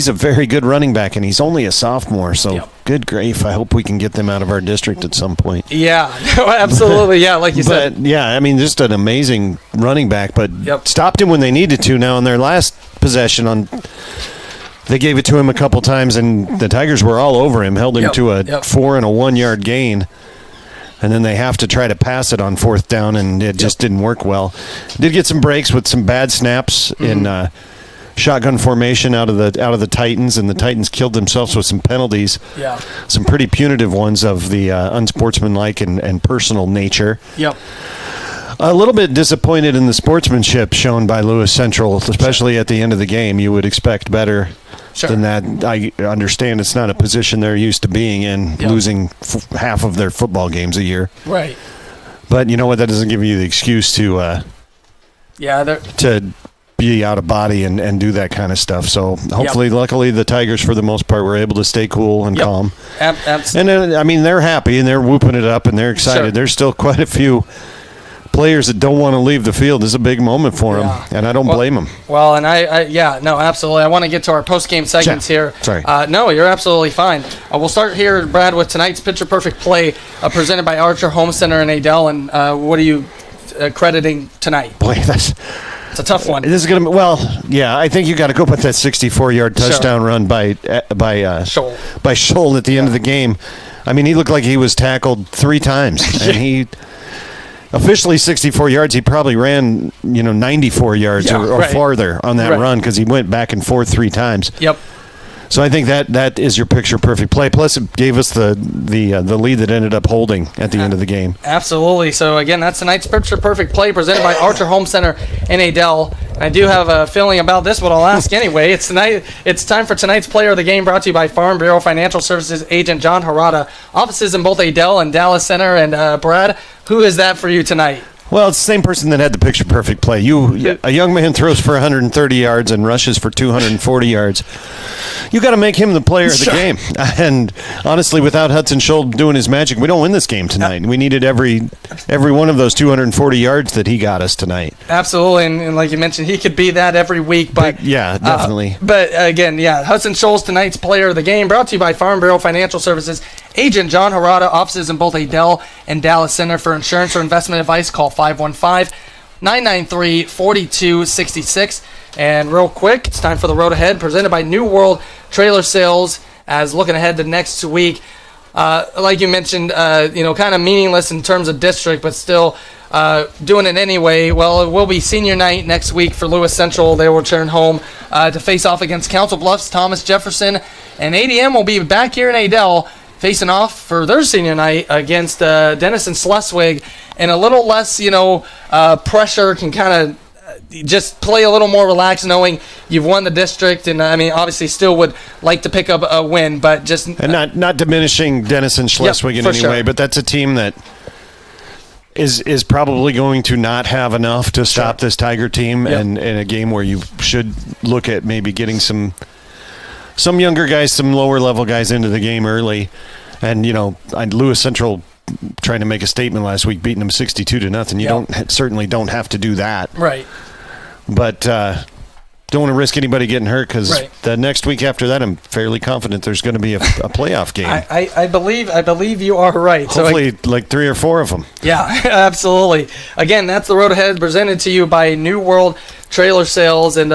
a very good running back, and he's only a sophomore. So good grief! I hope we can get them out of our district at some point. Yeah, absolutely. Yeah, like you said. Yeah, I mean, just an amazing running back, but stopped him when they needed to. Now, in their last possession, they gave it to him a couple times, and the Tigers were all over him, held him to a 4 and a 1 yard gain. And then they have to try to pass it on 4th down, and it just didn't work well. Did get some breaks with some bad snaps in shotgun formation out of the Titans, and the Titans killed themselves with some penalties. Yeah. Some pretty punitive ones of the unsportsmanlike and personal nature. Yep. A little bit disappointed in the sportsmanship shown by Lewis Central, especially at the end of the game. You would expect better than that. I understand it's not a position they're used to being in, losing half of their football games a year. Right. But you know what? That doesn't give you the excuse to be out of body and do that kind of stuff. So hopefully, luckily, the Tigers, for the most part, were able to stay cool and calm. Absolutely. And I mean, they're happy and they're whooping it up and they're excited. Sure. There's still quite a few players that don't want to leave the field. This is a big moment for them, and I don't blame them. Well, and absolutely. I want to get to our post-game segments here. Sorry. No, you're absolutely fine. We'll start here, Brad, with tonight's Picture Perfect play presented by Archer Home Center in Adel. And what are you crediting tonight? Boy, it's a tough one. This is gonna I think you got to go with that 64-yard touchdown run by Scholl at the end of the game. I mean, he looked like he was tackled 3 times, and he. Officially 64 yards. He probably ran, 94 yards or farther on that run because he went back and forth 3 times. Yep. So I think that is your picture perfect play. Plus, it gave us the lead that ended up holding at the end of the game. Absolutely. So again, that's tonight's Picture Perfect play presented by Archer Home Center in Adel. I do have a feeling about this, but I'll ask anyway. It's time for tonight's player of the game, brought to you by Farm Bureau Financial Services agent John Harada. Offices in both Adel and Dallas Center. And Brad, who is that for you tonight? Well, it's the same person that had the picture perfect play. A young man throws for 130 yards and rushes for 240 yards. You got to make him the player of the game. And honestly, without Hudson Scholl doing his magic, we don't win this game tonight. We needed every one of those 240 yards that he got us tonight. Absolutely, and like you mentioned, he could be that every week. But yeah, definitely. But again, Hudson Scholl's tonight's player of the game, brought to you by Farm Bureau Financial Services agent John Harada. Offices in both Adel and Dallas Center. For insurance or investment advice, call 515-993-4266. And real quick, it's time for the road ahead, presented by New World Trailer Sales. As looking ahead to next week, like you mentioned, kind of meaningless in terms of district, but still doing it anyway. Well, it will be senior night next week for Lewis Central. They will return home to face off against Council Bluffs, Thomas Jefferson, and ADM will be back here in Adel, facing off for their senior night against Denison Schleswig, and a little less, pressure, can kind of just play a little more relaxed, knowing you've won the district, and I mean, obviously, still would like to pick up a win, but just and not diminishing Denison Schleswig in any way, but that's a team that is probably going to not have enough to stop this Tiger team, and in a game where you should look at maybe getting some some younger guys, some lower level guys into the game early. And, Lewis Central trying to make a statement last week, beating them 62-0. You certainly don't have to do that. Right. But don't want to risk anybody getting hurt because the next week after that, I'm fairly confident there's going to be a playoff game. I believe you are right. Hopefully, like 3 or 4 of them. Yeah, absolutely. Again, that's the Road Ahead presented to you by New World Trailer Sales. And,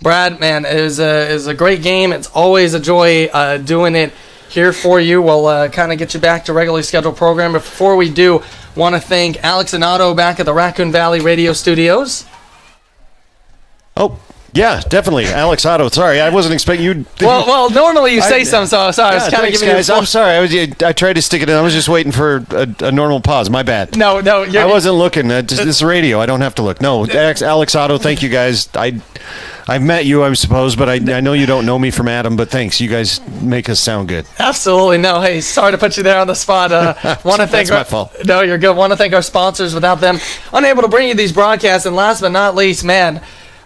Brad, man, it was a great game. It's always a joy doing it here for you. We'll kind of get you back to regularly scheduled program. But before we do, want to thank Alex and Otto back at the Raccoon Valley Radio Studios. Oh, yeah, definitely. Alex Otto. Sorry, I wasn't expecting you. Well, normally you say something, so sorry. I was kind of giving guys. I'm sorry. I tried to stick it in. I was just waiting for a normal pause. My bad. No. I wasn't looking. This is radio. I don't have to look. No, Alex Otto, thank you guys. I've met you, I suppose, but I know you don't know me from Adam, but thanks. You guys make us sound good. Absolutely. No, hey, sorry to put you there on the spot. Want to thank That's my fault. No, you're good. Want to thank our sponsors. Without them, unable to bring you these broadcasts. And last but not least, man,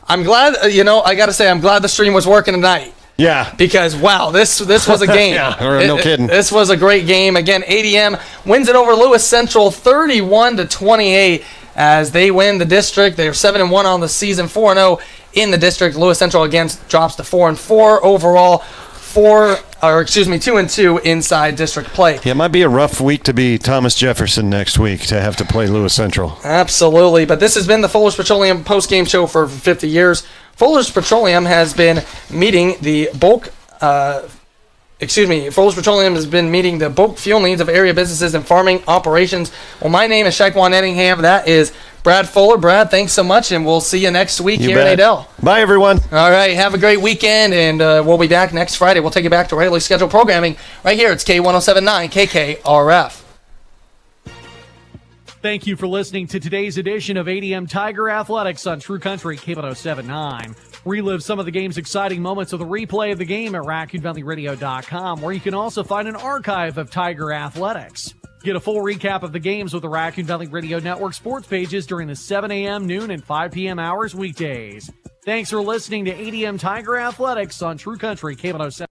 I'm glad, I got to say, I'm glad the stream was working tonight. Yeah. Because, wow, this was a game. No kidding. This was a great game. Again, ADM wins it over Lewis Central 31-28 as they win the district. They're 7-1 on the season, 4-0 in the district. Lewis Central again drops to 4-4 overall. 2-2 inside district play. Yeah, it might be a rough week to be Thomas Jefferson next week to have to play Lewis Central. Absolutely, but this has been the Fuller's Petroleum post-game show for 50 years. Fuller's Petroleum has been meeting the bulk Fuller's Petroleum has been meeting the bulk fuel needs of area businesses and farming operations. Well, my name is Shaquan Ettingham. That is Brad Fuller. Brad, thanks so much, and we'll see you next week here in Adel. Bye, everyone. All right, have a great weekend, and we'll be back next Friday. We'll take you back to regularly scheduled programming right here. It's K1079 KKRF. Thank you for listening to today's edition of ADM Tiger Athletics on True Country K1079. Relive some of the game's exciting moments with a replay of the game at RaccoonValleyRadio.com, where you can also find an archive of Tiger Athletics. Get a full recap of the games with the Raccoon Valley Radio Network sports pages during the 7 a.m., noon, and 5 p.m. hours weekdays. Thanks for listening to ADM Tiger Athletics on True Country K1079.